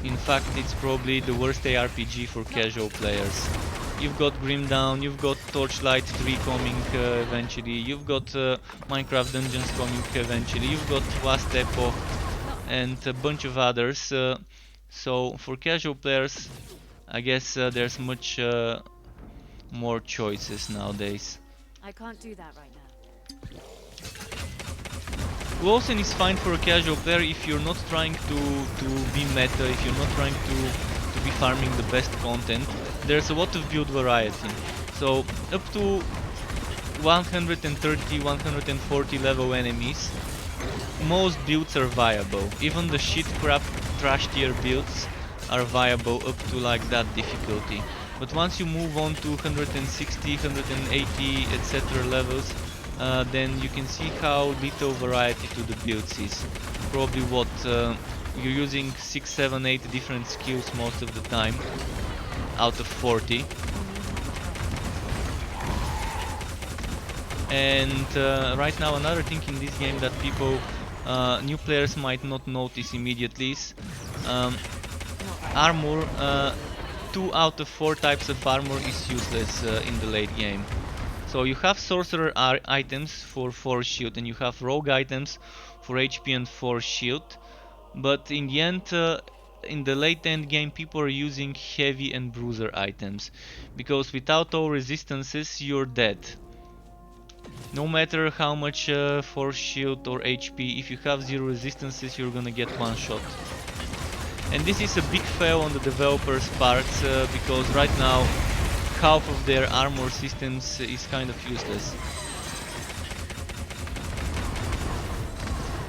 In fact, it's probably the worst ARPG for casual players. You've got Grim Dawn, you've got Torchlight 3 coming eventually, you've got Minecraft Dungeons coming eventually, you've got Last Epoch and a bunch of others. So for casual players, I guess there's much more choices nowadays. I can't do that right now. Wolcen is fine for a casual player if you're not trying to be meta, if you're not trying to be farming the best content. There's a lot of build variety. So up to 130, 140 level enemies, most builds are viable. Even the shit crap trash tier builds are viable up to like that difficulty. But once you move on to 160, 180, etc. levels, then you can see how little variety to the builds is. Probably what you're using 6, 7, 8 different skills most of the time out of 40. And right now another thing in this game that people, new players might not notice immediately is armor, 2 out of 4 types of armor is useless in the late game. So you have sorcerer items for 4 shield, and you have rogue items for HP and 4 shield. But in the end, in the late end game, people are using heavy and bruiser items, because without all resistances you're dead. No matter how much force shield or HP, if you have 0 resistances, you're gonna get one shot. And this is a big fail on the developers' parts, because right now half of their armor systems is kind of useless.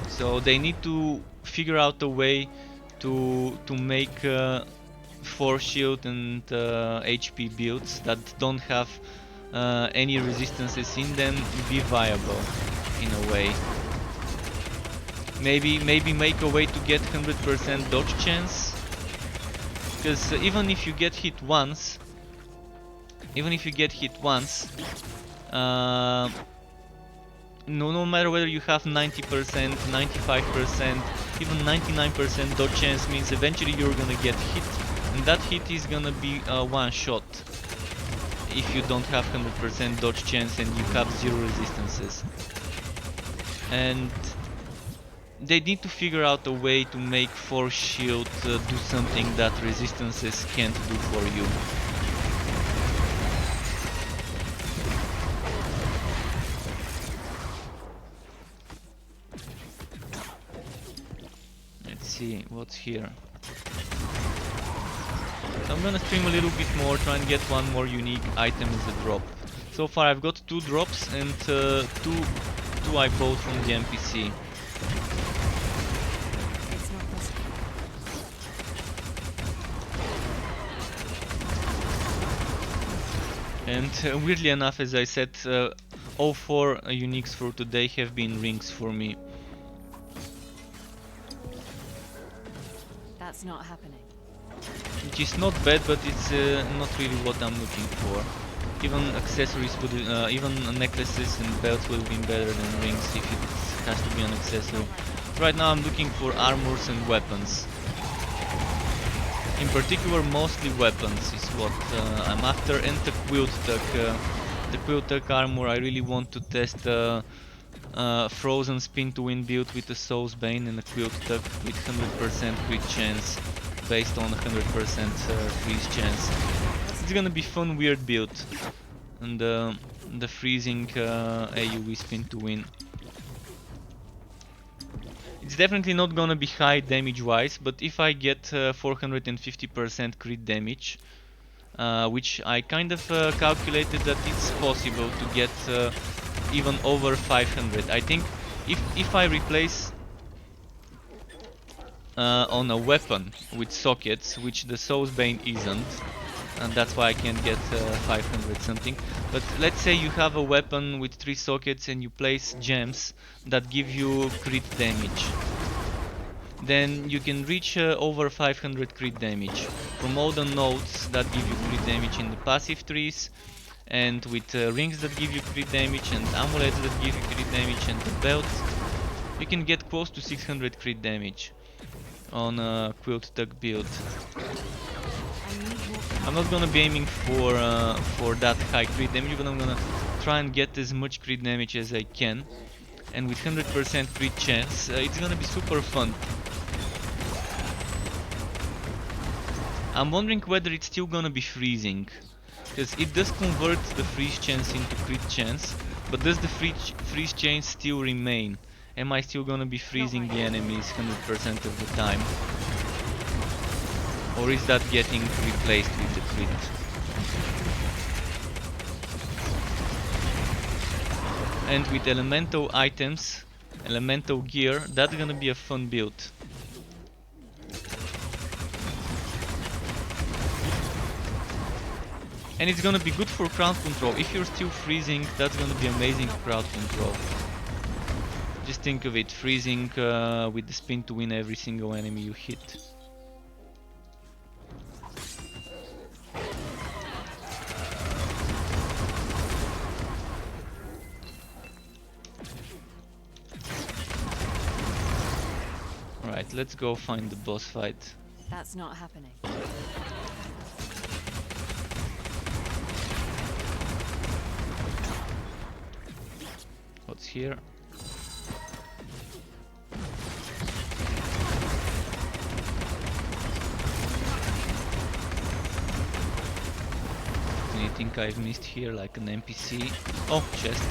So they need to figure out a way to make force shield and HP builds that don't have any resistances in them be viable in a way. Maybe make a way to get 100% dodge chance, because even if you get hit once, no matter whether you have 90%, 95%, even 99% dodge chance, means eventually you're gonna get hit, and that hit is gonna be one shot if you don't have 100% dodge chance and you have 0 resistances. And they need to figure out a way to make force shield do something that resistances can't do for you. Let's see what's here. So I'm gonna stream a little bit more, try and get one more unique item as a drop. So far I've got 2 drops, and two I bought from the NPC. It's not possible. And weirdly enough, as I said, all 4 uniques for today have been rings for me. That's not happening. Which is not bad, but it's not really what I'm looking for. Even accessories would, even necklaces and belts would have been better than rings if it has to be an accessory. Right now I'm looking for armors and weapons. In particular, mostly weapons is what I'm after, and the quilt tuck armor. I really want to test frozen spin to win build with the Soul's Bane and a quilt tuck with 100% crit chance based on 100% freeze chance. It's gonna be fun, weird build, and the freezing AoE spin to win. It's definitely not gonna be high damage wise, but if I get 450% crit damage, which I kind of calculated that it's possible to get even over 500. I think if I replace on a weapon with sockets, which the Soul's Bane isn't, and that's why I can't get 500 something. But let's say you have a weapon with 3 sockets and you place gems that give you crit damage. Then you can reach over 500 crit damage from all the nodes that give you crit damage in the passive trees, and with rings that give you crit damage, and amulets that give you crit damage, and the belt. You can get close to 600 crit damage on a quilt tuck build. I'm not gonna be aiming for that high crit damage, but I'm gonna try and get as much crit damage as I can, and with 100% crit chance, it's gonna be super fun. I'm wondering whether it's still gonna be freezing, because it does convert the freeze chance into crit chance, but does the freeze chance still remain? Am I still gonna be freezing the enemies 100% of the time? Or is that getting replaced with the crit? And with elemental items, elemental gear, that's gonna be a fun build. And it's gonna be good for crowd control. If you're still freezing, that's gonna be amazing for crowd control. Just think of it, freezing with the spin to win every single enemy you hit. Alright, let's go find the boss fight. That's not happening. What's here? Anything I've missed here, like an NPC? Oh, chest.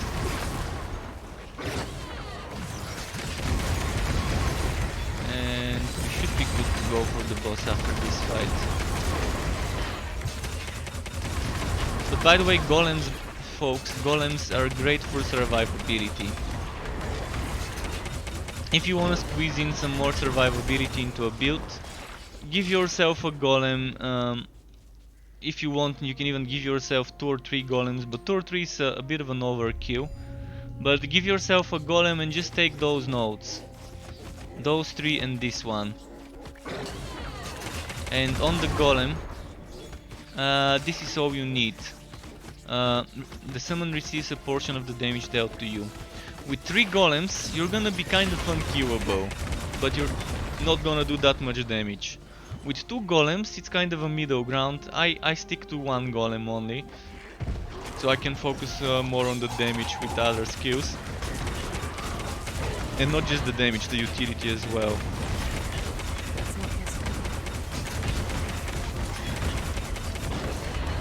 And we should be good to go for the boss after this fight. But by the way, golems, folks, golems are great for survivability. If you want to squeeze in some more survivability into a build, give yourself a golem. If you want, you can even give yourself 2 or 3 golems, but 2 or 3 is a bit of an overkill. But give yourself a golem and just take those nodes. Those 3 and this one. And on the golem, this is all you need. The summon receives a portion of the damage dealt to you. With 3 golems, you're gonna be kind of unkillable, but you're not gonna do that much damage. With 2 golems, it's kind of a middle ground. I stick to 1 golem only, so I can focus more on the damage with other skills. And not just the damage, the utility as well.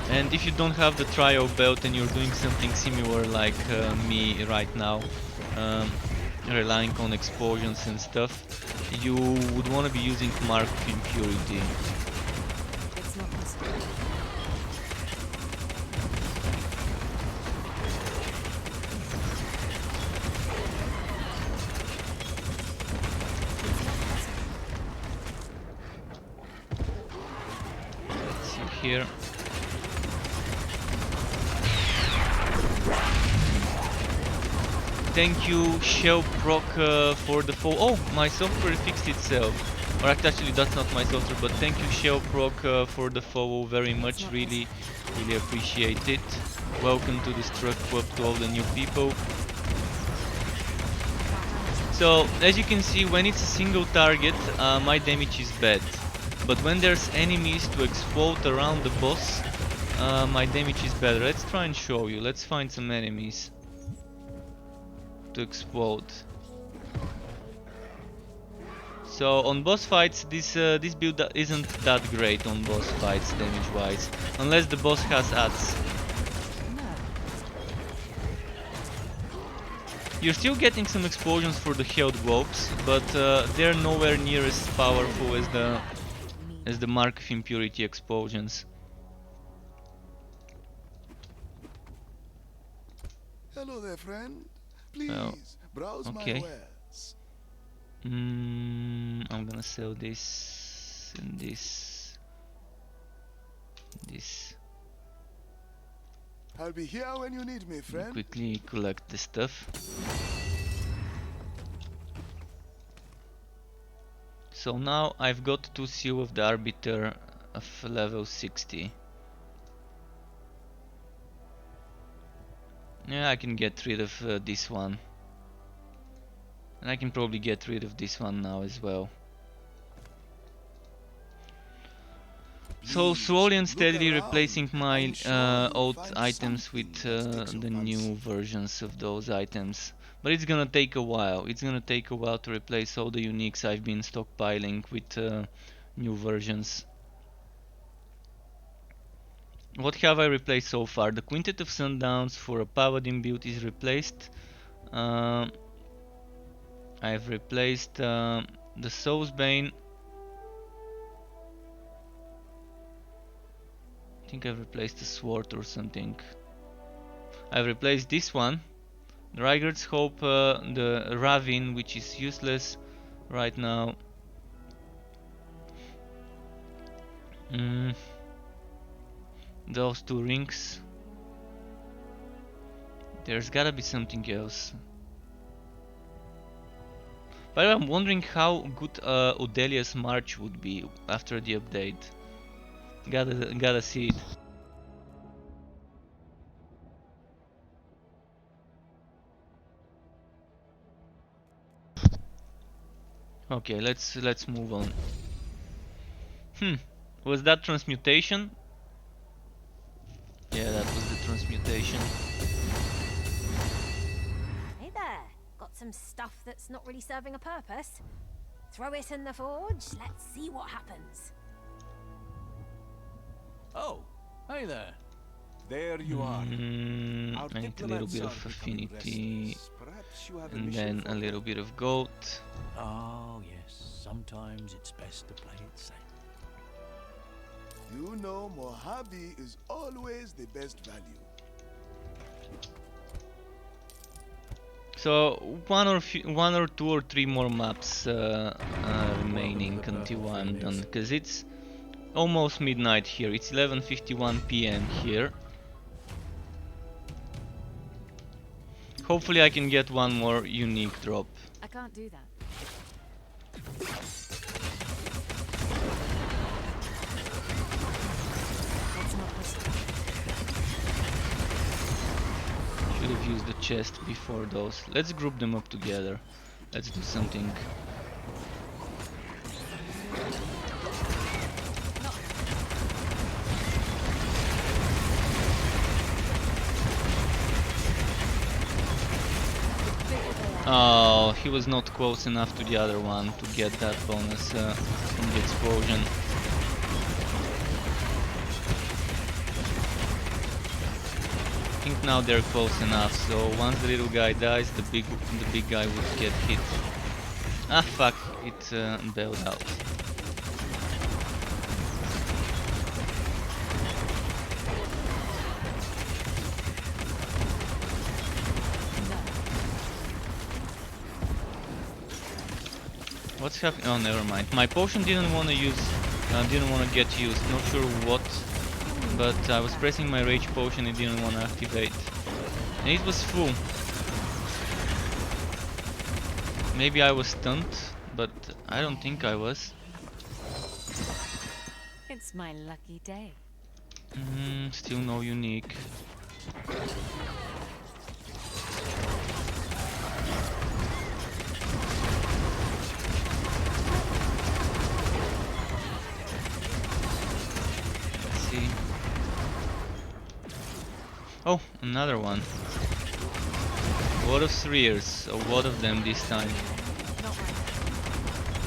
And if you don't have the trial belt and you're doing something similar like me right now, relying on explosions and stuff, you would want to be using Mark of Impurity. It's not possible. Let's see here. Thank you, Shell Proc, for the follow. Oh, my software fixed itself. Or actually, that's not my software, but thank you, Shell Proc, for the follow very much. Really appreciate it. Welcome to the Struck Club to all the new people. So, as you can see, when it's a single target, my damage is bad. But when there's enemies to explode around the boss, my damage is better. Let's try and show you. Let's find some enemies to explode. So on boss fights, this build isn't that great on boss fights damage wise, unless the boss has ads. You're still getting some explosions for the health globes, but they're nowhere near as powerful as the Mark of Impurity explosions. Hello there, friend. Please, browse okay. my wares. I'm gonna sell this and this. I'll be here when you need me, friend. Quickly collect the stuff. So now I've got 2 Seal of the Arbiter of level 60. Yeah, I can get rid of this one. And I can probably get rid of this one now as well. So slowly and steadily replacing my old items with the new versions of those items. But it's gonna take a while. It's gonna take a while to replace all the uniques I've been stockpiling with new versions. What have I replaced so far? The Quintet of Sundowns for a Paladin build is replaced. I've replaced the Soulsbane. I think I've replaced the Sword or something. I've replaced this one. The Rygar's Hope, the Ravin, which is useless right now. Those 2 rings. There's gotta be something else. But I'm wondering how good Udelia's March would be after the update. Gotta see it. Okay, let's move on. Was that transmutation? Yeah, that was the transmutation. Hey there. Got some stuff that's not really serving a purpose. Throw it in the forge. Let's see what happens. Oh, hey there. There you are. Our I need a little diplomats bit are of becoming affinity, restless. Perhaps you have a and mission then for a them. little bit of gold. Oh, yes. Sometimes it's best to play it safe. You know Mojave is always the best value. So one or two or three more maps remaining until I'm done, because it's almost midnight here. It's 11:51 p.m. here. Hopefully I can get one more unique drop. I can't do that. That's not possible. Should have used the chest before those. Let's group them up together. Let's do something. Oh, he was not close enough to the other one to get that bonus from the explosion. I think now they're close enough, so once the little guy dies, the big guy would get hit. Ah fuck, it bailed out. What's happening? Oh, never mind. My potion didn't want to get used. Not sure what, but I was pressing my rage potion. It didn't want to activate, and it was full. Maybe I was stunned, but I don't think I was. It's my lucky day. Still no unique. See. Oh, another one. A lot of threers, a lot of them this time. Not right. You've been out.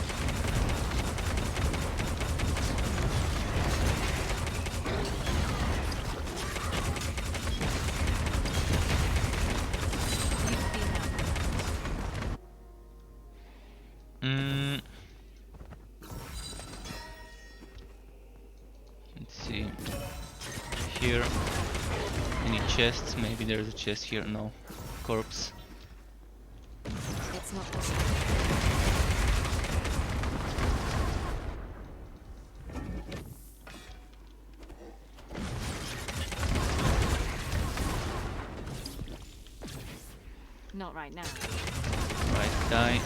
Let's see. Here. Any chests? Maybe there's a chest here. No. Corpse. It's not possible. Not right now. Right, die.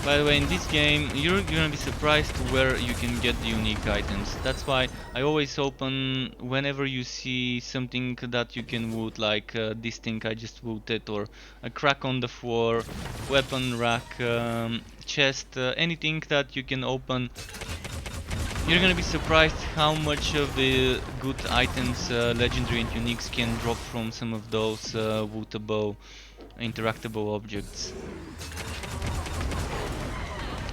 By the way, in this game, you're gonna be surprised to where you can get the unique items. That's why I always open whenever you see something that you can loot, like this thing I just looted, or a crack on the floor, weapon rack, chest, anything that you can open. You're gonna be surprised how much of the good items, legendary and uniques, can drop from some of those lootable, interactable objects.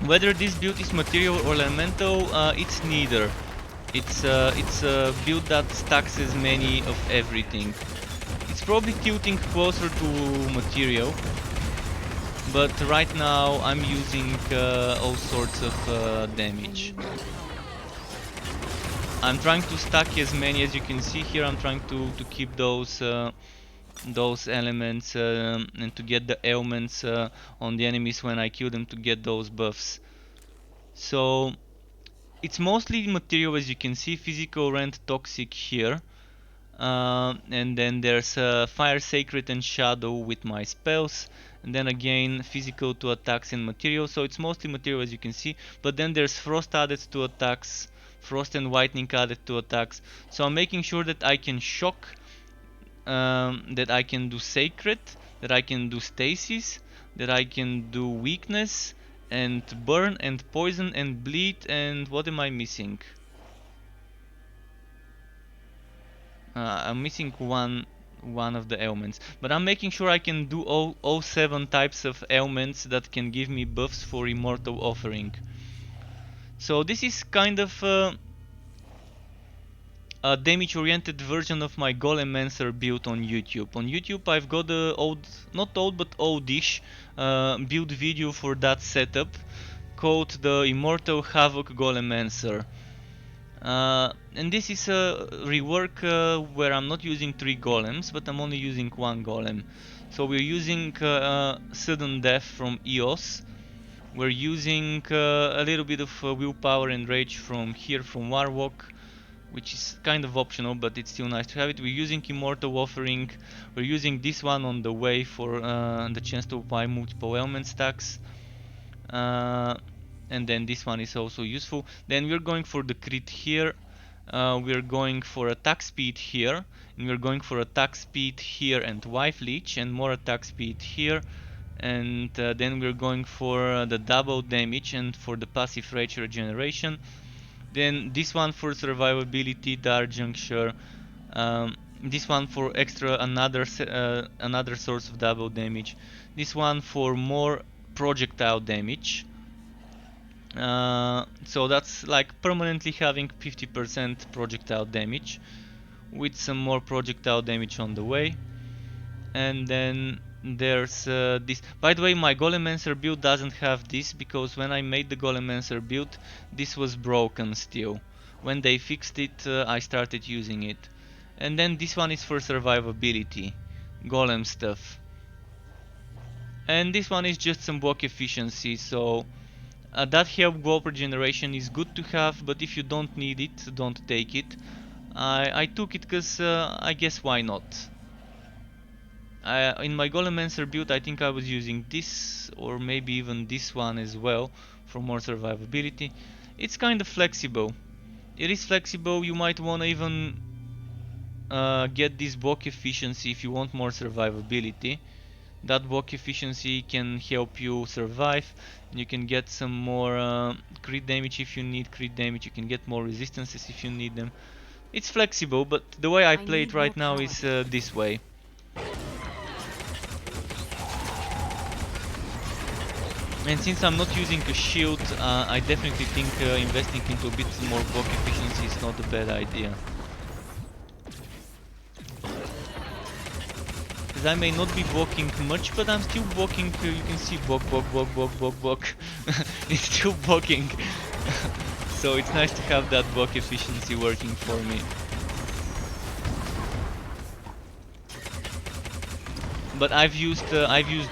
Whether this build is material or elemental, it's neither. It's a build that stacks as many of everything. It's probably tilting closer to material, but right now I'm using all sorts of damage. I'm trying to stack as many as you can see here. I'm trying to keep those elements and to get the ailments on the enemies when I kill them, to get those buffs. So it's mostly material, as you can see. Physical, rend, toxic here, and then there's fire, sacred and shadow with my spells, and then again physical to attacks and material. So it's mostly material, as you can see, but then there's frost added to attacks, frost and whitening added to attacks. So I'm making sure that I can shock, that I can do sacred, that I can do stasis, that I can do weakness and burn and poison and bleed, and what am I missing? I'm missing one of the ailments, but I'm making sure I can do all 7 types of ailments that can give me buffs for Immortal Offering. So this is kind of a damage-oriented version of my Golemancer build on YouTube. On YouTube I've got the old, not old but oldish build video for that setup called the Immortal Havoc Golemancer. And this is a rework where I'm not using 3 golems, but I'm only using 1 golem. So we're using Sudden Death from EOS. We're using a little bit of willpower and rage from here from Warwalk, which is kind of optional, but it's still nice to have it. We're using Immortal Offering. We're using this one on the way for the chance to apply multiple element stacks. And then this one is also useful. Then we're going for the crit here. We're going for attack speed here. And we're going for attack speed here and Wife Leech and more attack speed here. And then we're going for the double damage and for the passive rage regeneration. Then this one for survivability, Dark Juncture. This one for extra another source of double damage. This one for more projectile damage. So that's like permanently having 50% projectile damage with some more projectile damage on the way. And then there's this. By the way, my Golemancer build doesn't have this because when I made the Golemancer build, this was broken still. When they fixed it, I started using it. And then this one is for survivability, golem stuff. And this one is just some block efficiency, so that help golem regeneration is good to have, but if you don't need it, don't take it. I took it because I guess why not. In my Golemancer build I think I was using this, or maybe even this one as well, for more survivability. It's kind of flexible. It is flexible. You might want to even get this block efficiency if you want more survivability. That block efficiency can help you survive. You can get some more crit damage if you need crit damage. You can get more resistances if you need them. It's flexible, but the way I play it right now is this way. And since I'm not using a shield, I definitely think investing into a bit more block efficiency is not a bad idea. Because I may not be blocking much, but I'm still blocking. You can see block. It's still blocking. So it's nice to have that block efficiency working for me. But I've used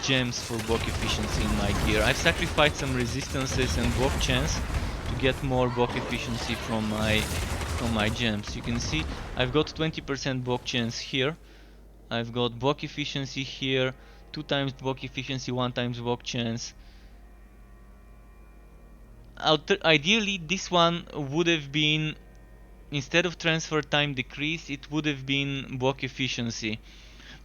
gems for block efficiency in my gear. I've sacrificed some resistances and block chance to get more block efficiency from my gems. You can see I've got 20% block chance here. I've got block efficiency here, 2 times block efficiency, 1 times block chance. Ideally this one would have been, instead of transfer time decrease, it would have been block efficiency.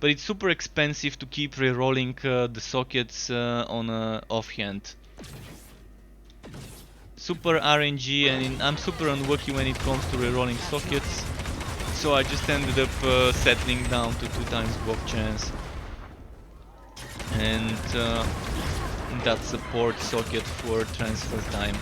But it's super expensive to keep rerolling the sockets on offhand. Super RNG, and I'm super unlucky when it comes to rerolling sockets. So I just ended up settling down to 2 times block chance. And that support socket for transfer time.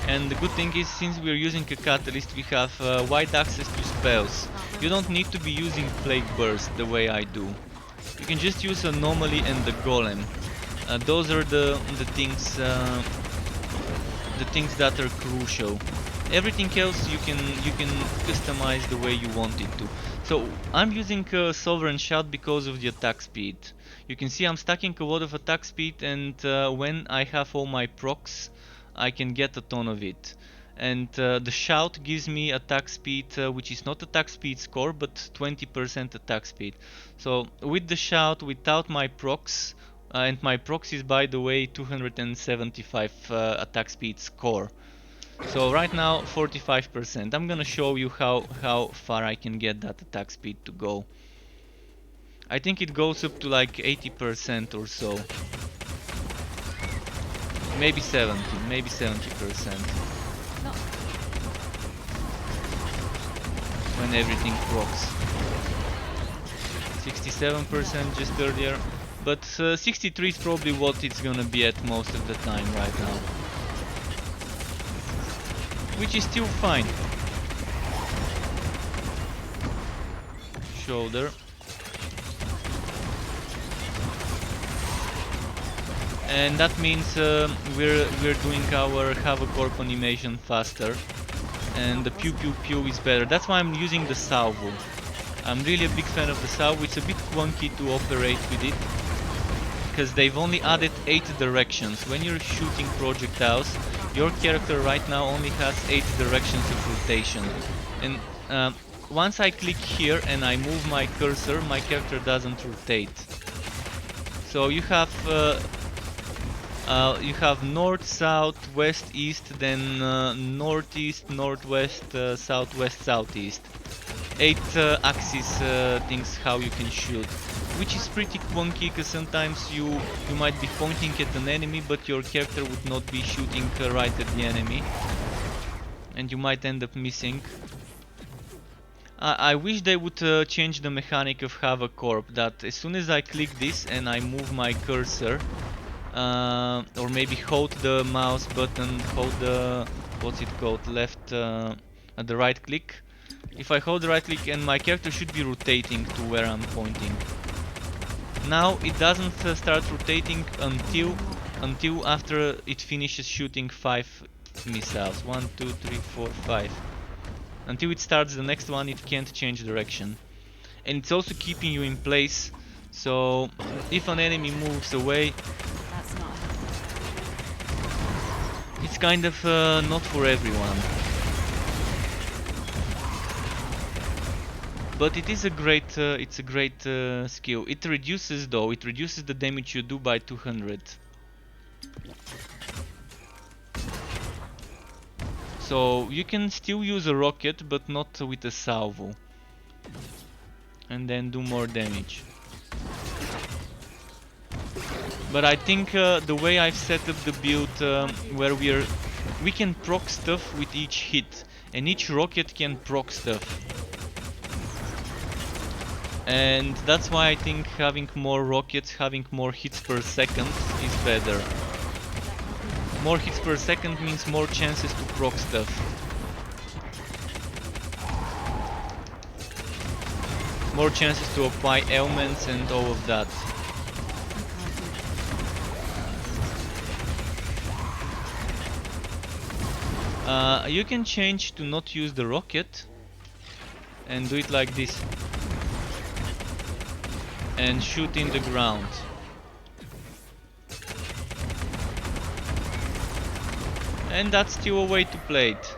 And the good thing is, since we're using a catalyst, we have wide access to spells. You don't need to be using Plague Burst the way I do. You can just use Anomaly and the Golem. Those are the things that are crucial. Everything else you can customize the way you want it to. So I'm using Sovereign Shout because of the attack speed. You can see I'm stacking a lot of attack speed, and when I have all my procs, I can get a ton of it. And the shout gives me attack speed, which is not attack speed score, but 20% attack speed. So with the shout, without my procs, And my proxy is, by the way, 275 attack speed score. So right now 45%. I'm gonna show you how far I can get that attack speed to go. I think it goes up to like 80% or so. Maybe 70, maybe 70%. When everything procs. 67% just earlier. But 63 is probably what it's gonna be at most of the time right now. Which is still fine. Shoulder. And that means we're doing our Havoc Corp animation faster. And the pew pew pew is better. That's why I'm using the salvo. I'm really a big fan of the salvo. It's a bit clunky to operate with it, because they've only added 8 directions. When you're shooting projectiles, your character right now only has 8 directions of rotation. And once I click here and I move my cursor, my character doesn't rotate. So you have north, south, west, east, then northeast, northwest, southwest, southeast. 8 axis things how you can shoot, which is pretty clunky, because sometimes you might be pointing at an enemy, but your character would not be shooting right at the enemy, and you might end up missing. I wish they would change the mechanic of Havoc Corp, that as soon as I click this and I move my cursor, or maybe hold the mouse button, hold the, what's it called, left, the right click. If I hold the right click, and my character should be rotating to where I'm pointing. Now it doesn't start rotating until after it finishes shooting 5 missiles. 1, 2, 3, 4, 5. Until it starts the next one, it can't change direction. And it's also keeping you in place, so if an enemy moves away, it's kind of not for everyone. But it is a great, it's a great skill. It reduces the damage you do by 200. So you can still use a rocket, but not with a salvo. And then do more damage. But I think the way I've set up the build, where we can proc stuff with each hit, and each rocket can proc stuff. And that's why I think having more rockets, having more hits per second is better. More hits per second means more chances to proc stuff. More chances to apply ailments and all of that. You can change to not use the rocket and do it like this. And shoot in the ground. And that's still a way to play it.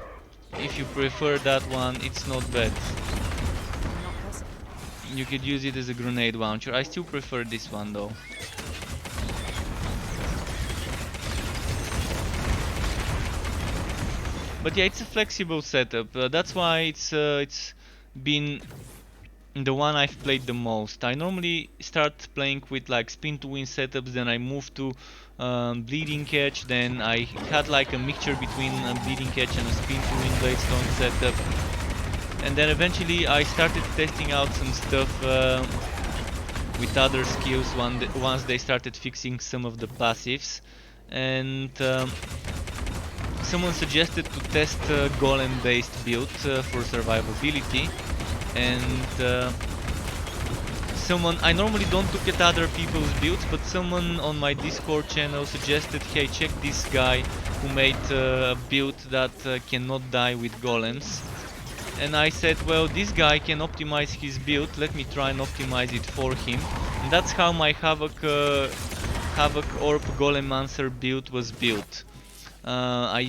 If you prefer that one, it's not bad. You could use it as a grenade launcher. I still prefer this one though. But yeah, it's a flexible setup. That's why it's been the one I've played the most. I normally start playing with like spin to win setups, then I move to bleeding edge, then I had like a mixture between a bleeding edge and a spin to win Bladestone setup, and then eventually I started testing out some stuff with other skills once they started fixing some of the passives, and someone suggested to test golem based build for survivability. And I normally don't look at other people's builds, but someone on my Discord channel suggested, hey, check this guy who made a build that cannot die with golems. And I said, well, this guy can optimize his build, let me try and optimize it for him. And that's how my Havoc Orb Golemancer build was built. I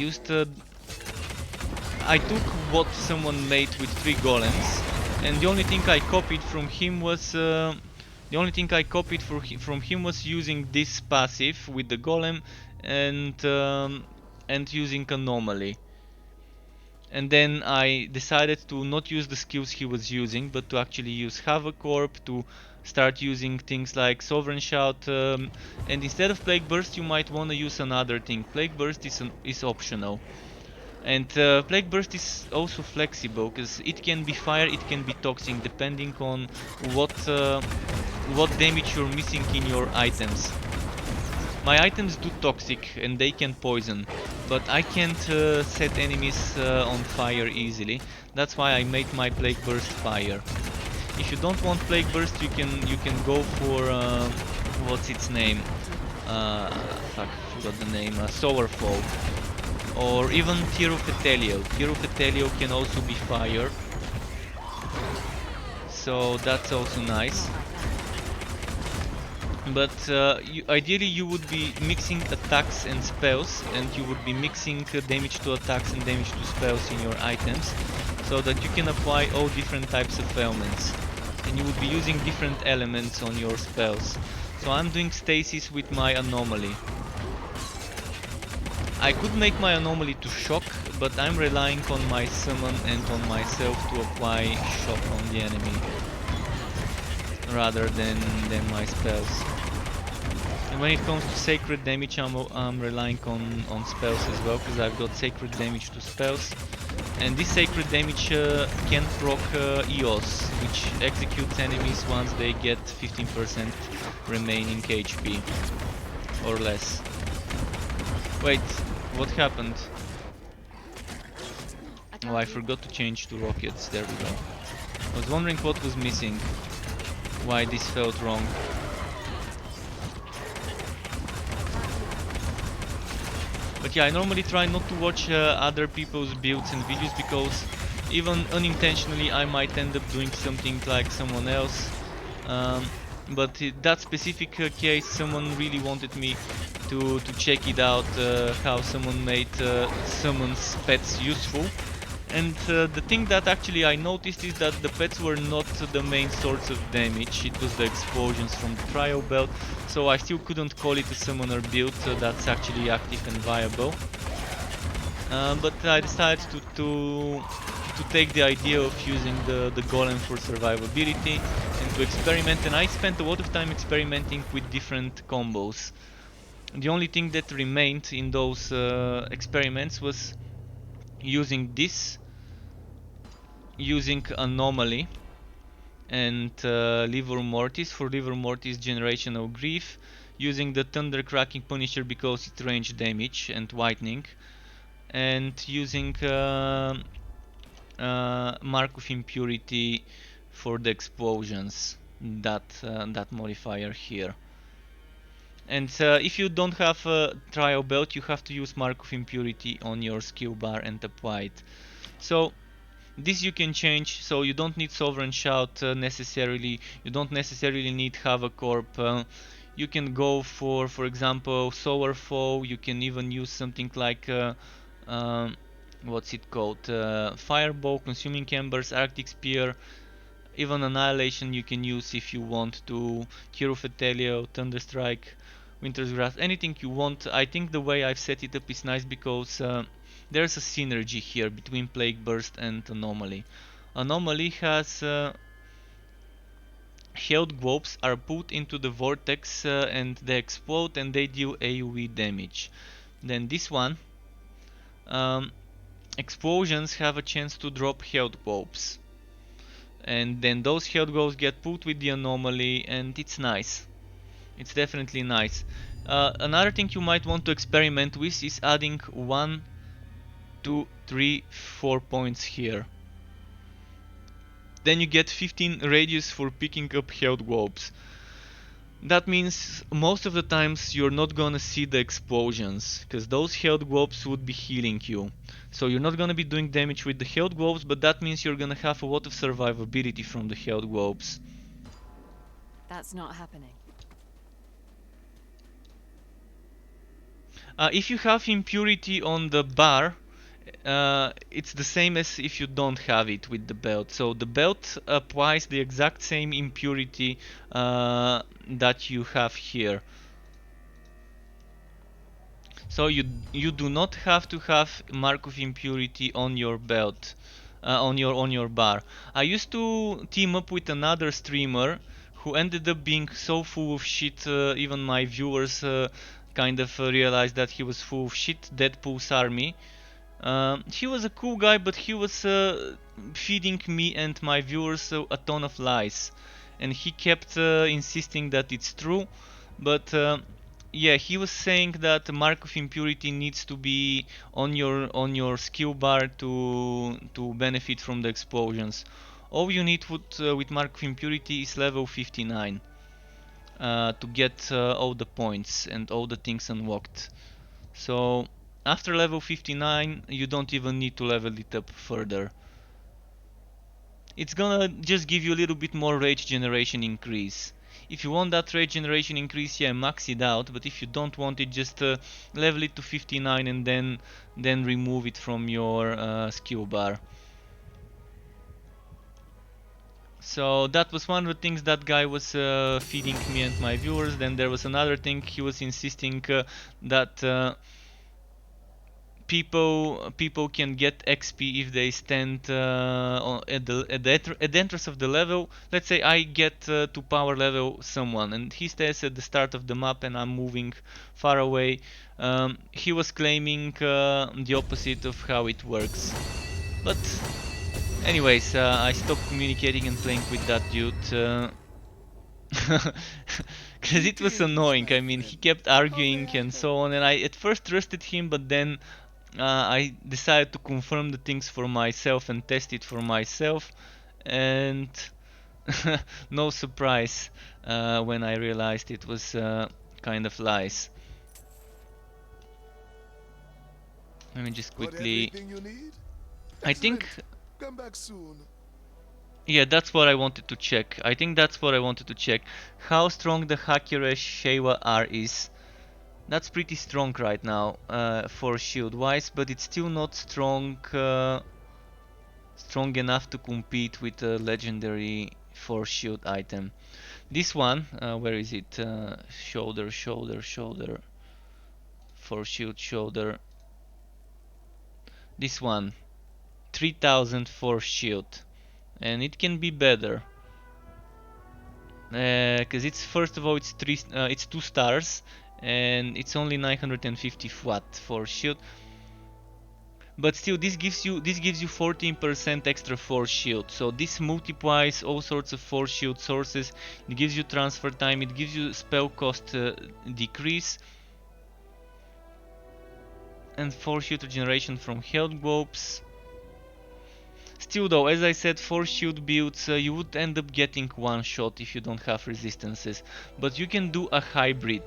took what someone made with 3 golems, and the only thing I copied from him was The only thing I copied from him was using this passive with the golem and using anomaly. And then I decided to not use the skills he was using, but to actually use Havoc Orb, to start using things like Sovereign Shout, and instead of Plague Burst you might want to use another thing. Plague Burst is optional. And Plague Burst is also flexible, because it can be fire, it can be toxic, depending on what damage you're missing in your items. My items do toxic and they can poison, but I can't set enemies on fire easily. That's why I made my Plague Burst fire. If you don't want Plague Burst, you can go for what's its name? Fuck, forgot the name. Solar Fall, or even Tear of Ethelio. Tear of Ethelio can also be fire, so that's also nice. But ideally you would be mixing attacks and spells, and you would be mixing damage to attacks and damage to spells in your items, so that you can apply all different types of elements, and you would be using different elements on your spells. So I'm doing stasis with my anomaly. I could make my anomaly to shock, but I'm relying on my summon and on myself to apply shock on the enemy rather than my spells. And when it comes to sacred damage, I'm relying on spells as well, because I've got sacred damage to spells. And this sacred damage can proc EOS, which executes enemies once they get 15% remaining HP or less. Wait, what happened? Oh, I forgot to change to rockets. There we go. I was wondering what was missing, why this felt wrong. But yeah, I normally try not to watch other people's builds and videos, because even unintentionally I might end up doing something like someone else. But in that specific case, someone really wanted me to check it out, how someone made summons pets useful. And the thing that actually I noticed is that the pets were not the main source of damage, it was the explosions from the trial belt, so I still couldn't call it a summoner build that's actually active and viable. But I decided to take the idea of using the golem for survivability and to experiment, and I spent a lot of time experimenting with different combos. The only thing that remained in those experiments was using this, using anomaly and Livor Mortis for Livor Mortis generational grief, using the Thunder Cracking Punisher because it range damage and whitening, and using Mark of Impurity for the explosions, that modifier here. And if you don't have a trial belt, you have to use Mark of Impurity on your skill bar and apply it. So this you can change, so you don't need Sovereign Shout necessarily, you don't necessarily need Havoc Orb. You can go for example, Solar Foe. You can even use something like what's it called? Fireball, Consuming Embers, Arctic Spear, even Annihilation you can use if you want to, Tear of Ethelio, Thunderstrike, Winter's Grasp, anything you want. I think the way I've set it up is nice because there's a synergy here between Plague Burst and Anomaly. Anomaly has Health globes are put into the vortex and they explode and they deal AoE damage. Then this one, explosions have a chance to drop health globes, and then those health globes get put with the anomaly, and it's nice. It's definitely nice. Another thing you might want to experiment with is adding 1, 2, 3, 4 points here. Then you get 15 radius for picking up health globes. That means most of the times you're not gonna see the explosions, because those health globes would be healing you. So you're not gonna be doing damage with the health globes, but that means you're gonna have a lot of survivability from the health globes. That's not happening. If you have impurity on the bar it's the same as if you don't have it with the belt. So the belt applies the exact same impurity that you have here. So you do not have to have mark of impurity on your belt, on your bar. I used to team up with another streamer who ended up being so full of shit. Even my viewers kind of realized that he was full of shit. Deadpool's Army. He was a cool guy, but he was feeding me and my viewers a ton of lies, and he kept insisting that it's true. But yeah, he was saying that the mark of impurity needs to be on your skill bar to benefit from the explosions. All you need with mark of impurity is level 59 to get all the points and all the things unlocked. So after level 59 you don't even need to level it up further. It's gonna just give you a little bit more rage generation increase. If you want that rage generation increase, yeah, max it out, but if you don't want it, just level it to 59 and then remove it from your skill bar. So that was one of the things that guy was feeding me and my viewers. Then there was another thing, he was insisting that people can get XP if they stand at the entrance of the level. Let's say I get to power level someone, and he stays at the start of the map, and I'm moving far away. He was claiming the opposite of how it works. But anyways, I stopped communicating and playing with that dude. Because it was annoying. I mean, he kept arguing and so on, and I at first trusted him, but then I decided to confirm the things for myself and test it for myself, and no surprise when I realized it was kind of lies. Let me just Got quickly. everything you need? I think. Excellent. Come back soon. Yeah, that's what I wanted to check. I think that's what I wanted to check. How strong the Hakiresh Shewa R is. That's pretty strong right now for shield wise, but it's still not strong strong enough to compete with a legendary 4 shield item. This one, where is it? Shoulder, shoulder, shoulder. 4 shield, shoulder. This one, 3000 for shield, and it can be better. Because it's first of all it's 2 stars, and it's only 950 watt for shield. But still, this gives you 14% extra force shield. So this multiplies all sorts of force shield sources. It gives you transfer time. It gives you spell cost decrease, and force shield regeneration from health globes. Still though, as I said, force shield builds you would end up getting one shot if you don't have resistances. But you can do a hybrid.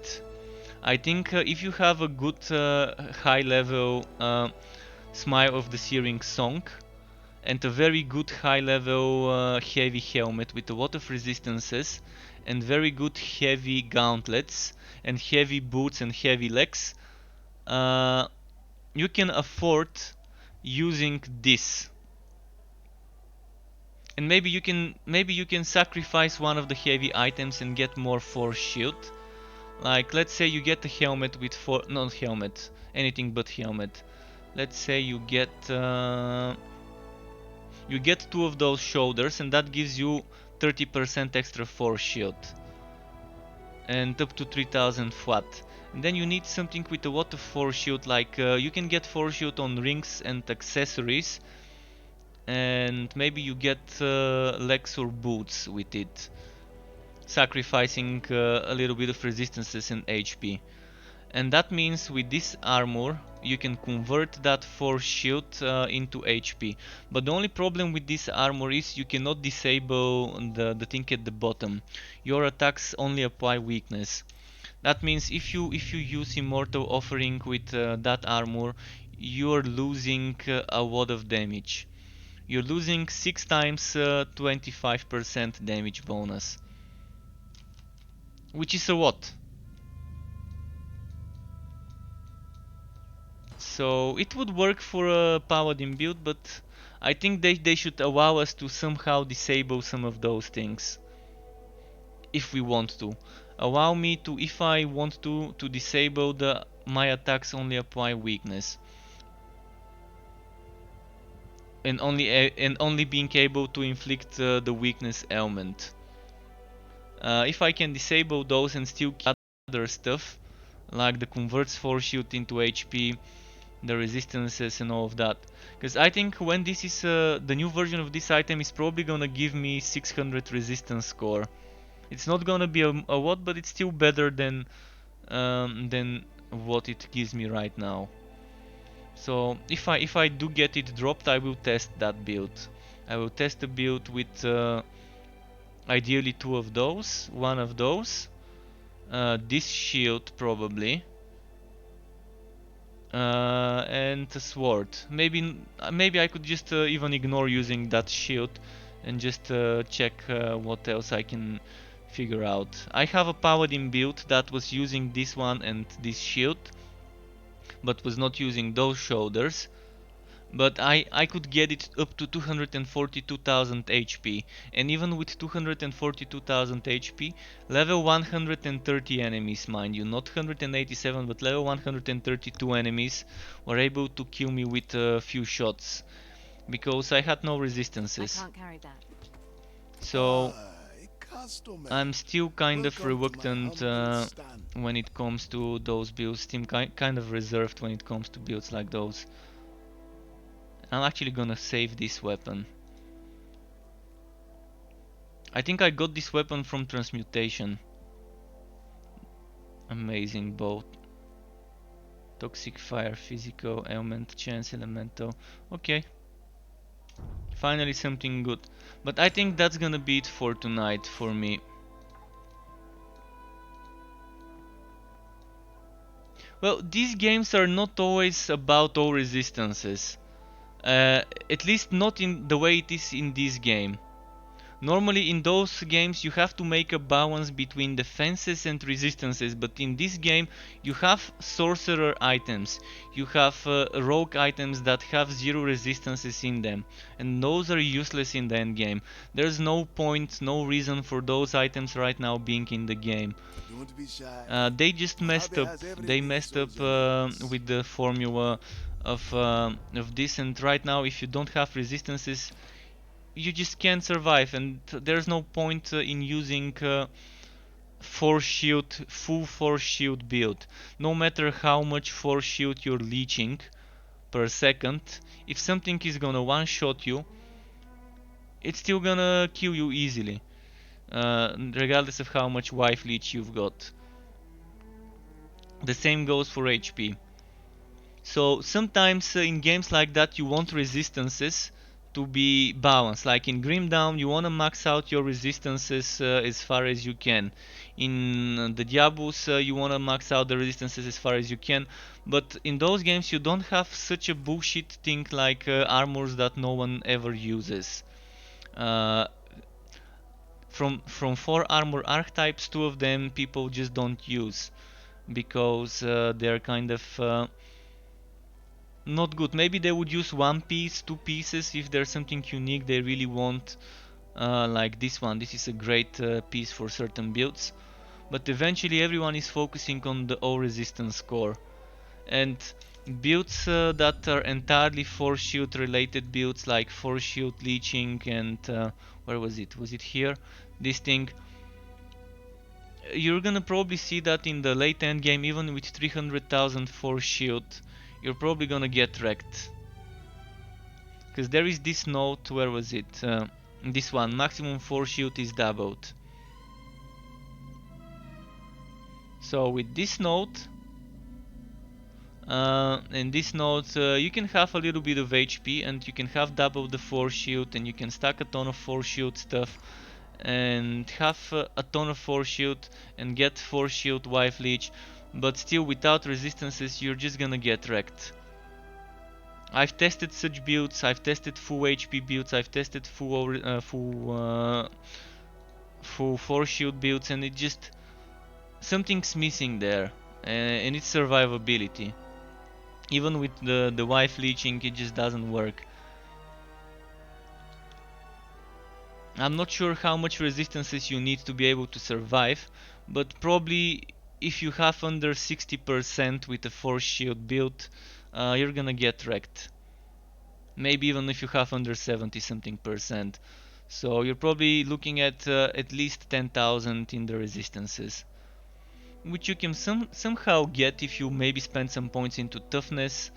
I think if you have a good high level Smile of the Searing Song and a very good high level heavy helmet with a lot of resistances and very good heavy gauntlets and heavy boots and heavy legs, you can afford using this. And maybe you can sacrifice one of the heavy items and get more force shield. Like let's say you get a helmet with not helmet, anything but helmet. Let's say you get 2 of those shoulders, and that gives you 30% extra force shield and up to 3000 watt. And then you need something with a lot of force shield, like you can get force shield on rings and accessories, and maybe you get legs or boots with it, sacrificing a little bit of resistances and HP. And that means with this armor you can convert that force shield into HP. But the only problem with this armor is you cannot disable the thing at the bottom. Your attacks only apply weakness. That means if you use Immortal Offering with that armor, you're losing a lot of damage. You're losing 6 times 25% damage bonus, which is a lot. So it would work for a paladin build, but I think they should allow us to somehow disable some of those things. If we want to. Allow me to, if I want to disable my attacks only apply weakness. And only being able to inflict the weakness ailment. If I can disable those and still keep other stuff, like the converts force shield into HP, the resistances and all of that. Because I think when this is the new version of this item is probably gonna give me 600 resistance score. It's not gonna be a lot, but it's still better than what it gives me right now. So if I do get it dropped, I will test that build. I will test a build with ideally two of those, one of those, this shield probably, and a sword. Maybe I could just even ignore using that shield and just check what else I can figure out. I have a paladin build that was using this one and this shield, but was not using those shoulders. But I could get it up to 242,000 HP, and even with 242,000 HP, level 130 enemies, mind you, not 187, but level 132 enemies were able to kill me with a few shots, because I had no I resistances. can't carry that. So Aye, customer. I'm still kind of Welcome to my reluctant humble stand. when it comes to those builds. Still kind of reserved when it comes to builds like those. I'm actually gonna save this weapon. I think I got this weapon from transmutation. Amazing bolt. Toxic fire, physical, ailment, chance, elemental. Okay. Finally something good. But I think that's gonna be it for tonight for me. Well, these games are not always about all resistances. At least not in the way it is in this game. Normally in those games you have to make a balance between defenses and resistances, but in this game you have sorcerer items, you have rogue items that have zero resistances in them, and those are useless in the end game. There's no point, no reason for those items right now being in the game. Don't be shy. They just messed Hobby up. has everything They a messed up soldier needs. with the formula of this, and right now if you don't have resistances, you just can't survive, and there's no point in using force shield, full force shield build. No matter how much force shield you're leeching per second, if something is gonna one shot you, it's still gonna kill you easily, regardless of how much wife leech you've got. The same goes for HP. So sometimes in games like that you want resistances to be balanced. Like in Grim Dawn you want to max out your resistances as far as you can. In the Diablos you want to max out the resistances as far as you can. But in those games you don't have such a bullshit thing like armors that no one ever uses. From 4 armor archetypes, 2 of them people just don't use because they're kind of not good. Maybe they would use one piece, 2 pieces if there's something unique they really want, like this one. This is a great piece for certain builds, but eventually everyone is focusing on the all resistance core, and builds that are entirely force shield related builds like force shield leeching and where was it? Was it here? This thing. You're gonna probably see that in the late end game, even with 300,000 force shield, you're probably gonna get wrecked. Because there is this note, where was it? This one, maximum force shield is doubled. So with this note, and this note, you can have a little bit of HP and you can have double the force shield, and you can stack a ton of force shield stuff and have a ton of force shield and get force shield wife leech, but still without resistances you're just gonna get wrecked. I've tested such builds, I've tested full HP builds, I've tested full force shield builds, and it just, something's missing there, and it's survivability. Even with the wife leeching, it just doesn't work. I'm not sure how much resistances you need to be able to survive, but probably if you have under 60% with a force shield build, you're gonna get wrecked. Maybe even if you have under 70 something percent. So you're probably looking at least 10,000 in the resistances, which you can somehow get if you maybe spend some points into toughness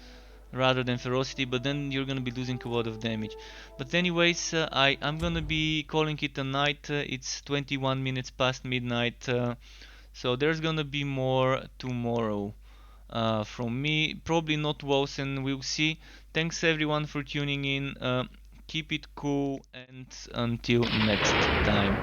rather than ferocity, but then you're gonna be losing a lot of damage. But anyways, I'm gonna be calling it a night. It's 21 minutes past midnight, so there's gonna be more tomorrow from me. Probably not Wolcen, we'll see. Thanks everyone for tuning in. Keep it cool and until next time.